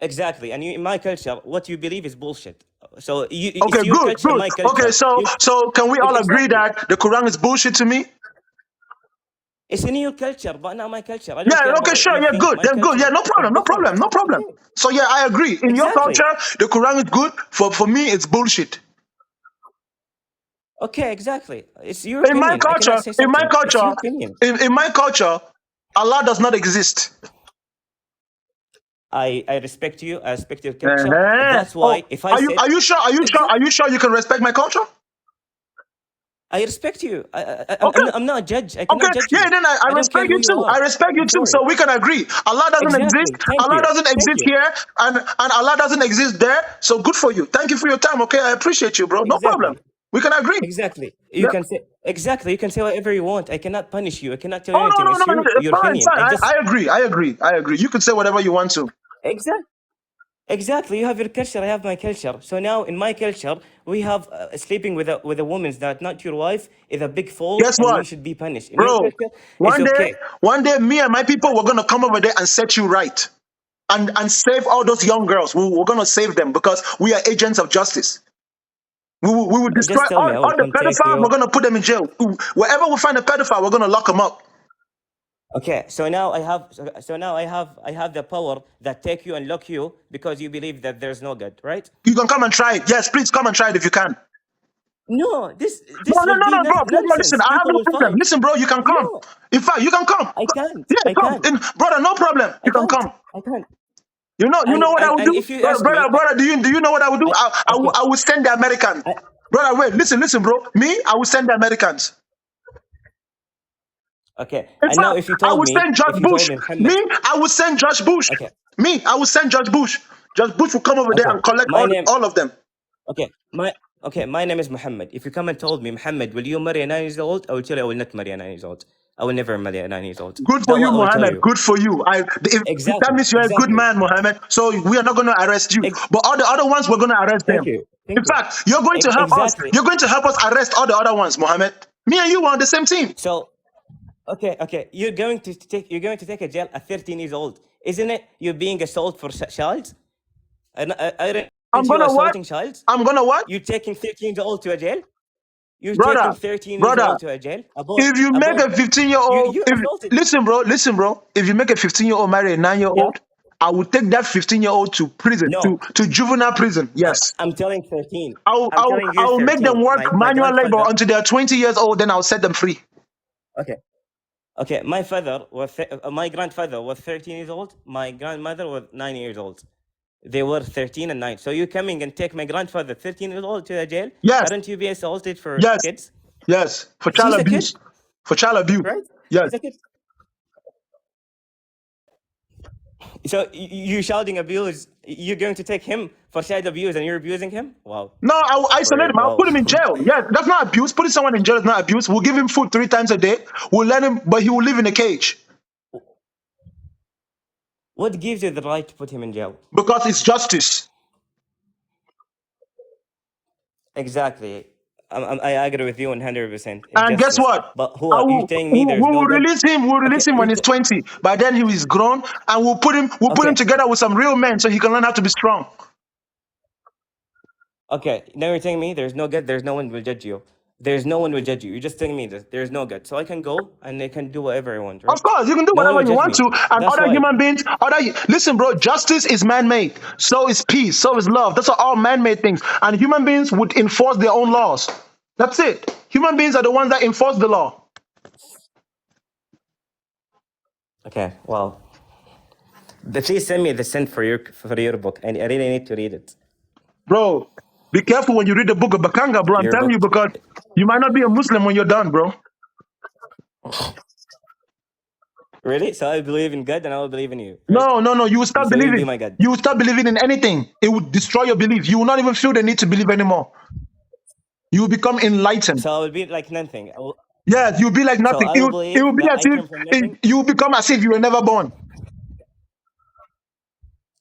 Speaker 5: Exactly, and in my culture, what you believe is bullshit. So
Speaker 1: Okay,
Speaker 5: it's your
Speaker 1: good,
Speaker 5: culture and
Speaker 1: good.
Speaker 5: my
Speaker 1: Okay,
Speaker 5: culture.
Speaker 1: so can we all agree
Speaker 5: Exactly.
Speaker 1: that the Quran is bullshit to me?
Speaker 5: It's in your culture, but not my culture. I don't
Speaker 1: Yeah,
Speaker 5: care
Speaker 1: okay,
Speaker 5: about what
Speaker 1: sure,
Speaker 5: you
Speaker 1: yeah,
Speaker 5: think.
Speaker 1: good,
Speaker 5: My
Speaker 1: yeah, good, yeah,
Speaker 5: culture
Speaker 1: no
Speaker 5: is
Speaker 1: problem, no
Speaker 5: different.
Speaker 1: problem, no problem.
Speaker 5: Okay,
Speaker 1: So yeah, I agree. In your
Speaker 5: exactly.
Speaker 1: culture, the Quran is good. For me, it's bullshit.
Speaker 5: Okay, exactly. It's your
Speaker 1: In my
Speaker 5: opinion. I cannot
Speaker 1: culture,
Speaker 5: say something. It's your opinion.
Speaker 1: in my culture, Allah does not exist.
Speaker 5: I respect you. I respect your culture.
Speaker 1: Uh-huh.
Speaker 5: That's why
Speaker 1: Oh,
Speaker 5: if I said
Speaker 1: are you sure? Are
Speaker 5: exactly,
Speaker 1: you sure you can respect my culture?
Speaker 5: I respect you.
Speaker 1: Okay.
Speaker 5: I'm not a judge. I
Speaker 1: Okay,
Speaker 5: cannot judge
Speaker 1: yeah,
Speaker 5: you.
Speaker 1: then I
Speaker 5: I don't care
Speaker 1: respect
Speaker 5: who
Speaker 1: you
Speaker 5: you
Speaker 1: too.
Speaker 5: are.
Speaker 1: I respect you
Speaker 5: I'm
Speaker 1: too.
Speaker 5: sorry.
Speaker 1: So we can agree. Allah doesn't exist.
Speaker 5: Exactly. Thank
Speaker 1: Allah
Speaker 5: you.
Speaker 1: doesn't
Speaker 5: Thank
Speaker 1: exist
Speaker 5: you.
Speaker 1: here, and Allah doesn't exist there. So good for you. Thank you for your time. Okay, I appreciate you, bro. No problem.
Speaker 5: Exactly.
Speaker 1: We can agree.
Speaker 5: Exactly. You
Speaker 1: Yeah.
Speaker 5: can say exactly. You can say whatever you want. I cannot punish you. I cannot tell you
Speaker 1: Oh
Speaker 5: anything.
Speaker 1: no,
Speaker 5: It's your
Speaker 1: fine,
Speaker 5: opinion.
Speaker 1: fine. I agree. I agree. You can say whatever you want to.
Speaker 5: Exactly. Exactly. You have your culture. I have my culture. So now in my culture, we have sleeping with a woman that not your wife is a big fault,
Speaker 1: Guess
Speaker 5: and
Speaker 1: what,
Speaker 5: you should be punished. In your
Speaker 1: bro?
Speaker 5: culture, it's okay.
Speaker 1: One day, me and my people were gonna come over there and set you right, and save all those young girls. We're gonna save them because we are agents of justice. We will destroy
Speaker 5: Just tell me. I will
Speaker 1: all the
Speaker 5: come take
Speaker 1: pedophiles. We're
Speaker 5: you.
Speaker 1: gonna put them in jail. Wherever we find a pedophile, we're gonna lock them up.
Speaker 5: Okay. So now I have. So now I have the power that take you and lock you because you believe that there's no God, right?
Speaker 1: You can come and try it. Yes, please come and try it if you can.
Speaker 5: No.
Speaker 1: No,
Speaker 5: This will be
Speaker 1: bro. Listen,
Speaker 5: nonsense.
Speaker 1: I have
Speaker 5: People
Speaker 1: no
Speaker 5: will
Speaker 1: problem.
Speaker 5: fight.
Speaker 1: Listen, bro, you can come.
Speaker 5: No.
Speaker 1: In fact, you can come.
Speaker 5: I can't.
Speaker 1: Yeah,
Speaker 5: I
Speaker 1: come.
Speaker 5: can't.
Speaker 1: Brother, no problem.
Speaker 5: I
Speaker 1: You can
Speaker 5: can't.
Speaker 1: come.
Speaker 5: I can't.
Speaker 1: You know what I would
Speaker 5: And
Speaker 1: do,
Speaker 5: if you ask me,
Speaker 1: brother. Do you know what I would do?
Speaker 5: okay.
Speaker 1: I would send the Americans.
Speaker 5: I,
Speaker 1: Brother, wait, listen, bro. Me, I would send the Americans.
Speaker 5: okay.
Speaker 1: In
Speaker 5: And now
Speaker 1: fact, I would send
Speaker 5: if
Speaker 1: George
Speaker 5: you told
Speaker 1: Bush.
Speaker 5: me,
Speaker 1: Me,
Speaker 5: Muhammad,
Speaker 1: I would send George Bush.
Speaker 5: okay,
Speaker 1: Me, I would send George Bush. George Bush will come over there
Speaker 5: okay,
Speaker 1: and collect
Speaker 5: my name,
Speaker 1: all of them.
Speaker 5: okay, my name is Muhammad. If you come and told me, Muhammad, will you marry a 9 years old? I will tell you, I will not marry a 9 years old. I will never marry a 9 years old.
Speaker 1: Good for
Speaker 5: That
Speaker 1: you,
Speaker 5: what I will tell
Speaker 1: Mohammed.
Speaker 5: you.
Speaker 1: Good for you. That
Speaker 5: Exactly,
Speaker 1: means you're a good
Speaker 5: exactly.
Speaker 1: man, Mohammed. So we are not going to arrest you.
Speaker 5: Ex-
Speaker 1: But all the other ones, we're going to arrest
Speaker 5: thank
Speaker 1: them.
Speaker 5: you,
Speaker 1: In
Speaker 5: thank you.
Speaker 1: fact, you're going to help us.
Speaker 5: Exactly.
Speaker 1: You're going to help us arrest all the other ones, Mohammed. Me and you are on the same team.
Speaker 5: So, okay, you're going to take a jail at 13 years old, isn't it? You're being assault for child.
Speaker 1: I'm
Speaker 5: Aren't you
Speaker 1: gonna what?
Speaker 5: assaulting child?
Speaker 1: I'm gonna what?
Speaker 5: You're taking 13 years old to a jail. You're taking
Speaker 1: Brother,
Speaker 5: 13 years
Speaker 1: brother,
Speaker 5: old to a jail
Speaker 1: if you make
Speaker 5: about
Speaker 1: a 15-year-old,
Speaker 5: you
Speaker 1: if
Speaker 5: assaulted.
Speaker 1: listen, bro, if you make a 15-year-old marry a
Speaker 5: Yeah.
Speaker 1: 9-year-old, I will take that 15-year-old to prison,
Speaker 5: No,
Speaker 1: to juvenile prison. Yes.
Speaker 5: I'm telling 13. I'm telling
Speaker 1: I
Speaker 5: you
Speaker 1: will make them
Speaker 5: 13.
Speaker 1: work
Speaker 5: My
Speaker 1: manual labor
Speaker 5: grandfather.
Speaker 1: until they are 20 years old, then I'll set them free.
Speaker 5: Okay. Okay. My grandfather was 13 years old. My grandmother was 9 years old. They were 13 and 9. So you coming and take my grandfather 13 years old to a jail?
Speaker 1: Yes,
Speaker 5: Aren't you be assaulted for
Speaker 1: yes,
Speaker 5: kids?
Speaker 1: yes. For child
Speaker 5: He's a kid,
Speaker 1: abuse. For child abuse.
Speaker 5: right?
Speaker 1: Yes.
Speaker 5: He's a kid. So you shouting abuse, you're going to take him for child abuse and you're abusing him? Wow.
Speaker 1: No, I will isolate him. I'll
Speaker 5: Wow.
Speaker 1: put him in jail. Yes, that's not abuse. Putting someone in jail is not abuse. We'll give him food 3 times a day. We'll let him, but he will live in a cage
Speaker 5: What gives you the right to put him in jail?
Speaker 1: because it's justice.
Speaker 5: Exactly. I agree with you 100%.
Speaker 1: And guess
Speaker 5: Injustice.
Speaker 1: what?
Speaker 5: But who
Speaker 1: I
Speaker 5: are you
Speaker 1: will,
Speaker 5: telling
Speaker 1: we
Speaker 5: me there's no
Speaker 1: will
Speaker 5: God?
Speaker 1: release him. We'll release
Speaker 5: Okay,
Speaker 1: him when he's 20. By then he is grown, and we'll put him
Speaker 5: okay,
Speaker 1: together with some real men so he can learn how to be strong.
Speaker 5: okay. Now you're telling me there's no God, there's no one will judge you. There's no one will judge you. You're just telling me this. There's no God. So I can go and I can do whatever I want,
Speaker 1: Of
Speaker 5: right?
Speaker 1: course, you can do
Speaker 5: No one
Speaker 1: whatever
Speaker 5: will
Speaker 1: you
Speaker 5: judge
Speaker 1: want
Speaker 5: me.
Speaker 1: to, and
Speaker 5: That's
Speaker 1: other
Speaker 5: why.
Speaker 1: human beings, listen, bro, justice is man-made. So is peace, so is love. Those are all man-made things. And human beings would enforce their own laws. That's it. Human beings are the ones that enforce the law.
Speaker 5: Okay, well, please send me the send for your book. I really need to read it.
Speaker 1: Bro, be careful when you read the book of Bakanga, bro. I'm
Speaker 5: Your
Speaker 1: telling
Speaker 5: book.
Speaker 1: you, because you might not be a Muslim when you're done, bro.
Speaker 5: Really? So I believe in God and I will believe in you, right?
Speaker 1: No. You will start
Speaker 5: So you'll be
Speaker 1: believing.
Speaker 5: my God.
Speaker 1: You will start believing in anything. It will destroy your belief. You will not even feel the need to believe anymore. You will become enlightened.
Speaker 5: So I will be like nothing.
Speaker 1: Yes, you'll be like
Speaker 5: So
Speaker 1: nothing.
Speaker 5: I
Speaker 1: It
Speaker 5: will
Speaker 1: will, it will
Speaker 5: believe
Speaker 1: be
Speaker 5: that
Speaker 1: as
Speaker 5: I
Speaker 1: if
Speaker 5: came from nothing.
Speaker 1: you will become as if you were never born.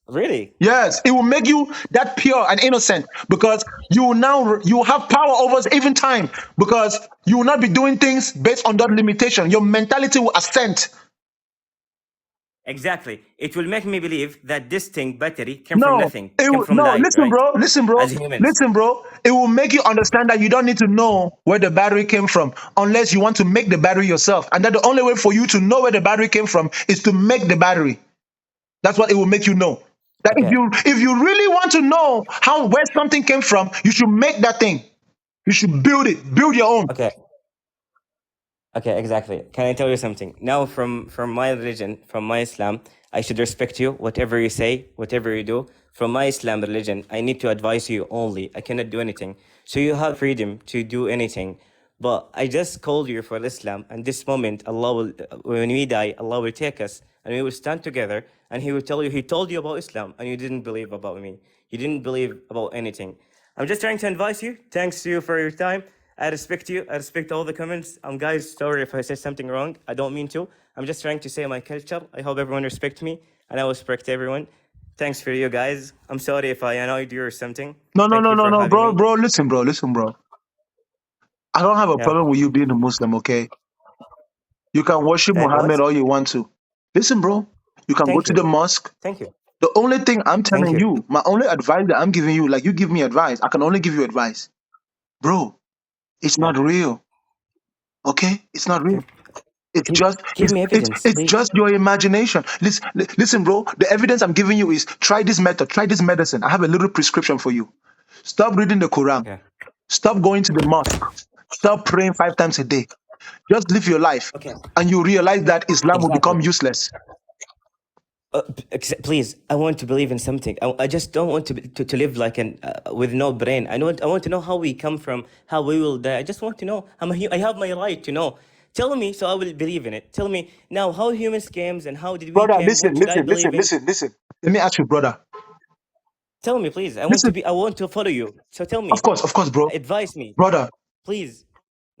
Speaker 5: Really?
Speaker 1: Yes, it will make you that pure and innocent, because you will have power over even time, because you will not be doing things based on that limitation. Your mentality will ascend.
Speaker 5: Exactly. It will make me believe that this thing, battery, came from
Speaker 1: No,
Speaker 5: nothing. It came from
Speaker 1: no.
Speaker 5: light, right? As humans.
Speaker 1: Listen, bro. It will make you understand that you don't need to know where the battery came from unless you want to make the battery yourself, and that the only way for you to know where the battery came from is to make the battery. That's what it will make you know. That
Speaker 5: Okay.
Speaker 1: if you really want to know where something came from, you should make that thing. You should build it. Build your own.
Speaker 5: Okay. Okay, exactly. Can I tell you something? Now, from my religion, from my Islam, I should respect you, whatever you say, whatever you do. From my Islam religion, I need to advise you only. I cannot do anything. So you have freedom to do anything. But I just called you for Islam, and this moment, Allah will, when we die, Allah will take us, and we will stand together, and He will tell you, He told you about Islam, and you didn't believe about me. You didn't believe about anything. I'm just trying to advise you. Thanks to you for your time. I respect you. I respect all the comments. Guys, sorry if I said something wrong. I don't mean to. I'm just trying to say my culture. I hope everyone respects me, and I will respect everyone. Thanks for you guys. I'm sorry if I annoyed you or something. Thank you for
Speaker 1: No,
Speaker 5: having
Speaker 1: bro,
Speaker 5: me.
Speaker 1: listen, bro. I don't have a
Speaker 5: Yeah.
Speaker 1: problem with you being a Muslim, okay? You can worship Muhammad
Speaker 5: What?
Speaker 1: all you want to. Listen, bro, you can go
Speaker 5: Thank
Speaker 1: to
Speaker 5: you.
Speaker 1: the mosque.
Speaker 5: Thank you.
Speaker 1: The only thing I'm
Speaker 5: Thank
Speaker 1: telling
Speaker 5: you.
Speaker 1: you, my only advice that I'm giving you, like you give me advice, I can only give you advice. Bro, it's
Speaker 5: Yeah.
Speaker 1: not real, okay? It's not real.
Speaker 5: Okay. Give me evidence,
Speaker 1: It's
Speaker 5: please.
Speaker 1: just your imagination. Listen, bro. The evidence I'm giving you is try this method, try this medicine. I have a little prescription for you. Stop reading the Quran.
Speaker 5: Okay.
Speaker 1: Stop going to the mosque. Stop praying 5 times a day. Just live your life,
Speaker 5: Okay.
Speaker 1: and you realize that Islam will
Speaker 5: Exactly.
Speaker 1: become useless.
Speaker 5: Please, I want to believe in something. I just don't want to live like an with no brain. I want to know how we come from, how we will die. I just want to know. I have my right to know. Tell me, so I will believe in it. Tell me now how humans came and how did we
Speaker 1: Brother,
Speaker 5: came. What should I believe in?
Speaker 1: listen. Let me ask you, brother.
Speaker 5: Tell me, please.
Speaker 1: Listen,
Speaker 5: I want to follow you. So tell me,
Speaker 1: of course, bro.
Speaker 5: advise me,
Speaker 1: Brother,
Speaker 5: please.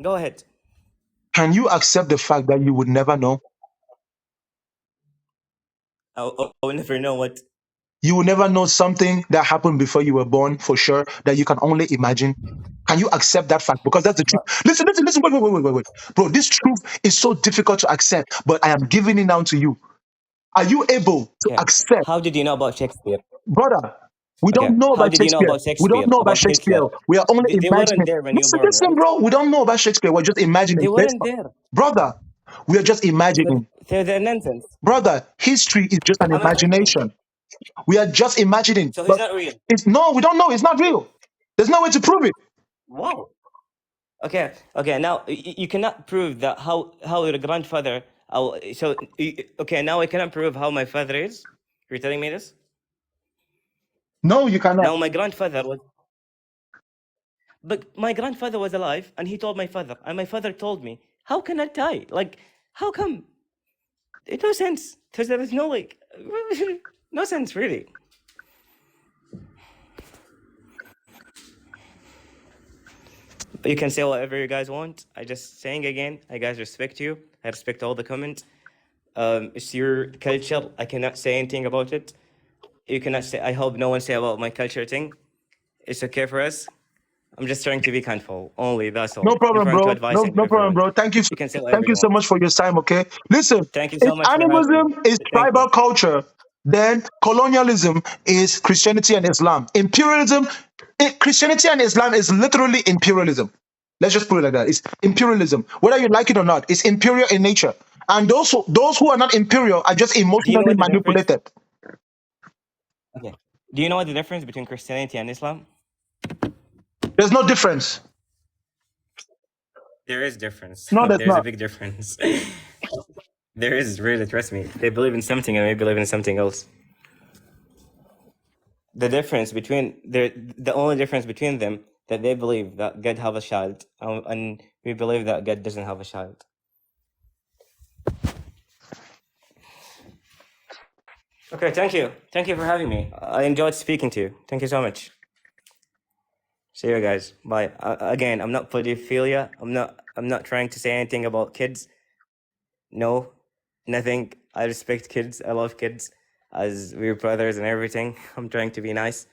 Speaker 5: Go ahead.
Speaker 1: can you accept the fact that you would never know?
Speaker 5: I will never know what.
Speaker 1: You will never know something that happened before you were born, for sure, that you can only imagine. Can you accept that fact? Because that's the truth.
Speaker 5: But
Speaker 1: Listen. Wait. Bro, this truth is so difficult to accept, but I am giving it down to you. Are you able to
Speaker 5: okay,
Speaker 1: accept?
Speaker 5: how did you know about Shakespeare?
Speaker 1: Brother, we
Speaker 5: Okay,
Speaker 1: don't know
Speaker 5: how
Speaker 1: about
Speaker 5: did you know
Speaker 1: Shakespeare.
Speaker 5: about
Speaker 1: We don't
Speaker 5: Shakespeare?
Speaker 1: know about
Speaker 5: About
Speaker 1: Shakespeare.
Speaker 5: Hitler?
Speaker 1: We are only
Speaker 5: They weren't
Speaker 1: imagining.
Speaker 5: there when you were born,
Speaker 1: Listen,
Speaker 5: right?
Speaker 1: bro. We don't know about Shakespeare. We're just imagining.
Speaker 5: They weren't there.
Speaker 1: Brother, we are just
Speaker 5: So
Speaker 1: imagining.
Speaker 5: they're nonsense.
Speaker 1: Brother, history is just an
Speaker 5: Am I right?
Speaker 1: imagination. We are just imagining.
Speaker 5: So he's
Speaker 1: But
Speaker 5: not real.
Speaker 1: we don't know. It's not real. There's no way to prove it.
Speaker 5: Wow. Okay. Okay. Now you cannot prove that how your grandfather. Okay. Now I cannot prove how my father is. You're telling me this?
Speaker 1: No, you cannot.
Speaker 5: Now my grandfather was. But my grandfather was alive, and he told my father, and my father told me, "How can I die? Like, how come? It no sense. Because there is no like, no sense really." But you can say whatever you guys want. I just saying again, I guys respect you. I respect all the comments. It's your culture. I cannot say anything about it. You cannot say. I hope no one say about my culture thing. It's okay for us. I'm just trying to be kindful. Only that's
Speaker 1: No
Speaker 5: all. I'm
Speaker 1: problem,
Speaker 5: trying to
Speaker 1: bro.
Speaker 5: advise
Speaker 1: No problem,
Speaker 5: everyone.
Speaker 1: bro. Thank you.
Speaker 5: You can say
Speaker 1: Thank
Speaker 5: whatever
Speaker 1: you
Speaker 5: you
Speaker 1: so
Speaker 5: want.
Speaker 1: much for your time. Okay. Listen,
Speaker 5: Thank you
Speaker 1: if
Speaker 5: so much for having me.
Speaker 1: animism is
Speaker 5: Thank you.
Speaker 1: tribal culture, then colonialism is Christianity and Islam. Imperialism, Christianity and Islam is literally imperialism. Let's just put it like that. It's imperialism. Whether you like it or not, it's imperial in nature. And those who are not imperial are just
Speaker 5: Do you know
Speaker 1: emotionally
Speaker 5: what the difference?
Speaker 1: manipulated.
Speaker 5: Okay. Do you know what the difference between Christianity and Islam?
Speaker 1: There's no difference.
Speaker 5: There is difference.
Speaker 1: No, there's
Speaker 5: There's a
Speaker 1: not.
Speaker 5: big difference. There is, really, trust me. They believe in something and we believe in something else. The difference between the only difference between them that they believe that God have a child and we believe that God doesn't have a child. Okay, thank you. Thank you for having me. I enjoyed speaking to you. Thank you so much. See you guys. Bye. Again, I'm not pedophilia. I'm not trying to say anything about kids. No, nothing. I respect kids. I love kids as we're brothers and everything. I'm trying to be nice.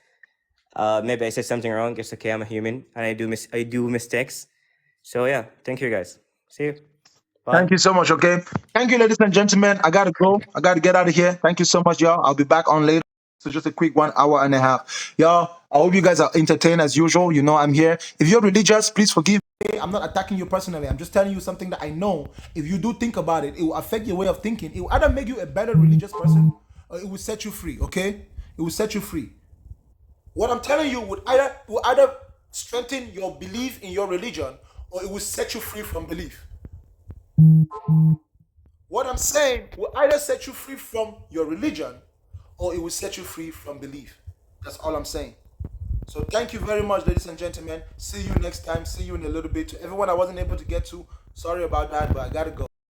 Speaker 5: Maybe I said something wrong. It's okay. I'm a human and I do mistakes. So yeah, thank you guys. See you. Bye.
Speaker 1: Thank you so much. Okay. Thank you, ladies and gentlemen. I gotta go. I gotta get out of here. Thank you so much, y'all. I'll be back on later. So just a quick 1 hour and a half. Y'all, I hope you guys are entertained as usual. You know I'm here. If you're religious, please forgive me. I'm not attacking you personally. I'm just telling you something that I know. If you do think about it, it will affect your way of thinking. It will either make you a better religious person or it will set you free. Okay? It will set you free. What I'm telling you will either strengthen your belief in your religion or it will set you free from belief. What I'm saying will either set you free from your religion or it will set you free from belief. That's all I'm saying. So thank you very much, ladies and gentlemen. See you next time. See you in a little bit. To everyone I wasn't able to get to, sorry about that, but I gotta go.